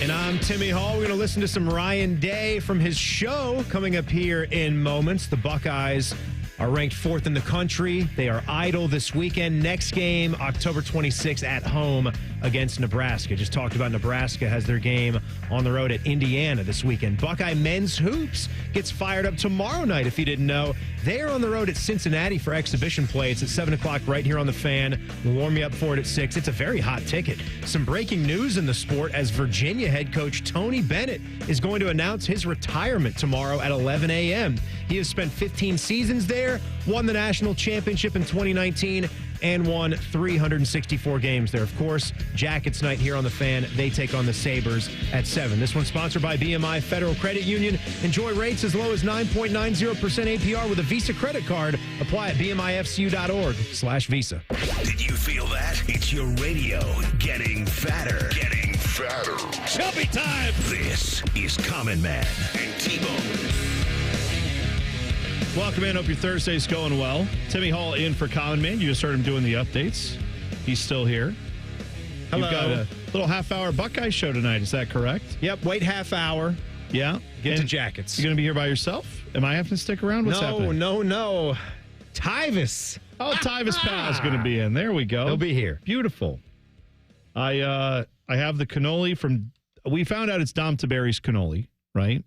And I'm Timmy Hall. We're going to listen to some Ryan Day from his show coming up here in moments. The Buckeyes are ranked 4th in the country. They are idle this weekend. Next game, October 26th at home against Nebraska. Just talked about Nebraska has their game on the road at Indiana this weekend. Buckeye men's hoops gets fired up tomorrow night, if you didn't know. They're on the road at Cincinnati for exhibition play. It's at 7 o'clock right here on the Fan. We'll warm you up for it at 6. It's a very hot ticket. Some breaking news in the sport as Virginia head coach Tony Bennett is going to announce his retirement tomorrow at 11 a.m. He has spent 15 seasons there, won the national championship in 2019, and won 364 games there. Of course, Jackets night here on the Fan. They take on the Sabres at 7. This one's sponsored by BMI Federal Credit Union. Enjoy rates as low as 9.90% APR with a Visa credit card. Apply at bmifcu.org/Visa. Did you feel that? It's your radio getting fatter. Getting fatter. Chubby time. This is Common Man and T-Bone. Welcome in. Hope your Thursday's going well. Timmy Hall in for Common Man. You just heard him doing the updates. He's still here. Hello. You've got a little half-hour Buckeye show tonight. Is that correct? Yep. Wait half hour. Yeah. Get to Jackets. You going to be here by yourself? Am I having to stick around? What's happening? No. Tyvis. Oh, Tyvis Powell's going to be in. There we go. He'll be here. Beautiful. I have the cannoli from. We found out it's Dom Taberi's cannoli, right?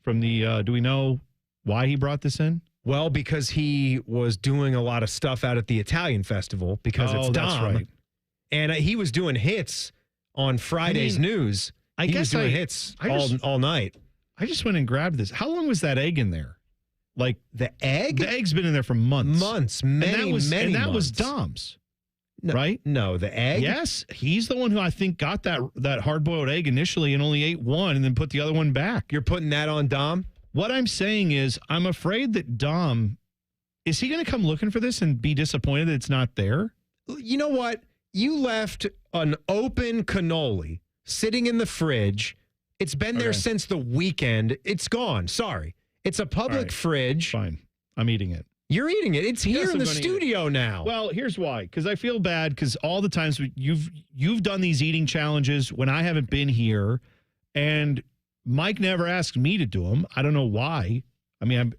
From the. Do we know why he brought this in? Well, because he was doing a lot of stuff out at the Italian festival because it's Dom. That's right. And he was doing hits on Friday's news. He was doing hits all night. I just went and grabbed this. How long was that egg in there? Like the egg? The egg's been in there for months. Many months. That was Dom's. No, right? No, the egg? Yes. He's the one who I think got that hard-boiled egg initially and only ate one and then put the other one back. You're putting that on Dom? What I'm saying is I'm afraid that Dom, is he going to come looking for this and be disappointed that it's not there? You know what? You left an open cannoli sitting in the fridge. It's been there since the weekend. It's gone. Sorry. It's a public fridge. Fine. I'm eating it. You're eating it. It's here in the studio now. Well, here's why. Because I feel bad because all the times you've done these eating challenges when I haven't been here, and Mike never asked me to do them. I don't know why. I mean,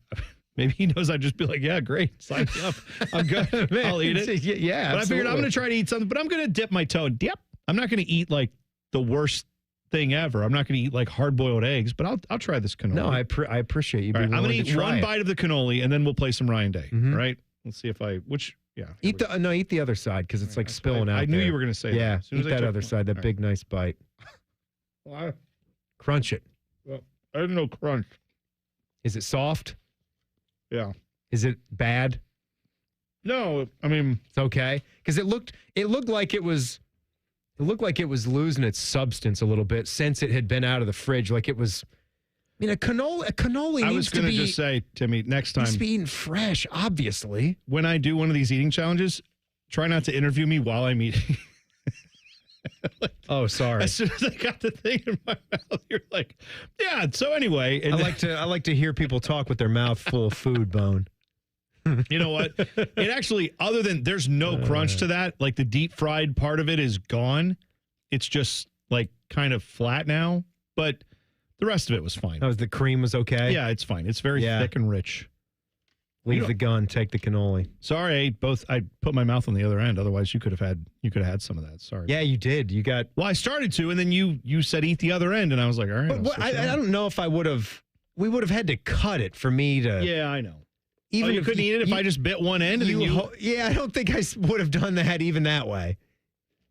maybe he knows I'd just be like, yeah, great. Sign me up. I'm good. I'll eat it. Yeah, but I figured I'm going to try to eat something, but I'm going to dip my toe. Yep. I'm not going to eat like the worst thing ever. I'm not going to eat like hard-boiled eggs, but I'll try this cannoli. No, I appreciate you being I'm going to eat one it. bite of the cannoli, and then we'll play some Ryan Day. Mm-hmm. All right? Let's see if Eat the other side because it's like spilling out. I knew there. you were going to say that. Yeah, eat that other side, that big, nice bite. Well, crunch it. Well, I didn't know crunch. Is it soft? Yeah. Is it bad? No, I mean it's okay because it looked like it was losing its substance a little bit since it had been out of the fridge. Like it was I mean, a cannoli I needs was to going be... to just say, Timmy, next time... needs to be eaten fresh, obviously. When I do one of these eating challenges, try not to interview me while I'm eating. Oh, sorry. As soon as I got the thing in my mouth, you're like, yeah, so anyway. And I like to hear people talk with their mouth full of food, Bone. You know what? It actually, other than there's no crunch to that, like the deep fried part of it is gone. It's just like kind of flat now, but the rest of it was fine. Oh, the cream was okay? Yeah, it's fine. It's very thick and rich. Leave the gun, take the cannoli. Sorry, I put my mouth on the other end. Otherwise, you could have had some of that. Sorry. Yeah, you did. You got. Well, I started to, and then you said eat the other end, and I was like, all right. But I don't know if I would have. We would have had to cut it for me to. Yeah, I know. Even you couldn't eat it if I just bit one end. Yeah, I don't think I would have done that even that way.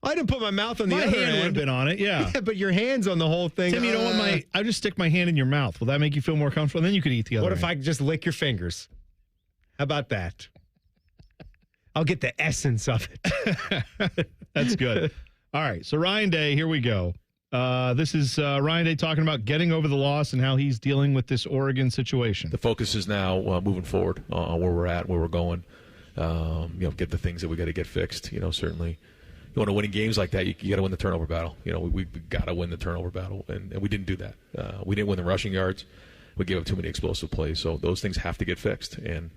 I didn't put my mouth on the other end. My hand would have been on it, yeah. Yeah, but your hand's on the whole thing. Tim, you don't want I just stick my hand in your mouth. Will that make you feel more comfortable? And then you could eat the other What end. if I just lick your fingers? How about that? I'll get the essence of it. That's good. All right, so Ryan Day, here we go. This is Ryan Day talking about getting over the loss and how he's dealing with this Oregon situation. The focus is now moving forward on where we're at, where we're going. Get the things that we got to get fixed. Certainly, you want to win games like that. You got to win the turnover battle. We got to win the turnover battle, and we didn't do that. We didn't win the rushing yards. We gave up too many explosive plays. So those things have to get fixed. And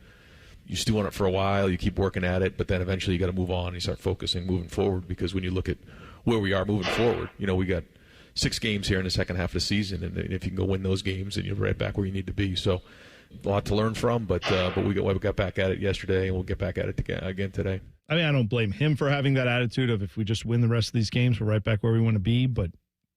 you stew on it for a while. You keep working at it, but then eventually you got to move on and you start focusing, moving forward. Because when you look at where we are moving forward, we got 6 games here in the second half of the season, and if you can go win those games, then you're right back where you need to be. So a lot to learn from, but we got back at it yesterday, and we'll get back at it again today. I mean, I don't blame him for having that attitude of if we just win the rest of these games, we're right back where we want to be. But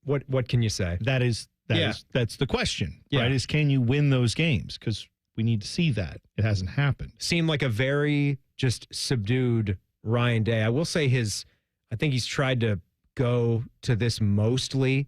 what can you say? That's the question, right? Is can you win those games? Because we need to see that. It hasn't happened. Seemed like a very just subdued Ryan Day. I will say I think he's tried to go to this mostly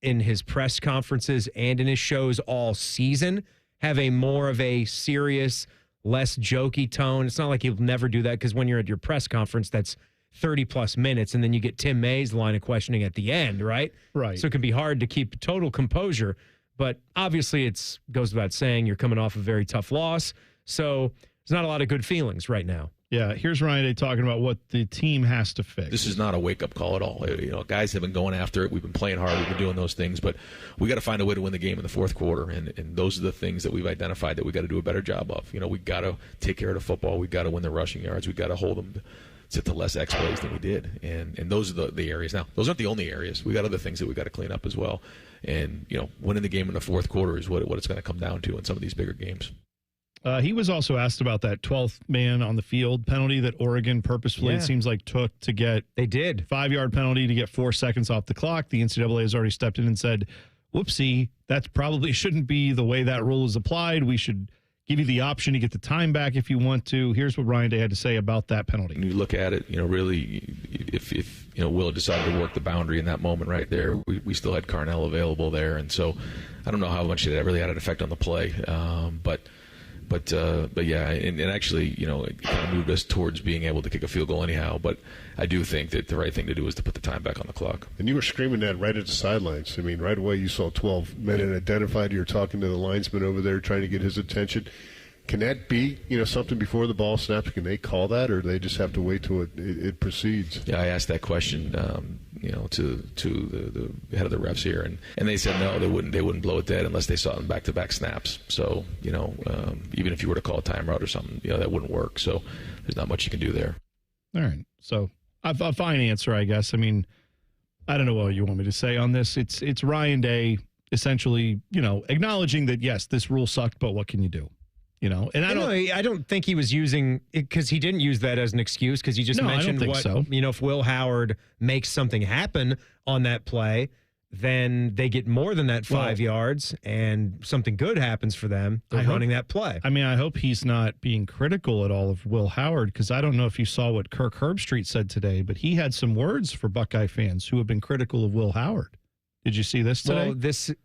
in his press conferences and in his shows all season, have a more of a serious, less jokey tone. It's not like he'll never do that, because when you're at your press conference, that's 30 plus minutes, and then you get Tim May's line of questioning at the end, right? Right. So it can be hard to keep total composure, but obviously it goes without saying you're coming off a very tough loss, so there's not a lot of good feelings right now. Yeah, here's Ryan Day talking about what the team has to fix. This is not a wake-up call at all. Guys have been going after it. We've been playing hard. We've been doing those things, but we got to find a way to win the game in the fourth quarter, and those are the things that we've identified that we got to do a better job of. We got to take care of the football. We got to win the rushing yards. We got to hold them to less X plays than we did, and those are the areas. Now, those aren't the only areas. We got other things that we got to clean up as well, and winning the game in the fourth quarter is what it's going to come down to in some of these bigger games. He was also asked about that 12th man on the field penalty that Oregon purposefully, it seems like, took to get. They did. 5-yard penalty to get 4 seconds off the clock. The NCAA has already stepped in and said, whoopsie, that probably shouldn't be the way that rule is applied. We should give you the option to get the time back if you want to. Here's what Ryan Day had to say about that penalty. When you look at it, really, if Will decided to work the boundary in that moment right there, we still had Carnell available there. And so I don't know how much that really had an effect on the play. But yeah, and actually, it kind of moved us towards being able to kick a field goal anyhow. But I do think that the right thing to do is to put the time back on the clock. And you were screaming that right at the sidelines. I mean, right away you saw 12 men and identified. You're talking to the linesman over there trying to get his attention. Can that be, something before the ball snaps? Can they call that, or do they just have to wait till it proceeds? Yeah, I asked that question, to the head of the refs here, and they said no, they wouldn't blow it dead unless they saw it in back-to-back snaps. So, even if you were to call a timeout or something, that wouldn't work. So there's not much you can do there. All right. So a fine answer, I guess. I mean, I don't know what you want me to say on this. It's Ryan Day essentially, acknowledging that, yes, this rule sucked, but what can you do? And I don't think he was using it, because he didn't use that as an excuse, because he just mentioned if Will Howard makes something happen on that play, then they get more than that 5 yards and something good happens for them. They're running that play. I mean, I hope he's not being critical at all of Will Howard, because I don't know if you saw what Kirk Herbstreit said today, but he had some words for Buckeye fans who have been critical of Will Howard. Did you see this today? Well,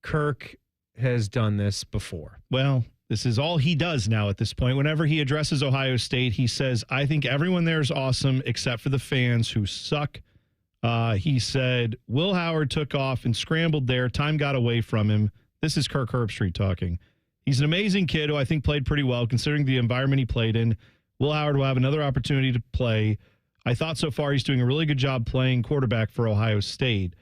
Kirk has done this before. Well, this is all he does now at this point. Whenever he addresses Ohio State, he says, I think everyone there is awesome except for the fans who suck. He said, Will Howard took off and scrambled there. Time got away from him. This is Kirk Herbstreit talking. He's an amazing kid who I think played pretty well considering the environment he played in. Will Howard will have another opportunity to play. I thought so far he's doing a really good job playing quarterback for Ohio State.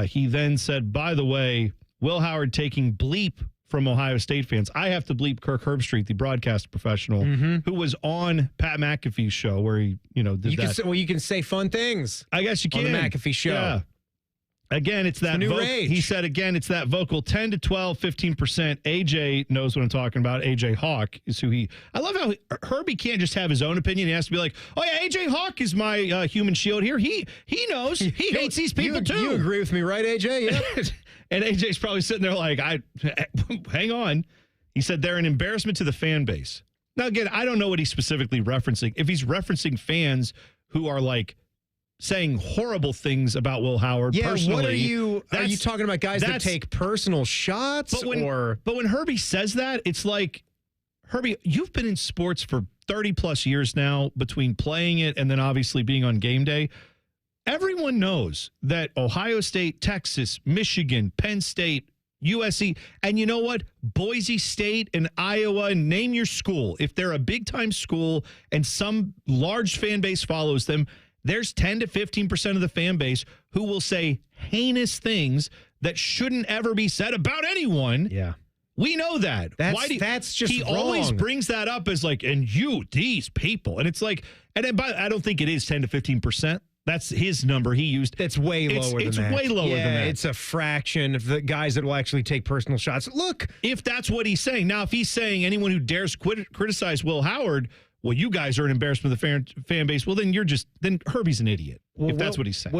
He then said, by the way, Will Howard taking bleep from Ohio State fans. I have to bleep Kirk Herbstreit, the broadcast professional, who was on Pat McAfee's show where he, did you that. you can say fun things. I guess you can. On the McAfee show. Yeah. Again, it's that new rage. He said, again, it's that vocal 10 to 12, 15%. AJ knows what I'm talking about. AJ Hawk is who I love how Herbie can't just have his own opinion. He has to be like, oh, yeah, AJ Hawk is my human shield here. He knows. He hates these people, too. You agree with me, right, AJ? Yeah. And AJ's probably sitting there like, hang on. He said they're an embarrassment to the fan base. Now, again, I don't know what he's specifically referencing. If he's referencing fans who are like, saying horrible things about Will Howard personally. What are you talking about guys that take personal shots? But when Herbie says that, it's like, Herbie, you've been in sports for 30 plus years now between playing it and then obviously being on game day. Everyone knows that Ohio State, Texas, Michigan, Penn State, USC, and you know what? Boise State and Iowa, name your school. If they're a big time school and some large fan base follows them, there's 10 to 15% of the fan base who will say heinous things that shouldn't ever be said about anyone. Yeah. We know that. That's just he wrong. Always brings that up as like, and these people. And it's like, I don't think it is 10 to 15%. That's his number he used. It's way lower than that. It's way lower than that. It's a fraction of the guys that will actually take personal shots. Look. If that's what he's saying. Now, if he's saying anyone who dares criticize Will Howard, well, you guys are an embarrassment to the fan base. Well, then Herbie's an idiot. Well, if that's what he's saying.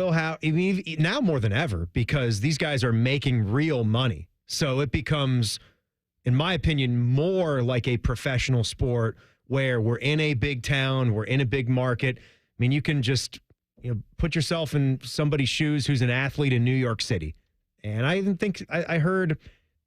Now more than ever, because these guys are making real money. So it becomes, in my opinion, more like a professional sport where we're in a big town, we're in a big market. I mean, you can just put yourself in somebody's shoes who's an athlete in New York City. And I even think I heard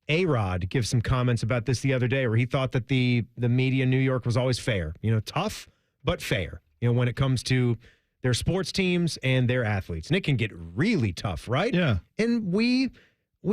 A-Rod give some comments about this the other day where he thought that the media in New York was always fair, tough, but fair, when it comes to their sports teams and their athletes. And it can get really tough, right? Yeah. And we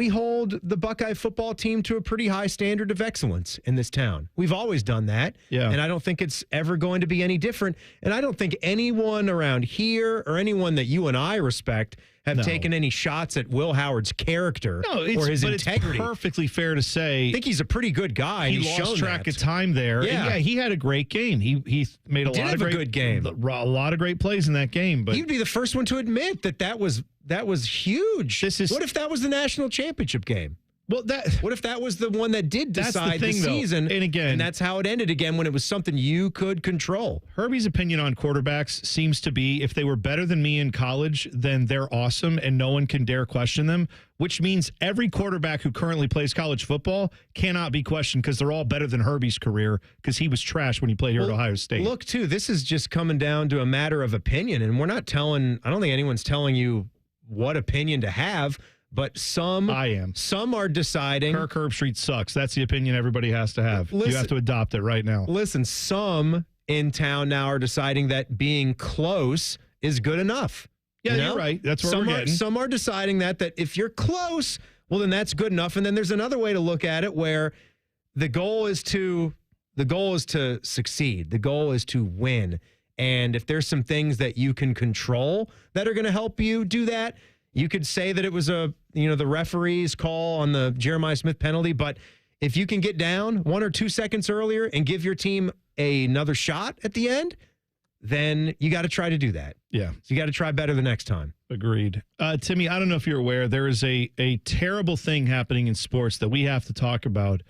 hold the Buckeye football team to a pretty high standard of excellence in this town. We've always done that. Yeah. And I don't think it's ever going to be any different. And I don't think anyone around here or anyone that you and I respect have taken any shots at Will Howard's character or his integrity. It's perfectly fair to say. I think he's a pretty good guy. He lost track of time there. Yeah. And he had a great game. He made a good game. A lot of great plays in that game. But he'd be the first one to admit that was huge. What if that was the national championship game? Well, what if that was the one that did decide the season? And that's how it ended again when it was something you could control. Herbie's opinion on quarterbacks seems to be if they were better than me in college, then they're awesome and no one can dare question them, which means every quarterback who currently plays college football cannot be questioned because they're all better than Herbie's career because he was trash when he played here at Ohio State. Look, too, this is just coming down to a matter of opinion, and I don't think anyone's telling you what opinion to have. But some are deciding. Kirk Herbstreit sucks. That's the opinion everybody has to have. You have to adopt it right now. Listen, some in town now are deciding that being close is good enough. Yeah, you're right. That's where we're getting. Some are deciding that if you're close, well, then that's good enough. And then there's another way to look at it where the goal is to succeed. The goal is to win. And if there's some things that you can control that are going to help you do that, you could say that it was the referee's call on the Jeremiah Smith penalty, but if you can get down 1 or 2 seconds earlier and give your team another shot at the end, then you got to try to do that. Yeah. So you got to try better the next time. Agreed. Timmy, I don't know if you're aware, there is a terrible thing happening in sports that we have to talk about.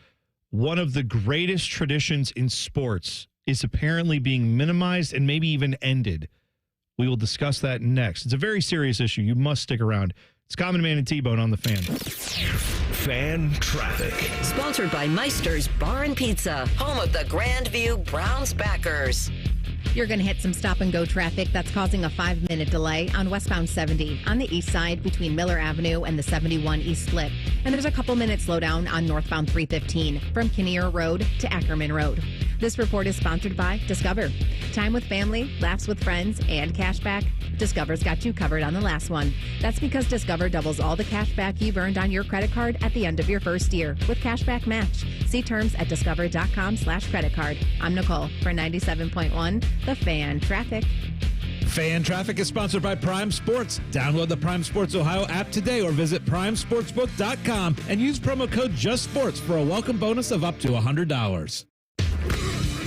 One of the greatest traditions in sports is apparently being minimized and maybe even ended. We will discuss that next. It's a very serious issue. You must stick around. It's Common Man and T-Bone on the Fan. Fan traffic. Sponsored by Meister's Bar and Pizza, home of the Grandview Browns backers. You're going to hit some stop-and-go traffic that's causing a 5-minute delay on westbound 70 on the east side between Miller Avenue and the 71 East Slip. And there's a couple-minute slowdown on northbound 315 from Kinnear Road to Ackerman Road. This report is sponsored by Discover. Time with family, laughs with friends, and cash back. Discover's got you covered on the last one. That's because Discover doubles all the cash back you've earned on your credit card at the end of your first year with Cashback Match. See terms at discover.com/credit card. I'm Nicole for 97.1 The Fan Traffic. Fan Traffic is sponsored by Prime Sports. Download the Prime Sports Ohio app today or visit primesportsbook.com and use promo code JUSTSPORTS for a welcome bonus of up to $100.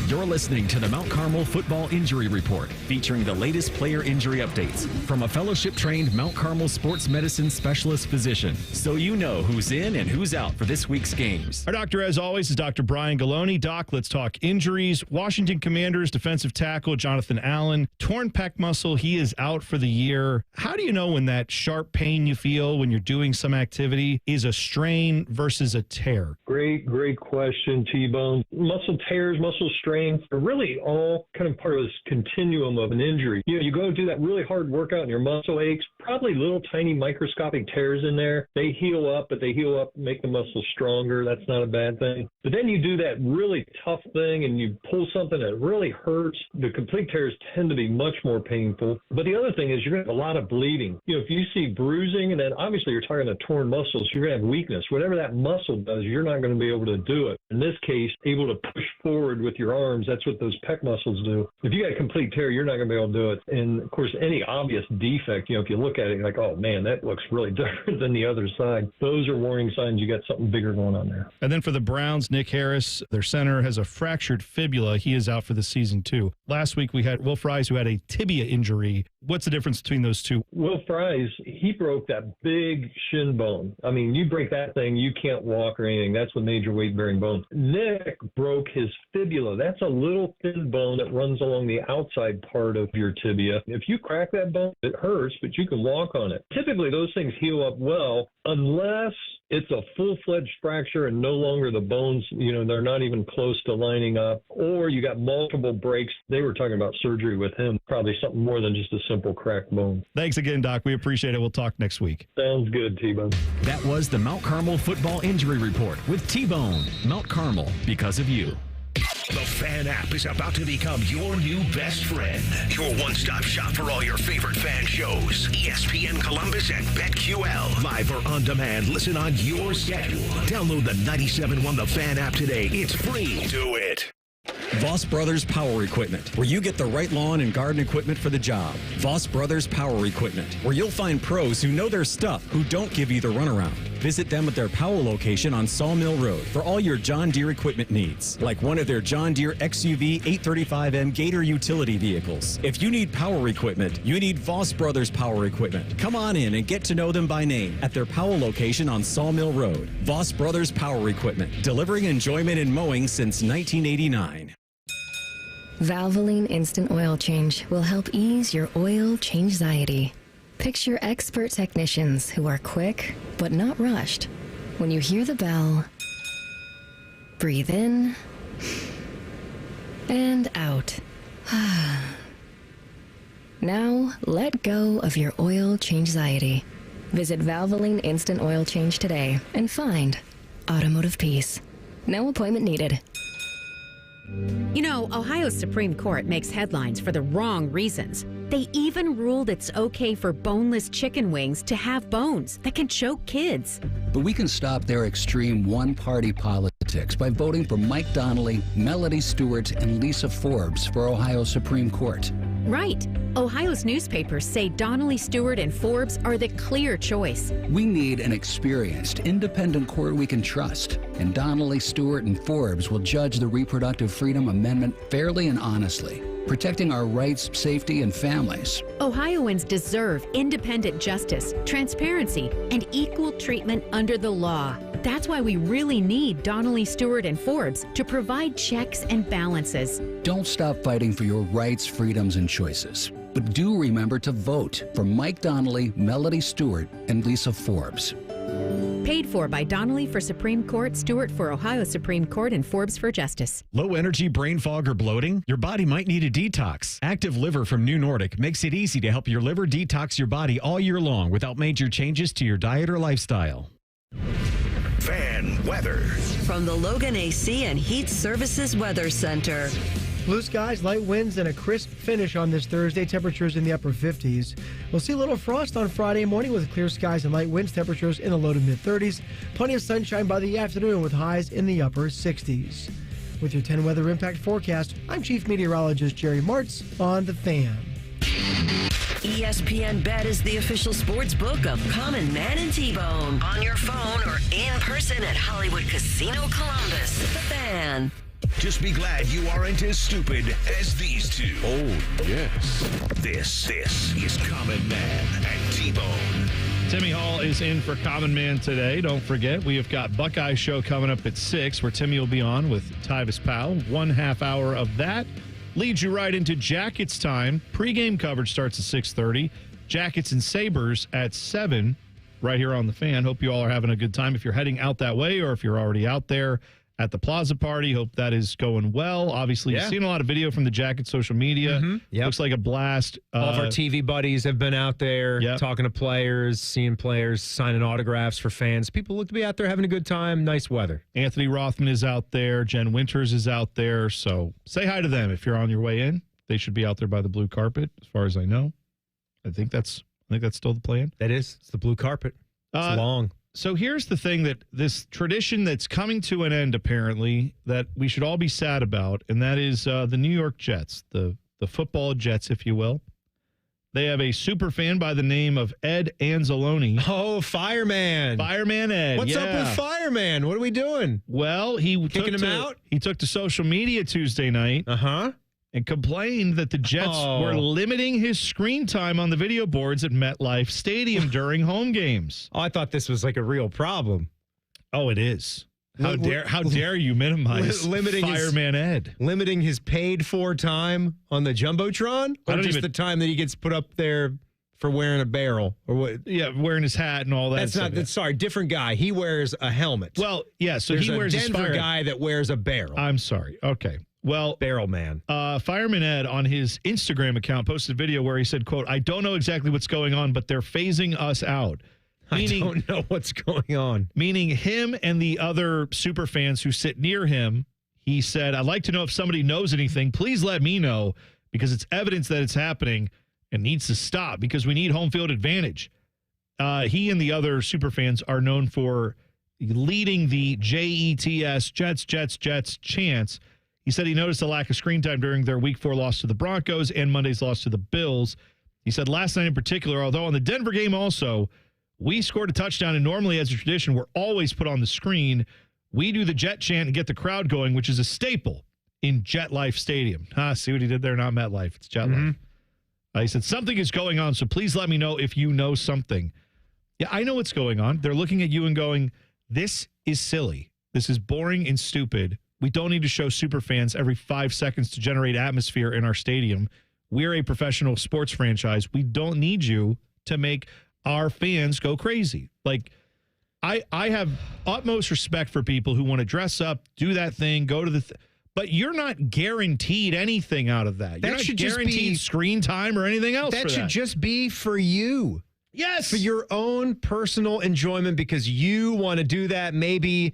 You're listening to the Mount Carmel Football Injury Report, featuring the latest player injury updates from a fellowship-trained Mount Carmel sports medicine specialist physician, so you know who's in and who's out for this week's games. Our doctor, as always, is Dr. Brian Galoni. Doc, let's talk injuries. Washington Commanders defensive tackle Jonathan Allen, torn pec muscle. He is out for the year. How do you know when that sharp pain you feel when you're doing some activity is a strain versus a tear? Great question, T-Bone. Muscle tears, muscle strains are really all kind of part of this continuum of an injury. You go do that really hard workout and your muscle aches, probably little tiny microscopic tears in there. They heal up, but they heal up, make the muscle stronger. That's not a bad thing. But then you do that really tough thing and you pull something that really hurts. The complete tears tend to be much more painful. But the other thing is you're going to have a lot of bleeding. If you see bruising, and then obviously you're talking about torn muscles, you're going to have weakness. Whatever that muscle does, you're not going to be able to do it. In this case, able to push forward with your arms, that's what those pec muscles do. If you got a complete tear, you're not going to be able to do it. And of course, any obvious defect, if you look at it, you're like, oh man, that looks really different than the other side. Those are warning signs you got something bigger going on there. And then for the Browns, Nick Harris, their center, has a fractured fibula. He is out for the season too. Last week we had Will Fries, who had a tibia injury. What's the difference between those two? Will Fries, he broke that big shin bone. I mean, you break that thing, you can't walk or anything. That's a major weight-bearing bone. Nick broke his fibula. That's a little thin bone that runs along the outside part of your tibia. If you crack that bone, it hurts, but you can walk on it. Typically, those things heal up well unless it's a full-fledged fracture and no longer the bones, they're not even close to lining up, or you got multiple breaks. They were talking about surgery with him, probably something more than just a simple cracked bone. Thanks again, Doc. We appreciate it. We'll talk next week. Sounds good, T-Bone. That was the Mount Carmel Football Injury Report with T-Bone. Mount Carmel, because of you. The Fan app is about to become your new best friend. Your one-stop shop for all your favorite fan shows. ESPN Columbus and BetQL. Live or on demand. Listen on your schedule. Download the 97.1 The Fan app today. It's free. Do it. Voss Brothers Power Equipment, where you get the right lawn and garden equipment for the job. Voss Brothers Power Equipment, where you'll find pros who know their stuff, who don't give you the runaround. Visit them at their Powell location on Sawmill Road for all your John Deere equipment needs, like one of their John Deere XUV 835M Gator utility vehicles. If you need power equipment, you need Voss Brothers Power Equipment. Come on in and get to know them by name at their Powell location on Sawmill Road. Voss Brothers Power Equipment, delivering enjoyment in mowing since 1989. Valvoline Instant Oil Change will help ease your oil change-anxiety. Picture expert technicians who are quick, but not rushed. When you hear the bell, breathe in and out. Now, let go of your oil change-anxiety. Visit Valvoline Instant Oil Change today and find automotive peace. No appointment needed. Ohio's Supreme Court makes headlines for the wrong reasons. They even ruled it's okay for boneless chicken wings to have bones that can choke kids. But we can stop their extreme one-party politics by voting for Mike Donnelly, Melody Stewart, and Lisa Forbes for Ohio's Supreme Court. Right. Ohio's newspapers say Donnelly, Stewart, and Forbes are the clear choice. We need an experienced, independent court we can trust, and Donnelly, Stewart, and Forbes will judge the Reproductive Freedom Amendment fairly and honestly, protecting our rights, safety, and families. Ohioans deserve independent justice, transparency, and equal treatment under the law. That's why we really need Donnelly, Stewart, and Forbes to provide checks and balances. Don't stop fighting for your rights, freedoms, and choices. But do remember to vote for Mike Donnelly, Melody Stewart, and Lisa Forbes. Paid for by Donnelly for Supreme Court, Stewart for Ohio Supreme Court, and Forbes for Justice. Low energy, brain fog, or bloating? Your body might need a detox. Active Liver from New Nordic makes it easy to help your liver detox your body all year long without major changes to your diet or lifestyle. Fan weather. From the Logan AC and Heat Services Weather Center. Blue skies, light winds, and a crisp finish on this Thursday. Temperatures in the upper 50s. We'll see a little frost on Friday morning with clear skies and light winds. Temperatures in the low to mid 30s. Plenty of sunshine by the afternoon with highs in the upper 60s. With your 10 weather impact forecast, I'm Chief Meteorologist Jerry Martz on The Fan. ESPN Bet is the official sports book of Common Man and T-Bone. On your phone or in person at Hollywood Casino Columbus. The Fan. Just be glad you aren't as stupid as these two. Oh, yes. This is Common Man and T-Bone. Timmy Hall is in for Common Man today. Don't forget, we have got Buckeye Show coming up at 6, where Timmy will be on with Tyvis Powell. 1/2 hour of that leads you right into Jackets time. Pre-game coverage starts at 6:30. Jackets and Sabres at 7, right here on The Fan. Hope you all are having a good time. If you're heading out that way or if you're already out there at the Plaza Party, hope that is going well. Obviously, you've seen a lot of video from the Jackets social media. Looks like a blast. All of our TV buddies have been out there talking to players, seeing players, signing autographs for fans. People look to be out there having a good time. Nice weather. Anthony Rothman is out there. Jen Winters is out there. So say hi to them if you're on your way in. They should be out there by the blue carpet, as far as I know. I think that's still the plan. That is. It's the blue carpet. It's long. So here's the thing, that this tradition that's coming to an end, apparently, that we should all be sad about, and that is the New York Jets, the football Jets, if you will. They have a super fan by the name of Ed Anzalone. Oh, Fireman. Fireman Ed. What's up with Fireman? What are we doing? Well, he kicking him out? He took to social media Tuesday night. And complained that the Jets were limiting his screen time on the video boards at MetLife Stadium during home games. Oh, I thought this was like a real problem. Oh, it is. How dare you minimize limiting Fireman Ed? Limiting his paid-for time on the Jumbotron? Or just the time that he gets put up there for wearing a barrel? Or what? Yeah, wearing his hat and all that. Sorry, different guy. He wears a helmet. Well, yeah, so There's he wears a Denver guy that wears a barrel. I'm sorry. Okay. Well, Barrel Man. Fireman Ed on his Instagram account posted a video where he said, quote, "I don't know exactly what's going on, but they're phasing us out." Meaning, I don't know what's going on. Meaning him and the other super fans who sit near him. He said, "I'd like to know if somebody knows anything. Please let me know, because it's evidence that it's happening and needs to stop, because we need home field advantage." He and the other super fans are known for leading the JETS, Jets chants. He said he noticed a lack of screen time during their Week 4 loss to the Broncos and Monday's loss to the Bills. He said last night in particular, although on the Denver game also, we scored a touchdown, and normally as a tradition, we're always put on the screen. We do the Jet chant and get the crowd going, which is a staple in Jet Life Stadium. See what he did there? Not MetLife. It's Jet Life. He said, something is going on, so please let me know if you know something. Yeah, I know what's going on. They're looking at you and going, this is silly. This is boring and stupid. We don't need to show super fans every 5 seconds to generate atmosphere in our stadium. We're a professional sports franchise. We don't need you to make our fans go crazy. Like, I have utmost respect for people who want to dress up, do that thing, go to the but you're not guaranteed anything out of that. You're not guaranteed screen time or anything else. That should just be for you. Yes. For your own personal enjoyment, because you want to do that. Maybe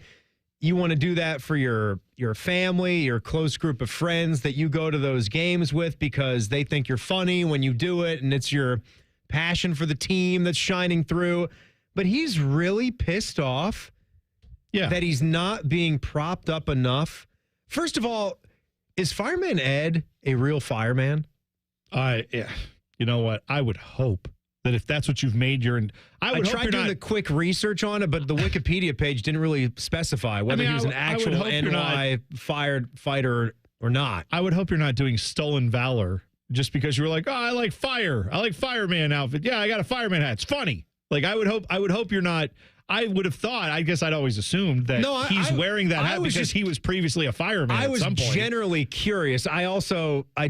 you want to do that for your family, your close group of friends that you go to those games with, because they think you're funny when you do it, and it's your passion for the team that's shining through. But he's really pissed off that he's not being propped up enough. First of all, is Fireman Ed a real fireman? You know what? I would hope that if that's what you've made I tried doing the quick research on it, but the Wikipedia page didn't really specify whether he was an actual NY fighter or not. I would hope you're not doing stolen valor just because you were like, oh, I like fire. I like fireman outfit. Yeah, I got a fireman hat. It's funny. Like, I would hope you're not. I would have thought, I guess I'd always assumed that he's wearing that hat because he was previously a fireman at some point. I was generally curious. I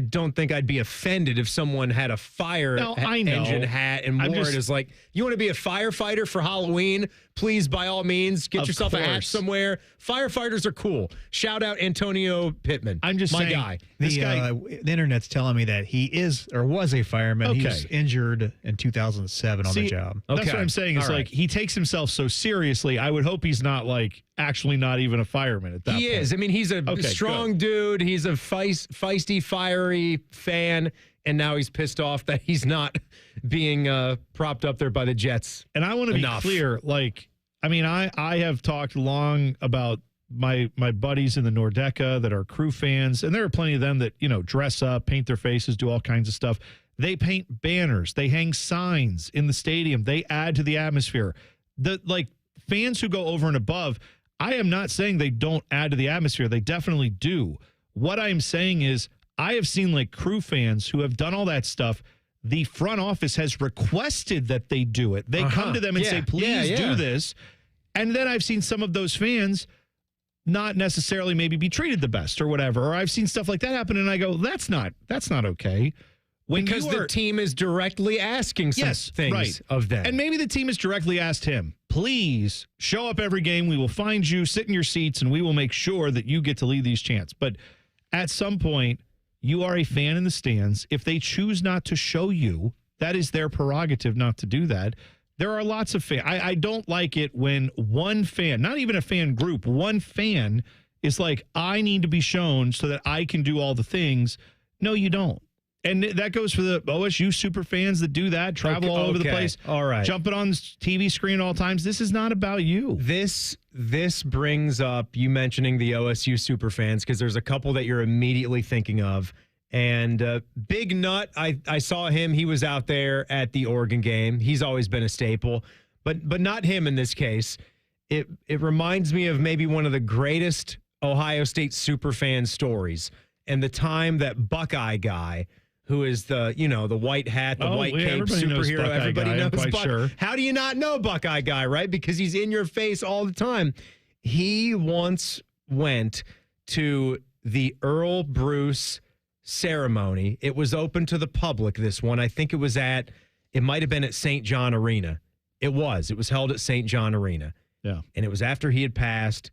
don't think I'd be offended if someone had a fire engine hat and wore it as like, you want to be a firefighter for Halloween? Please, by all means, get yourself a hat somewhere. Firefighters are cool. Shout out Antonio Pittman. I'm just saying, guy. The internet's telling me that he is or was a fireman. Okay. He was injured in 2007 on the job. That's what I'm saying. It's like he takes himself so seriously, I would hope he's not actually not even a fireman at that point. He is. I mean, he's a strong dude. He's a feisty, fiery fan. And now he's pissed off that he's not being propped up there by the Jets. And I want to be clear. I have talked long about my buddies in the Nordeca that are Crew fans, and there are plenty of them that, dress up, paint their faces, do all kinds of stuff. They paint banners. They hang signs in the stadium. They add to the atmosphere. Fans who go over and above, I am not saying they don't add to the atmosphere. They definitely do. What I'm saying is I have seen Crew fans who have done all that stuff. The front office has requested that they do it. They come to them and say, please do this. And then I've seen some of those fans not necessarily maybe be treated the best or whatever. Or I've seen stuff like that happen, and I go, that's not okay. Because the team is directly asking some things of them. And maybe the team has directly asked him, please show up every game. We will find you, sit in your seats, and we will make sure that you get to lead these chants. But at some point, you are a fan in the stands. If they choose not to show you, that is their prerogative not to do that. There are lots of fans. I don't like it when one fan, not even a fan group, one fan is like, I need to be shown so that I can do all the things. No, you don't. And that goes for the OSU super fans that do that, travel all over the place. All right. Jumping on the TV screen at all times. This is not about you. This brings up you mentioning the OSU super fans, because there's a couple that you're immediately thinking of. And Big Nut, I saw him. He was out there at the Oregon game. He's always been a staple, but not him in this case. It reminds me of maybe one of the greatest Ohio State super fan stories, and the time that Buckeye guy, who is the white hat, the white cape superhero. Everybody knows Buckeye. Sure. How do you not know Buckeye guy, right? Because he's in your face all the time. He once went to the Earl Bruce ceremony. It was open to the public, this one. I think it might have been at St. John Arena. It was held at St. John Arena. Yeah. And it was after he had passed,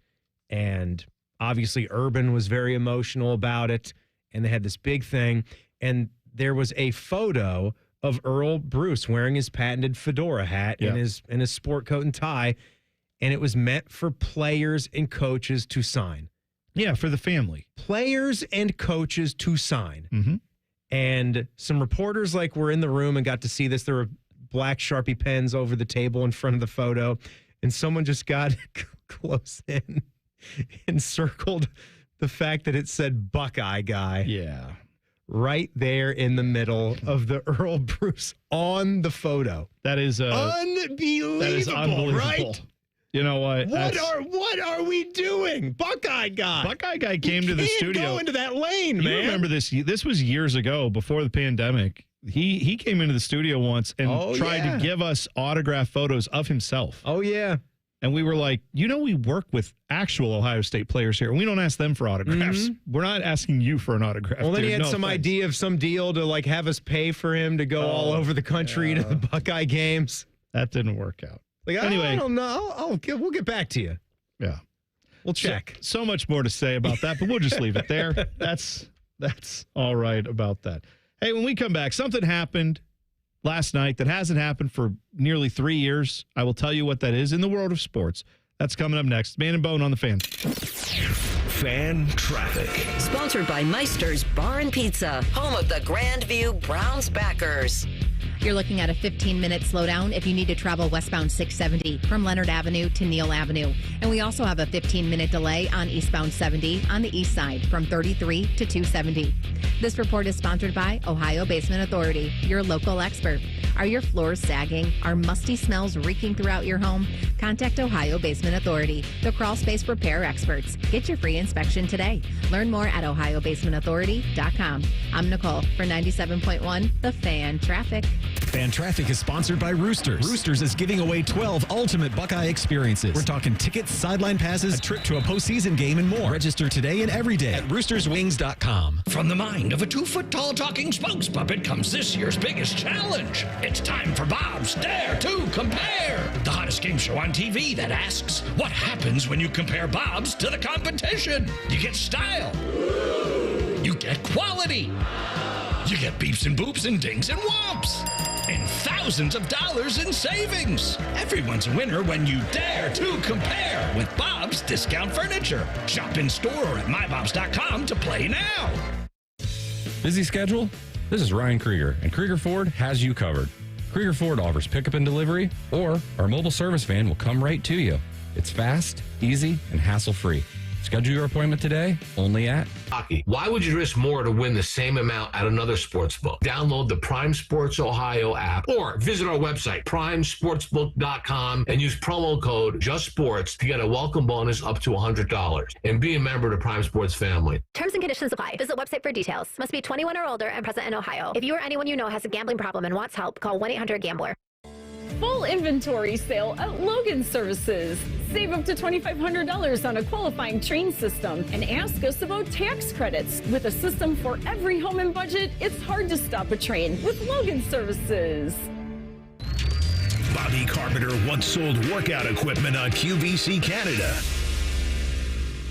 and obviously Urban was very emotional about it, and they had this big thing, and there was a photo of Earl Bruce wearing his patented fedora hat and his sport coat and tie, and it was meant for players and coaches to sign. Yeah, for the family. Players and coaches to sign. Mm-hmm. And some reporters were in the room and got to see this. There were black Sharpie pens over the table in front of the photo, and someone just got close in and circled the fact that it said Buckeye guy. Yeah. Right there in the middle of the Earl Bruce on the photo. That is unbelievable. That is unbelievable. Right? You know what? What are we doing? Buckeye guy came to the studio. Go into that lane, man. You remember this? This was years ago, before the pandemic. He came into the studio once and tried to give us autograph photos of himself. Oh yeah. And we were like, we work with actual Ohio State players here, and we don't ask them for autographs. Mm-hmm. We're not asking you for an autograph. Well, then he had some idea of some deal to have us pay for him to go all over the country to the Buckeye games. That didn't work out. Anyway, I don't know. We'll get back to you. Yeah, we'll check. So much more to say about that, but we'll just leave it there. That's all right about that. Hey, when we come back, something happened last night that hasn't happened for nearly 3 years. I will tell you what that is in the world of sports. That's coming up next. Man and Bone on the Fan. Fan traffic. Sponsored by Meister's Bar and Pizza, home of the Grandview Browns backers. You're looking at a 15-minute slowdown if you need to travel westbound 670 from Leonard Avenue to Neal Avenue. And we also have a 15-minute delay on eastbound 70 on the east side from 33 to 270. This report is sponsored by Ohio Basement Authority, your local expert. Are your floors sagging? Are musty smells reeking throughout your home? Contact Ohio Basement Authority, the crawl space repair experts. Get your free inspection today. Learn more at ohiobasementauthority.com. I'm Nicole for 97.1 The Fan Traffic. Fan Traffic is sponsored by Roosters. Roosters is giving away 12 ultimate Buckeye experiences. We're talking tickets, sideline passes, a trip to a postseason game, and more. Register today and every day at roosterswings.com. From the mind of a 2-foot-tall talking spokes puppet comes this year's biggest challenge. It's time for Bob's Dare to Compare, the hottest game show on TV that asks, what happens when you compare Bob's to the competition? You get style. You get quality. You get beeps and boops and dings and whomps. and thousands of dollars in savings. Everyone's a winner when you dare to compare with Bob's Discount Furniture. Shop in store or at mybobs.com to play now. Busy schedule? This is Ryan Krieger, and Krieger Ford has you covered. Krieger Ford offers pickup and delivery, or our mobile service van will come right to you. It's fast, easy, and hassle-free. Schedule your appointment today, only at Hockey. Why would you risk more to win the same amount at another sports book? Download the Prime Sports Ohio app or visit our website, primesportsbook.com, and use promo code JUSTSPORTS to get a welcome bonus up to $100. And be a member of the Prime Sports family. Terms and conditions apply. Visit website for details. Must be 21 or older and present in Ohio. If you or anyone you know has a gambling problem and wants help, call 1-800-GAMBLER. Full inventory sale at Logan Services. Save up to $2,500 on a qualifying train system and ask us about tax credits. With a system for every home and budget, it's hard to stop a train with Logan Services. Bobby Carpenter once sold workout equipment on QVC Canada.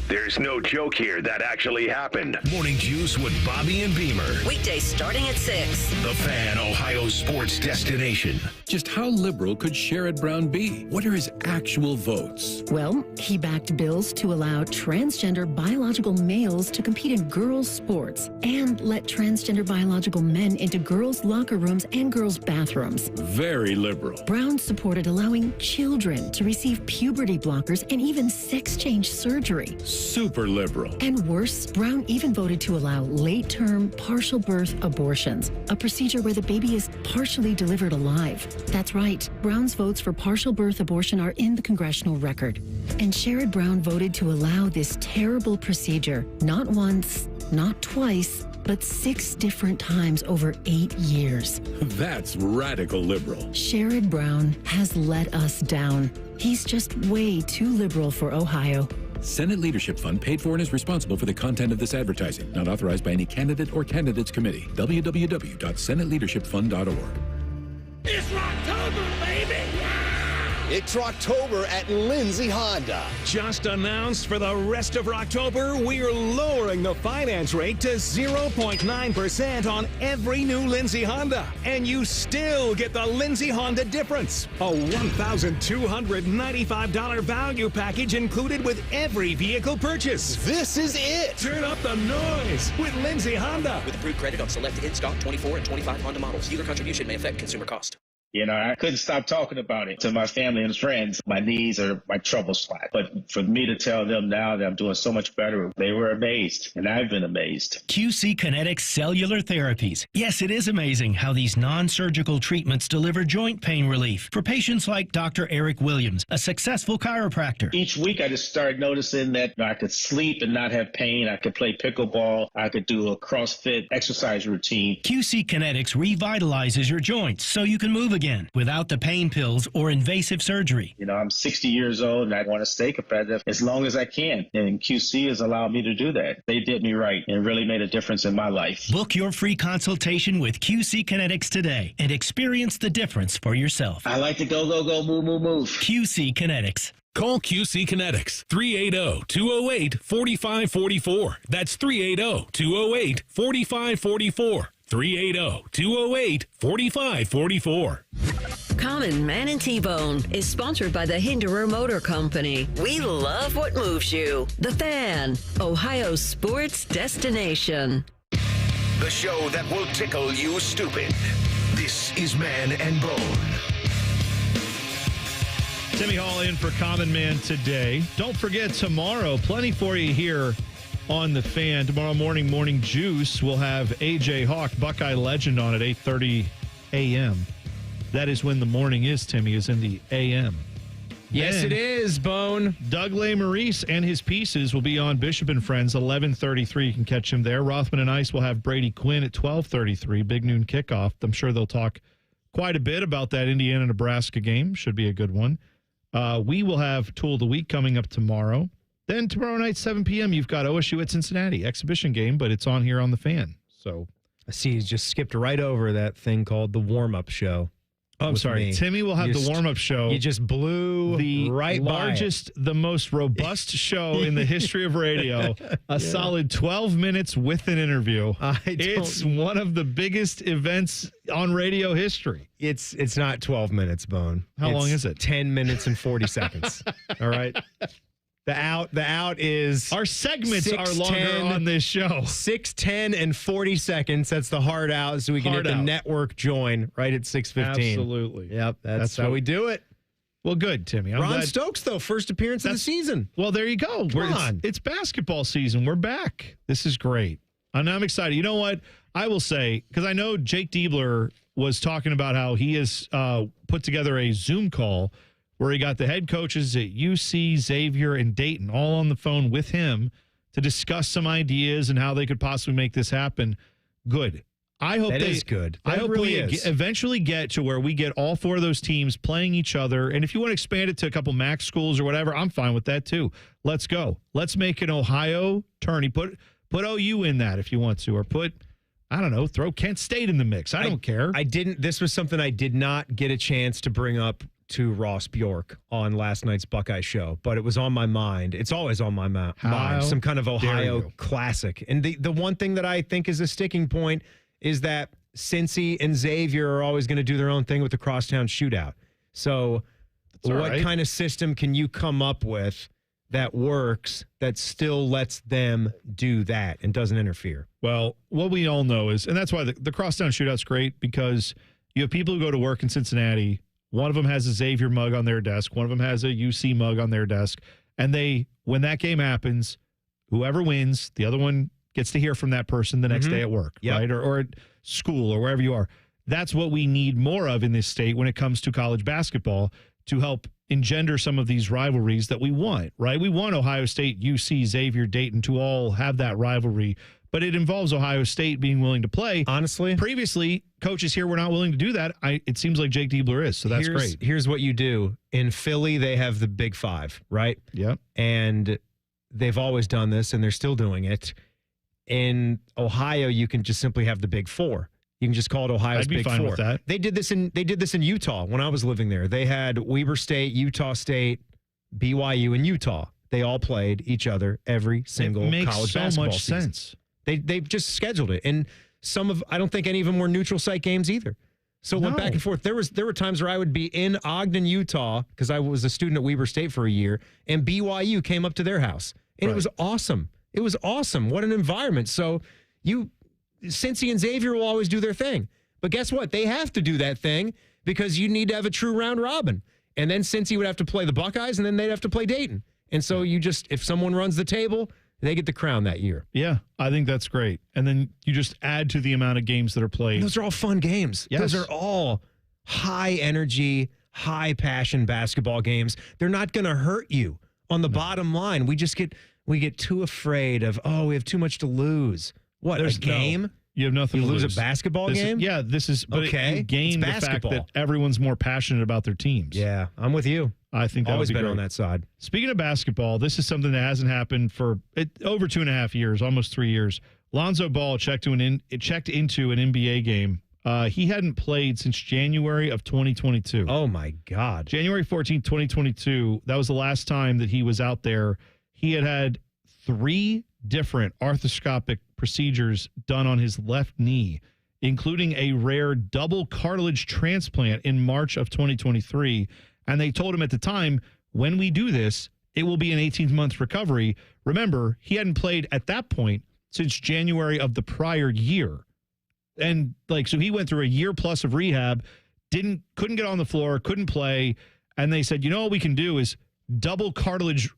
There's no joke here. That actually happened. Morning Juice with Bobby and Beamer. Weekdays starting at 6. The Fan, Ohio's sports destination. Just how liberal could Sherrod Brown be? What are his actual votes? Well, he backed bills to allow transgender biological males to compete in girls' sports and let transgender biological men into girls' locker rooms and girls' bathrooms. Very liberal. Brown supported allowing children to receive puberty blockers and even sex change surgery. Super liberal. And worse, Brown even voted to allow late-term partial birth abortions, a procedure where the baby is partially delivered alive. That's right. Brown's votes for partial birth abortion are in the congressional record. And Sherrod Brown voted to allow this terrible procedure not once, not twice, but 6 different times over 8 years. That's radical liberal. Sherrod Brown has let us down. He's just way too liberal for Ohio. Senate Leadership Fund paid for and is responsible for the content of this advertising. Not authorized by any candidate or candidates committee. www.senateleadershipfund.org. It's Rocktober, baby! It's Rocktober at Lindsay Honda. Just announced for the rest of October, we're lowering the finance rate to 0.9% on every new Lindsay Honda. And you still get the Lindsay Honda difference. A $1,295 value package included with every vehicle purchase. This is it. Turn up the noise with Lindsay Honda. With approved credit on select in-stock 24 and 25 Honda models. Dealer contribution may affect consumer cost. You know, I couldn't stop talking about it to my family and friends. My knees are my trouble spot. But for me to tell them now that I'm doing so much better, they were amazed, and I've been amazed. QC Kinetics Cellular Therapies. Yes, it is amazing how these non-surgical treatments deliver joint pain relief for patients like Dr. Eric Williams, a successful chiropractor. Each week, I just started noticing that I could sleep and not have pain. I could play pickleball. I could do a CrossFit exercise routine. QC Kinetics revitalizes your joints so you can move again without the pain pills or invasive surgery. You know, I'm 60 years old and I want to stay competitive as long as I can. And QC has allowed me to do that. They did me right and really made a difference in my life. Book your free consultation with QC Kinetics today and experience the difference for yourself. I like to go, move, move, move. QC Kinetics. Call QC Kinetics, 380-208-4544. That's 380-208-4544. 380-208-4544. Common Man and T-Bone is sponsored by the Hinderer Motor Company. We love what moves you. The Fan, Ohio's sports destination. The show that will tickle you stupid. This is Man and Bone. Timmy Hall in for Common Man today. Don't forget, tomorrow, plenty for you here on The Fan. Tomorrow morning, Morning Juice, we'll have AJ Hawk, Buckeye legend, on at 8:30 a.m. That is when the morning is, Timmy, is in the a.m. Yes, Then, it is, Bone. Doug Maurice and his pieces will be on Bishop and Friends, 11:33. You can catch him there. Rothman and Ice will have Brady Quinn at 12:33, big noon kickoff. I'm sure they'll talk quite a bit about that Indiana-Nebraska game. Should be a good one. We will have Tool of the Week coming up tomorrow. Then tomorrow night, 7 p.m., you've got OSU at Cincinnati. Exhibition game, but it's on here on The Fan. So I see you just skipped right over that thing called the warm-up show. Oh, I'm sorry. Me. Timmy will have the warm-up show. You just blew the right largest, the most robust show in the history of radio. A solid 12 minutes with an interview. It's one of the biggest events on radio history. It's not 12 minutes, Bone. How long is it? 10 minutes and 40 seconds. All right. The out is our segments 6, are longer 10, on this show. 6, 10, and 40 seconds. That's the hard out, so we can hit the network join right at 6:15. Absolutely. Yep, that's how we do it. Well, good, Timmy. I'm Ron glad. Stokes, though, first appearance of the season. Well, there you go. It's basketball season. We're back. This is great. And I'm excited. You know what? I will say, because I know Jake Diebler was talking about how he has put together a Zoom call where he got the head coaches at UC, Xavier, and Dayton all on the phone with him to discuss some ideas and how they could possibly make this happen. Good. I hope that is good. I hope we eventually get to where we get all 4 of those teams playing each other. And if you want to expand it to a couple MAC schools or whatever, I'm fine with that too. Let's go. Let's make an Ohio tourney. Put OU in that if you want to, or I don't know, throw Kent State in the mix. I don't care. This was something I did not get a chance to bring up to Ross Bjork on last night's Buckeye show, but it was on my mind. It's always on my mind. Some kind of Ohio classic. And the one thing that I think is a sticking point is that Cincy and Xavier are always going to do their own thing with the crosstown shootout. So what kind of system can you come up with that works, that still lets them do that and doesn't interfere? Well, what we all know is, and that's why the crosstown shootout's great, because you have people who go to work in Cincinnati. One of them has a Xavier mug on their desk. One of them has a UC mug on their desk. And when that game happens, whoever wins, the other one gets to hear from that person the next day at work, right? Or at school or wherever you are. That's what we need more of in this state when it comes to college basketball to help engender some of these rivalries that we want, right? We want Ohio State, UC, Xavier, Dayton to all have that rivalry, but it involves Ohio State being willing to play. Honestly, previously, coaches here were not willing to do that. It seems like Jake Diebler is, so that's great. Here's what you do. In Philly, they have the Big Five, right? Yep. And they've always done this, and they're still doing it. In Ohio, you can just simply have the Big Four. You can just call it Ohio's Big Four. I'd be fine with that. They did this in Utah when I was living there. They had Weber State, Utah State, BYU, and Utah. They all played each other every single college basketball season. It makes so much sense. They've just scheduled it, and I don't think any of them were neutral site games either. So it went back and forth. There were times where I would be in Ogden, Utah, because I was a student at Weber State for a year, and BYU came up to their house, and it was awesome. It was awesome. What an environment. So Cincy and Xavier will always do their thing. But guess what? They have to do that thing because you need to have a true round robin. And then Cincy would have to play the Buckeyes, and then they'd have to play Dayton. And so if someone runs the table, they get the crown that year. Yeah, I think that's great. And then you just add to the amount of games that are played. And those are all fun games. Yes. Those are all high energy, high passion basketball games. They're not going to hurt you on the bottom line. We get too afraid of, we have too much to lose. What, a game? You have nothing to lose. You lose a basketball game? You gain the fact that everyone's more passionate about their teams. Yeah, I'm with you. I think that always would be been great. On that side. Speaking of basketball, this is something that hasn't happened for over 2.5 years, almost 3 years. Lonzo Ball checked into an NBA game. He hadn't played since January of 2022. Oh, my God. January 14th, 2022. That was the last time that he was out there. He had 3 different arthroscopic procedures done on his left knee, including a rare double cartilage transplant in March of 2023. And they told him at the time, when we do this, it will be an 18-month recovery. Remember, he hadn't played at that point since January of the prior year. And so he went through a year plus of rehab, couldn't get on the floor, couldn't play. And they said, what we can do is double cartilage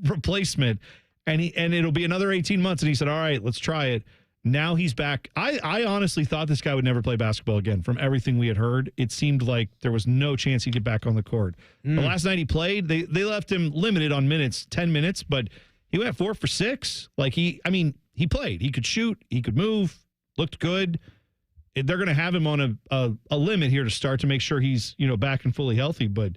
replacement. And it'll be another 18 months. And he said, all right, let's try it. Now he's back. I honestly thought this guy would never play basketball again. From everything we had heard, it seemed like there was no chance he'd get back on the court. The last night he played, they left him limited on minutes, 10 minutes, but he went 4 for 6. He played. He could shoot. He could move. Looked good. They're going to have him on a limit here to start to make sure he's back and fully healthy. But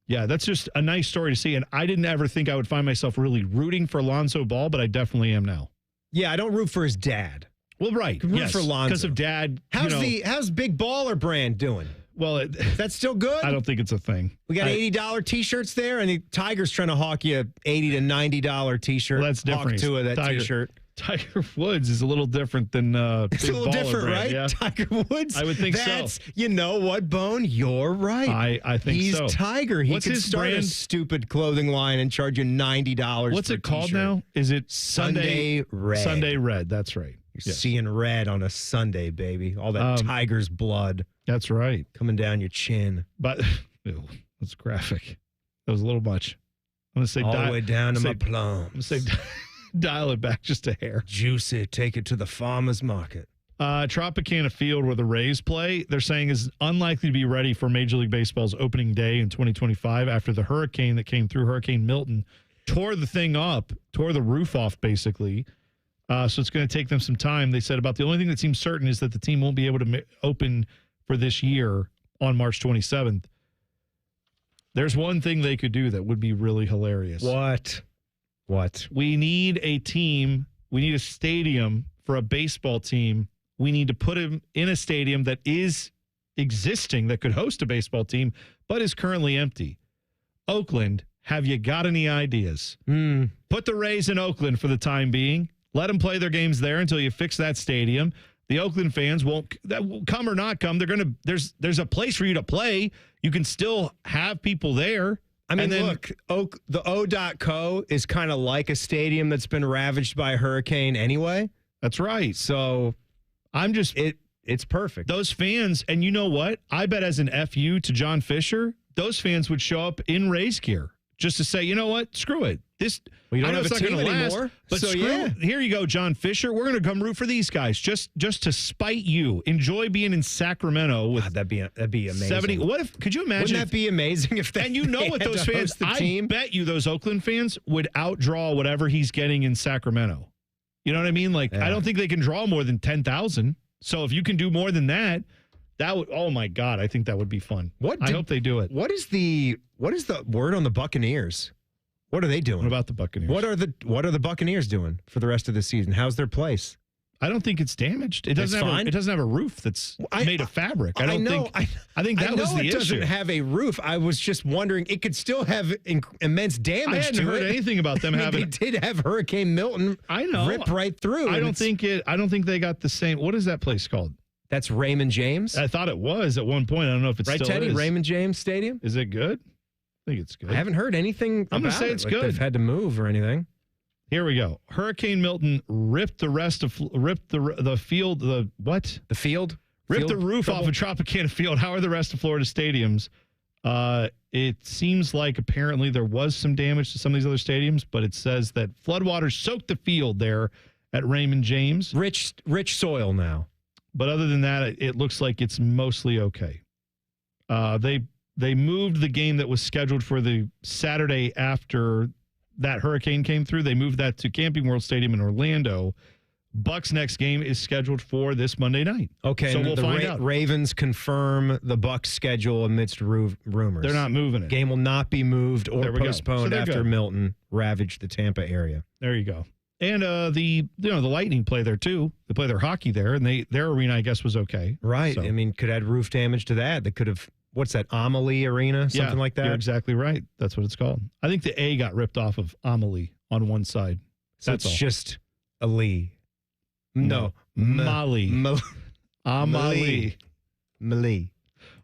yeah, that's just a nice story to see. And I didn't ever think I would find myself really rooting for Lonzo Ball, but I definitely am now. Yeah, I don't root for his dad. Well, right. Root for Lonzo because of dad. How's Big Baller Brand doing? Well, that's still good. I don't think it's a thing. We got $80 T-shirts there, and the Tiger's trying to hawk you $80 to $90 T-shirt. Well, that's different. Hawk two of that T-shirt. Tiger Woods is a little different than it's a little different, brand, right? Yeah. Tiger Woods. I would think that's, so. You know what, Bone? You're right. I think he's so. Tiger. He What's could his start brand? a stupid clothing line and charge you $90. What's for it called T-shirt. now? Is it Sunday Red? Sunday Red. That's right. You're seeing red on a Sunday, baby. All that Tiger's blood. That's right. Coming down your chin. But ew, that's graphic. That was a little much. I'm going to say all the way down to my plums. I'm going to say dial it back just a hair. Juicy. Take it to the farmer's market. Tropicana Field, where the Rays play, they're saying is unlikely to be ready for Major League Baseball's opening day in 2025 after the hurricane that came through, Hurricane Milton, tore the thing up, tore the roof off, basically. So it's going to take them some time. They said about the only thing that seems certain is that the team won't be able to open for this year on March 27th. There's one thing they could do that would be really hilarious. What? We need a team. We need a stadium for a baseball team. We need to put him in a stadium that is existing, that could host a baseball team, but is currently empty. Oakland, have you got any ideas? Put the Rays in Oakland for the time being. Let them play their games there until you fix that stadium. The Oakland fans won't come or not come. They're going to. There's a place for you to play. You can still have people there. I mean, look, the O.co is kind of like a stadium that's been ravaged by a hurricane anyway. That's right. So I'm just it's perfect. Those fans, and you know what? I bet as an FU to John Fisher, those fans would show up in Rays gear just to say, you know what? Screw it. We don't I know have it's a not team gonna last, anymore. but so here you go, John Fisher. We're going to come root for these guys just to spite you. Enjoy being in Sacramento with that'd be amazing. 70. What if? Could you imagine? Wouldn't that be amazing if they? And you know what those fans? I bet you those Oakland fans would outdraw whatever he's getting in Sacramento. You know what I mean? Like I don't think they can draw more than 10,000. So if you can do more than that, that would. Oh my God, I think that would be fun. I hope they do it. What is the word on the Buccaneers? What are they doing? What about the Buccaneers? What are the Buccaneers doing for the rest of the season? How's their place? I don't think it's damaged. It doesn't have a roof that's made of fabric. I think that was the issue. It doesn't have a roof. I was just wondering it could still have immense damage. I hadn't heard anything about them having. They did have Hurricane Milton. I know, rip right through. I don't think they got the same. What is that place called? That's Raymond James. I thought it was at one point. I don't know if it's right, still Teddy. Is. Raymond James Stadium. Is it good? I think it's good. I haven't heard anything. I'm going to say it's good. They've had to move or anything. Here we go. Hurricane Milton ripped the field. The field? Ripped the roof off of Tropicana Field. How are the rest of Florida stadiums? It seems like apparently there was some damage to some of these other stadiums, but it says that floodwaters soaked the field there at Raymond James. Rich soil now. But other than that, it looks like it's mostly okay. They moved the game that was scheduled for the Saturday after that hurricane came through. They moved that to Camping World Stadium in Orlando. Bucks' next game is scheduled for this Monday night. Okay, so we'll find out. Ravens confirm the Bucks' schedule amidst rumors. They're not moving it. Game will not be moved or postponed after good. Milton ravaged the Tampa area. There you go. And the Lightning play there too. They play their hockey there, and their arena I guess was okay. Right. So. I mean, could add roof damage to that. They could have. What's that? Amelie Arena, something like that. You're exactly right. That's what it's called. I think the A got ripped off of Amelie on one side. So that's it's just Ali. No, Molly. Amelie. Malie.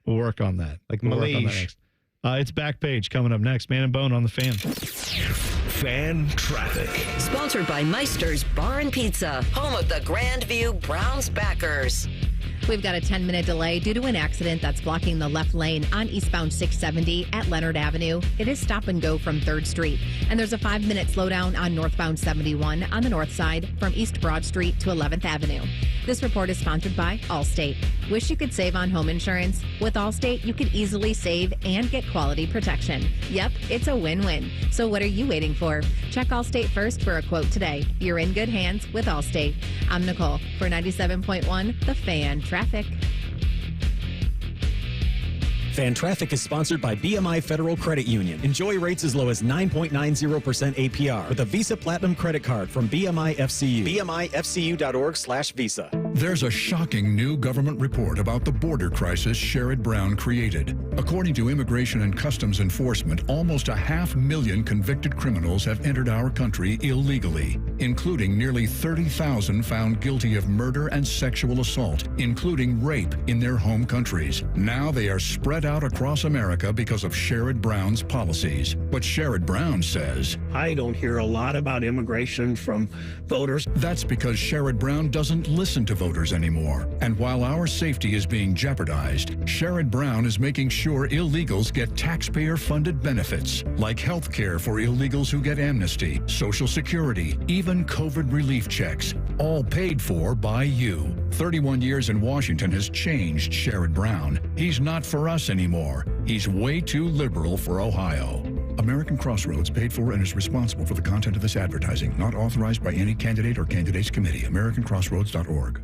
We'll work on that. Like we'll work on that Malige. next. It's Back Page coming up next. Man and Bone on the Fan. Fan traffic. Sponsored by Meister's Bar and Pizza, home of the Grandview Browns backers. We've got a 10-minute delay due to an accident that's blocking the left lane on eastbound 670 at Leonard Avenue. It is stop and go from 3rd Street. And there's a 5-minute slowdown on northbound 71 on the north side from East Broad Street to 11th Avenue. This report is sponsored by Allstate. Wish you could save on home insurance? With Allstate, you could easily save and get quality protection. Yep, it's a win-win. So what are you waiting for? Check Allstate first for a quote today. You're in good hands with Allstate. I'm Nicole for 97.1 The Fan Traffic. Fan Traffic is sponsored by BMI Federal Credit Union. Enjoy rates as low as 9.90% APR with a Visa Platinum credit card from BMI FCU. BMIFCU.org/Visa. There's a shocking new government report about the border crisis Sherrod Brown created. According to Immigration and Customs Enforcement, almost 500,000 convicted criminals have entered our country illegally, including nearly 30,000 found guilty of murder and sexual assault, including rape in their home countries. Now they are spread out across America because of Sherrod Brown's policies. But Sherrod Brown says, I don't hear a lot about immigration from voters. That's because Sherrod Brown doesn't listen to voters anymore. And while our safety is being jeopardized, Sherrod Brown is making sure illegals get taxpayer-funded benefits, like health care for illegals who get amnesty, Social Security, even COVID relief checks, all paid for by you. 31 years in Washington has changed Sherrod Brown. He's not for us anymore. He's way too liberal for Ohio. American Crossroads paid for and is responsible for the content of this advertising, not authorized by any candidate or candidates committee. AmericanCrossroads.org.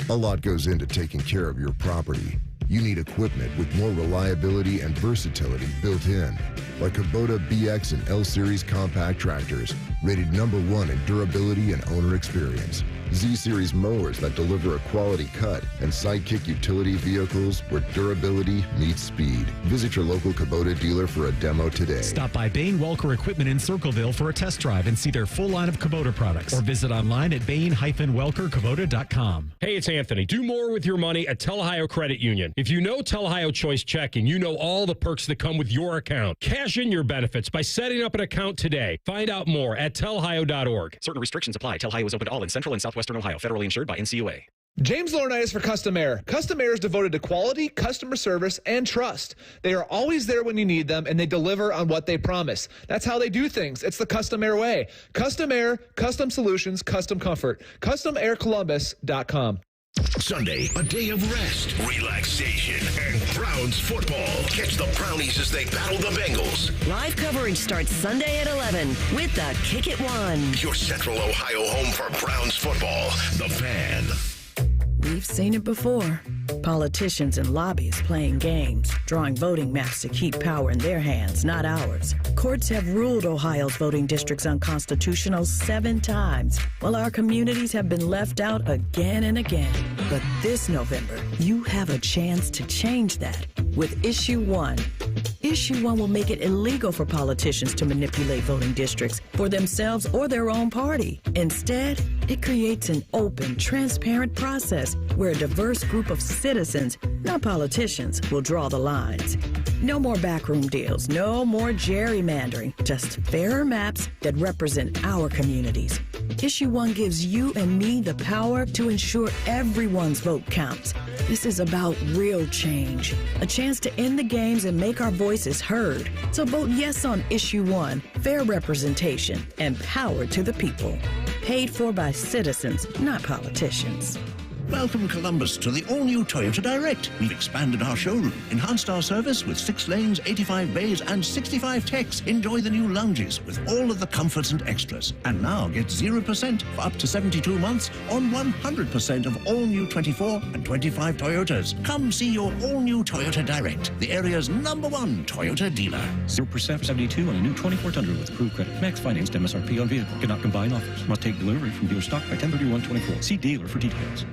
A lot goes into taking care of your property. You need equipment with more reliability and versatility built in, like Kubota BX and L Series compact tractors, rated #1 in durability and owner experience. Z-Series mowers that deliver a quality cut, and Sidekick utility vehicles where durability meets speed. Visit your local Kubota dealer for a demo today. Stop by Bain Welker Equipment in Circleville for a test drive and see their full line of Kubota products. Or visit online at bain-welkerkubota.com. Hey, it's Anthony. Do more with your money at Tel Ohio Credit Union. If you know Tel Ohio Choice Checking, you know all the perks that come with your account. Cash in your benefits by setting up an account today. Find out more at telohio.org. Certain restrictions apply. Tel Ohio is open to all in Central and Southwestern Ohio. Federally insured by NCUA. James Laurinaitis for Custom Air. Custom Air is devoted to quality, customer service, and trust. They are always there when you need them, and they deliver on what they promise. That's how they do things. It's the Custom Air way. Custom Air, custom solutions, custom comfort. CustomAirColumbus.com. Sunday, a day of rest, relaxation, and Browns football. Catch the Brownies as they battle the Bengals. Live coverage starts Sunday at 11 with the Kick It One. Your Central Ohio home for Browns football. The Fan. We've seen it before. Politicians and lobbyists playing games, drawing voting maps to keep power in their hands, not ours. Courts have ruled Ohio's voting districts unconstitutional 7 times, while our communities have been left out again and again. But this November, you have a chance to change that with Issue 1. Issue 1 will make it illegal for politicians to manipulate voting districts for themselves or their own party. Instead, it creates an open, transparent process where a diverse group of citizens, not politicians, will draw the lines. No more backroom deals, no more gerrymandering, just fairer maps that represent our communities. Issue 1 gives you and me the power to ensure everyone's vote counts. This is about real change, a chance to end the games and make our voices heard. So vote yes on Issue 1, fair representation, and power to the people. Paid for by citizens, not politicians. Welcome, Columbus, to the all-new Toyota Direct. We've expanded our showroom, enhanced our service with 6 lanes, 85 bays, and 65 techs. Enjoy the new lounges with all of the comforts and extras. And now get 0% for up to 72 months on 100% of all-new 24 and 25 Toyotas. Come see your all-new Toyota Direct, the area's #1 Toyota dealer. 0% for 72 on a new 24 Tundra with approved credit. Max financed MSRP on vehicle. Cannot combine offers. Must take delivery from dealer stock by 10/31/24. See dealer for details.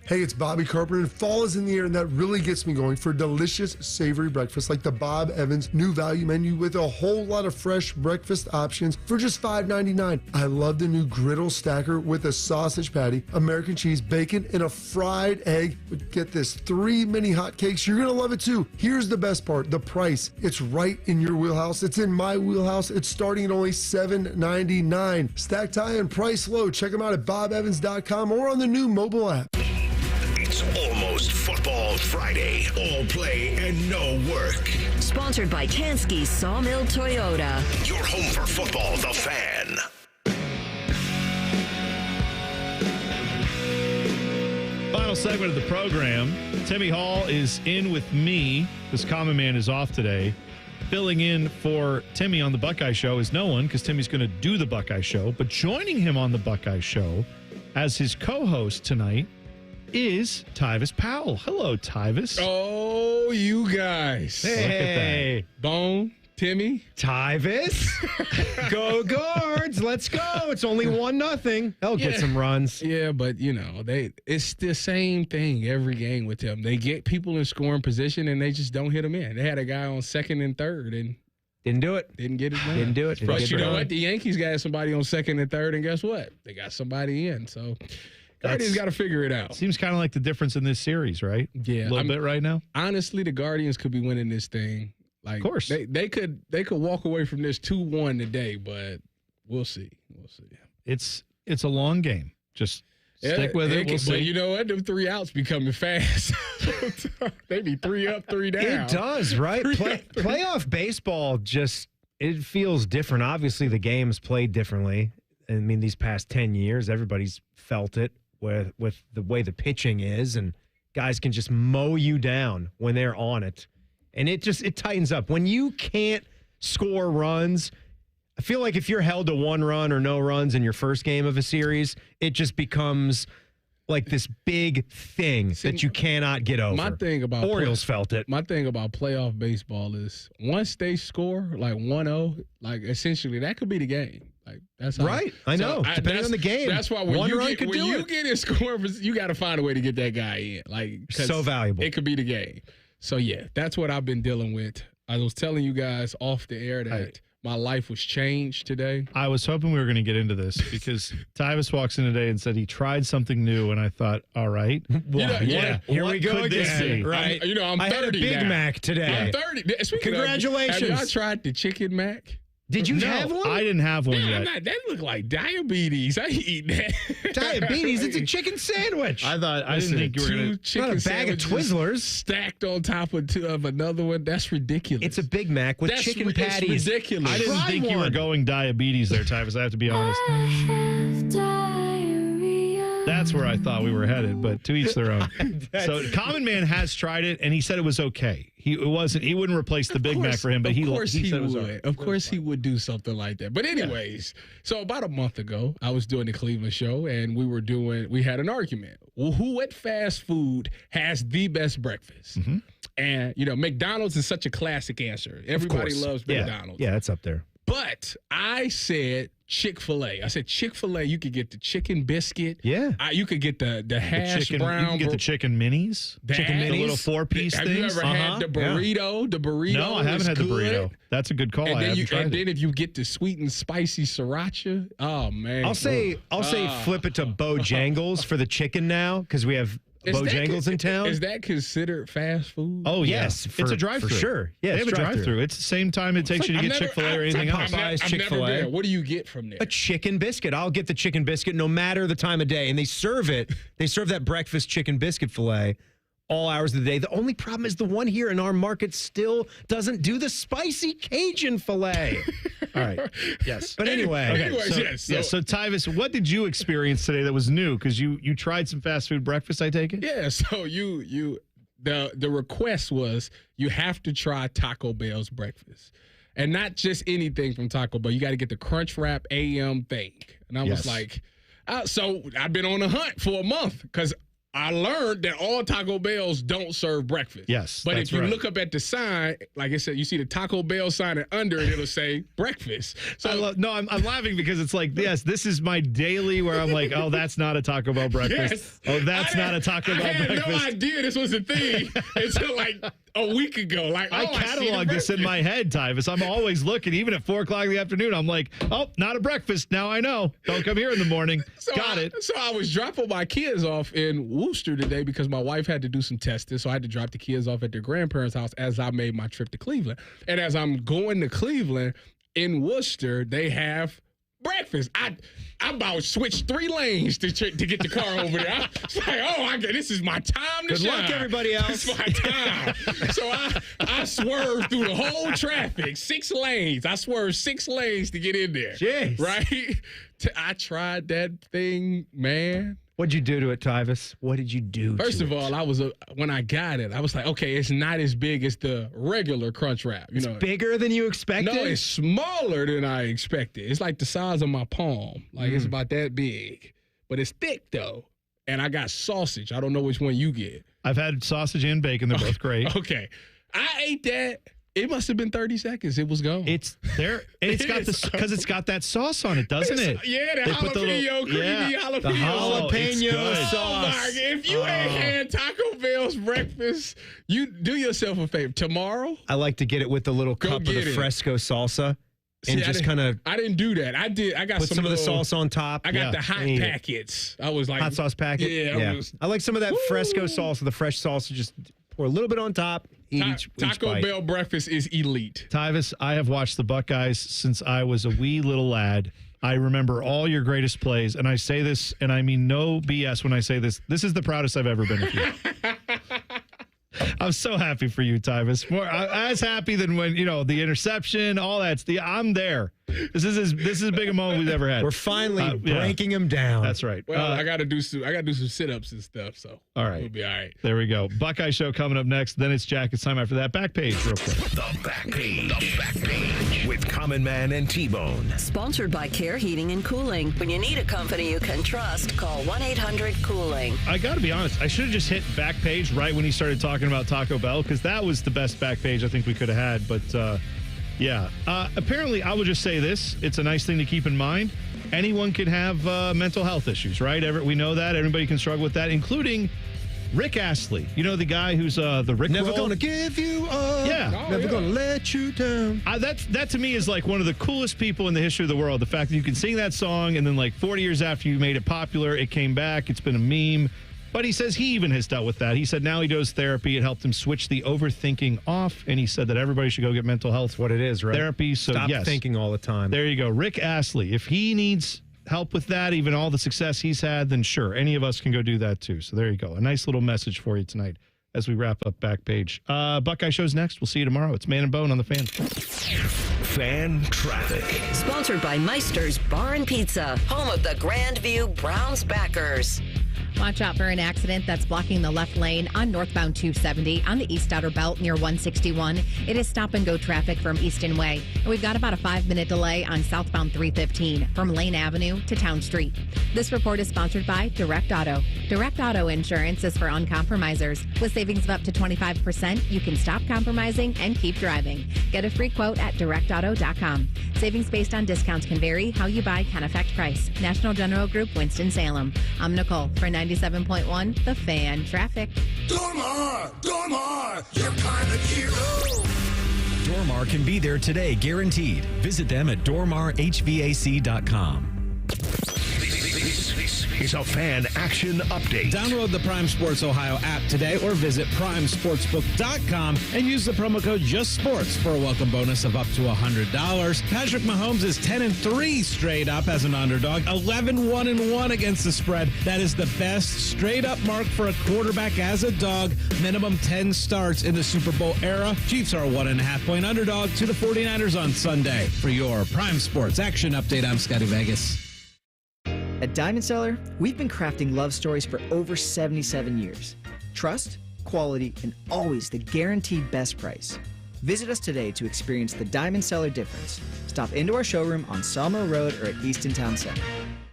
Hey, it's Bobby Carpenter, and fall is in the air, and that really gets me going for a delicious, savory breakfast like the Bob Evans new value menu with a whole lot of fresh breakfast options for just $5.99. I love the new griddle stacker with a sausage patty, American cheese, bacon, and a fried egg. But get this, 3 mini hot cakes. You're going to love it too. Here's the best part, the price. It's right in your wheelhouse. It's in my wheelhouse. It's starting at only $7.99. Stacked high and price low. Check them out at bobevans.com or on the new mobile app. It's almost Football Friday. All play and no work. Sponsored by Tansky Sawmill Toyota. Your home for football, The Fan. Final segment of the program. Timmy Hall is in with me. This common man is off today. Filling in for Timmy on the Buckeye Show is no one, because Timmy's going to do the Buckeye Show. But joining him on the Buckeye Show as his co-host tonight is Tyvis Powell. Hello, Tyvis. Oh, you guys. Hey. Look at that. Bone Timmy. Tyvis. Go Guards. Let's go. It's only 1-0. They'll get some runs. Yeah, but, it's the same thing every game with them. They get people in scoring position, and they just don't hit them in. They had a guy on second and third, and didn't do it. Didn't get it done. Didn't do it. But you know what? The Yankees got somebody on second and third, and guess what? They got somebody in. So Guardians got to figure it out. Seems kind of like the difference in this series, right? Yeah, a little bit right now. Honestly, the Guardians could be winning this thing. Like, of course, they could walk away from this 2-1 today, but we'll see. We'll see. It's a long game. Just stick with it. We'll see. But you know what? Them 3 outs be coming fast. They be 3 up, 3 down. It does, right? Playoff baseball it feels different. Obviously, the game's played differently. I mean, these past 10 years, everybody's felt it with the way the pitching is, and guys can just mow you down when they're on it. And it tightens up. When you can't score runs, I feel like if you're held to 1 run or no runs in your first game of a series, it just becomes like this big thing that you cannot get over. My thing about Orioles felt it. My thing about playoff baseball is once they score like 1-0, like essentially that could be the game. Like that's how, right. I know. Depending on the game, that's why when you get in scoring, you got to find a way to get that guy in. Like so valuable. It could be the game. So yeah, that's what I've been dealing with. I was telling you guys off the air that my life was changed today. I was hoping we were going to get into this because Tyvis walks in today and said he tried something new, and I thought, all right, here we go again. Right? I'm 30 I had a Big now. Mac today. I'm 30. Congratulations! Have y'all tried the chicken Mac? Did you have one? I didn't have one yet. That looked like diabetes. I eat that. Diabetes? It's a chicken sandwich. I didn't think you were going to. Not a bag of Twizzlers stacked on top of another one. That's ridiculous. It's a Big Mac with chicken patties. It's ridiculous. I didn't think you were going diabetes there, Tyvis. I have to be honest. That's where I thought we were headed, but to each their own. So Common Man has tried it, and he said it was okay. He wouldn't replace the Big Mac for him, but he said it was okay. Of course he would do something like that. But anyways, so about a month ago, I was doing the Cleveland show, and we had an argument. Well, who at fast food has the best breakfast? Mm-hmm. And, McDonald's is such a classic answer. Everybody loves McDonald's. Yeah, it's up there. But I said Chick-fil-A. I said Chick-fil-A, you could get the chicken biscuit. Yeah. You could get the hash brown. You can get the chicken minis. The little 4-piece things. Have you ever had the burrito? Yeah. The burrito. No, I haven't had the burrito. That's a good call. And I haven't tried then if you get the sweet and spicy sriracha, oh man. I'll say flip it to Bojangles for the chicken now because we have Bojangles in town. Is that considered fast food? Oh, yes. It's a drive-thru. For sure. Yeah, they have a drive-thru. It's the same time it takes you to get Chick-fil-A or anything else. I've never been. What do you get from there? A chicken biscuit. I'll get the chicken biscuit no matter the time of day. And they serve it. They serve that breakfast chicken biscuit filet all hours of the day. The only problem is the one here in our market still doesn't do the spicy Cajun filet. All right. Yes. But anyway. Okay. So Tyvis, what did you experience today that was new? Because you tried some fast food breakfast, I take it? Yeah. So the request was you have to try Taco Bell's breakfast. And not just anything from Taco Bell. You got to get the Crunch Wrap AM thing. And I was like, so I've been on a hunt for a month because I learned that all Taco Bells don't serve breakfast. Yes, but if you look up at the sign, like I said, you see the Taco Bell sign, and under it, it'll say breakfast. So I'm laughing because it's like, yes, this is my daily where I'm like, oh, that's not a Taco Bell breakfast. Yes. Oh, that's not a Taco Bell breakfast. I had no idea this was a thing until like a week ago. Like, I cataloged this in my head, Tyvis. I'm always looking, even at 4 o'clock in the afternoon. I'm like, oh, not a breakfast. Now I know. Don't come here in the morning. Got it. So I was dropping my kids off in Worcester today because my wife had to do some testing. So I had to drop the kids off at their grandparents' house as I made my trip to Cleveland. And as I'm going to Cleveland, in Worcester, they have breakfast. I about switched 3 lanes to get the car over there. I was like, this is my time to shine. Good luck, everybody else. It's my time. So I swerved through the whole traffic, 6 lanes. I swerved 6 lanes to get in there. Jeez. Right? I tried that thing, man. What'd you do to it, Tyvis? What did you do First of all, when I got it, I was like, okay, it's not as big as the regular Crunch Wrap. It's bigger than you expected? No, it's smaller than I expected. It's like the size of my palm. Like, it's about that big. But it's thick, though. And I got sausage. I don't know which one you get. I've had sausage and bacon. They're both great. Okay. I ate that. It must have been 30 seconds. It was gone. It's there. It's got this because it's got that sauce on it, doesn't it? Yeah, the jalapeno, creamy jalapeno. The jalapeno sauce. Oh my! If you ain't had Taco Bell's breakfast, you do yourself a favor. Tomorrow, I like to get it with the little cup of the fresco salsa. And just kind of. I didn't do that. I got put some of the sauce on top. I got the hot packets. I was like hot sauce packet. Yeah. I like some of that fresco salsa, the fresh salsa. Just pour a little bit on top. Taco Bell breakfast is elite. Tyvis, I have watched the Buckeyes since I was a wee little lad. I remember all your greatest plays, and I say this, and I mean no BS when I say this. This is the proudest I've ever been of you. I'm so happy for you, Tyvis. More as happy than when the interception, all that. I'm there. This is as big a moment we've ever had. We're finally breaking him down. That's right. Well, I got to do some sit-ups and stuff. So all right, we'll be all right. There we go. Buckeye Show coming up next. Then it's Jackets time after that. Back page, real quick. The back page. The back page with Common Man and T-Bone. Sponsored by Care Heating and Cooling. When you need a company you can trust, call 1-800-COOLING. I got to be honest. I should have just hit back page right when he started talking about Taco Bell because that was the best back page I think we could have had. But apparently, I will just say this. It's a nice thing to keep in mind. Anyone can have mental health issues, right? We know that. Everybody can struggle with that, including Rick Astley. You know, the guy who's the Rick Never roll? Gonna give you up. Yeah. Never gonna let you down. That to me is like one of the coolest people in the history of the world. The fact that you can sing that song and then like 40 years after you made it popular, it came back. It's been a meme. But he says he even has dealt with that. He said now he does therapy. It helped him switch the overthinking off. And he said that everybody should go get mental health. What it is, right? Therapy. So Stop thinking all the time. There you go. Rick Astley. If he needs help with that, even all the success he's had, then sure, any of us can go do that too. So there you go. A nice little message for you tonight as we wrap up back page. Buckeye Show's next. We'll see you tomorrow. It's Man and Bone on the Fan. Fan traffic. Sponsored by Meister's Bar and Pizza, home of the Grandview Browns backers. Watch out for an accident that's blocking the left lane on northbound 270 on the East Outer Belt near 161. It is stop-and-go traffic from Easton Way. And we've got about a 5-minute delay on southbound 315 from Lane Avenue to Town Street. This report is sponsored by Direct Auto. Direct Auto Insurance is for uncompromisers. With savings of up to 25%, you can stop compromising and keep driving. Get a free quote at directauto.com. Savings based on discounts can vary. How you buy can affect price. National General Group, Winston-Salem. I'm Nicole for 97.1 The Fan Traffic. Dormar, you're kind of hero. Dormar can be there today, guaranteed. Visit them at dormarhvac.com. This is a Fan Action Update. Download the Prime Sports Ohio app today or visit primesportsbook.com and use the promo code JUSTSPORTS for a welcome bonus of up to $100. Patrick Mahomes is 10-3 straight up as an underdog, 11-1-1 against the spread. That is the best straight up mark for a quarterback as a dog. Minimum 10 starts in the Super Bowl era. Chiefs are a 1.5-point underdog to the 49ers on Sunday. For your Prime Sports Action Update, I'm Scotty Vegas. At Diamond Cellar, we've been crafting love stories for over 77 years. Trust, quality, and always the guaranteed best price. Visit us today to experience the Diamond Cellar difference. Stop into our showroom on Sawmill Road or at Easton Town Center.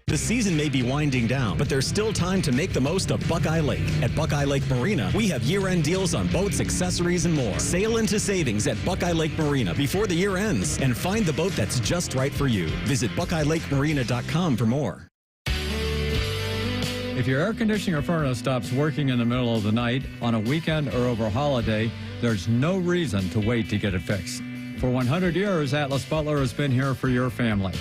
The season may be winding down, but there's still time to make the most of Buckeye Lake. At Buckeye Lake Marina, we have year-end deals on boats, accessories, and more. Sail into savings at Buckeye Lake Marina before the year ends and find the boat that's just right for you. Visit BuckeyeLakeMarina.com for more. If your air conditioning or furnace stops working in the middle of the night, on a weekend, or over a holiday, there's no reason to wait to get it fixed. For 100 years, Atlas Butler has been here for your family.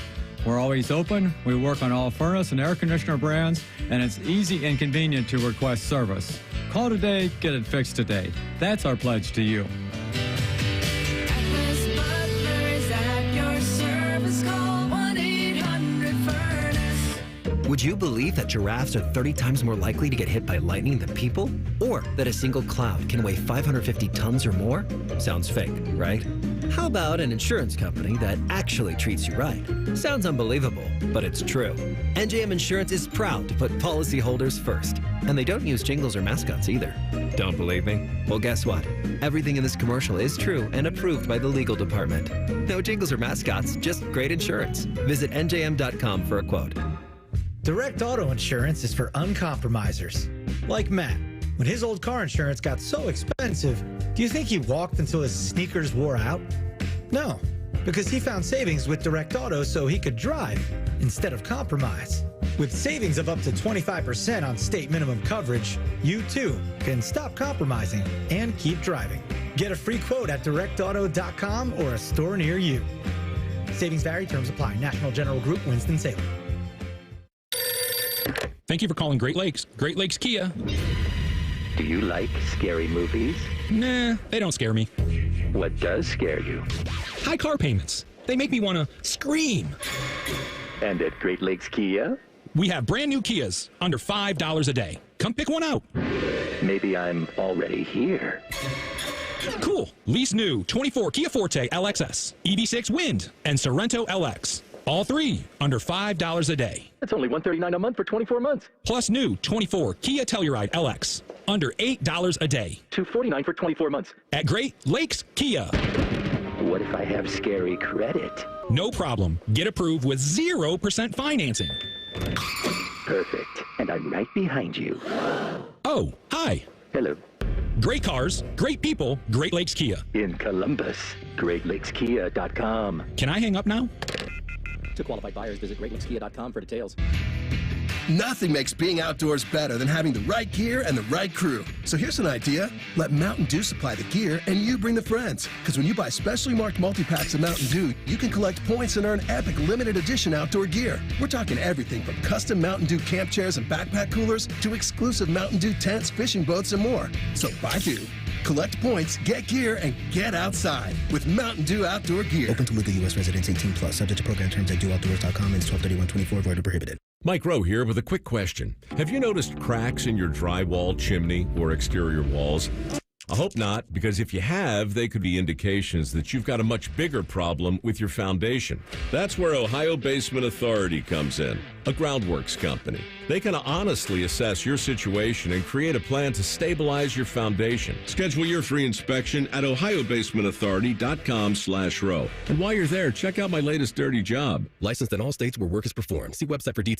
We're always open, we work on all furnace and air conditioner brands, and it's easy and convenient to request service. Call today, get it fixed today. That's our pledge to you. Atlas Butler is at your service. Call 1-800-FURNACE. Would you believe that giraffes are 30 times more likely to get hit by lightning than people? Or that a single cloud can weigh 550 tons or more? Sounds fake, right? How about an insurance company that actually treats you right? Sounds unbelievable, but it's true. NJM Insurance is proud to put policyholders first. And they don't use jingles or mascots either. Don't believe me? Well, guess what? Everything in this commercial is true and approved by the legal department. No jingles or mascots, just great insurance. Visit njm.com for a quote. Direct Auto Insurance is for uncompromisers, like Matt, When his old car insurance got so expensive, do you think he walked until his sneakers wore out? No, because he found savings with Direct Auto so he could drive instead of compromise. With savings of up to 25% on state minimum coverage, you too can stop compromising and keep driving. Get a free quote at directauto.com or a store near you. Savings vary, terms apply. National General Group, Winston-Salem. Thank you for calling Great Lakes. Great Lakes Kia. Do you like scary movies? Nah, they don't scare me. What does scare you? High car payments. They make me want to scream. And at Great Lakes Kia? We have brand new Kias under $5 a day. Come pick one out. Maybe I'm already here. Cool. Lease new 24 Kia Forte LXS, EV6 Wind, and Sorrento LX. All three under $5 a day. That's only $139 a month for 24 months. Plus new 24 Kia Telluride LX under $8 a day. $249 for 24 months. At Great Lakes Kia. What if I have scary credit? No problem. Get approved with 0% financing. Perfect. And I'm right behind you. Oh, hi. Hello. Great cars, great people, Great Lakes Kia. In Columbus, GreatLakesKia.com. Can I hang up now? To qualified buyers, visit GreatLakesKia.com for details. Nothing makes being outdoors better than having the right gear and the right crew. So here's an idea. Let Mountain Dew supply the gear and you bring the friends. Because when you buy specially marked multi-packs of Mountain Dew, you can collect points and earn epic limited edition outdoor gear. We're talking everything from custom Mountain Dew camp chairs and backpack coolers to exclusive Mountain Dew tents, fishing boats, and more. So buy Dew, collect points, get gear, and get outside with Mountain Dew outdoor gear. Open to legal U.S. residents 18+, subject to program terms at doutdoors.com and 12/31/24, void or prohibited. Mike Rowe here with a quick question. Have you noticed cracks in your drywall, chimney, or exterior walls? I hope not, because if you have, they could be indications that you've got a much bigger problem with your foundation. That's where Ohio Basement Authority comes in, a groundworks company. They can honestly assess your situation and create a plan to stabilize your foundation. Schedule your free inspection at ohiobasementauthority.com/row. And while you're there, check out my latest dirty job. Licensed in all states where work is performed. See website for details.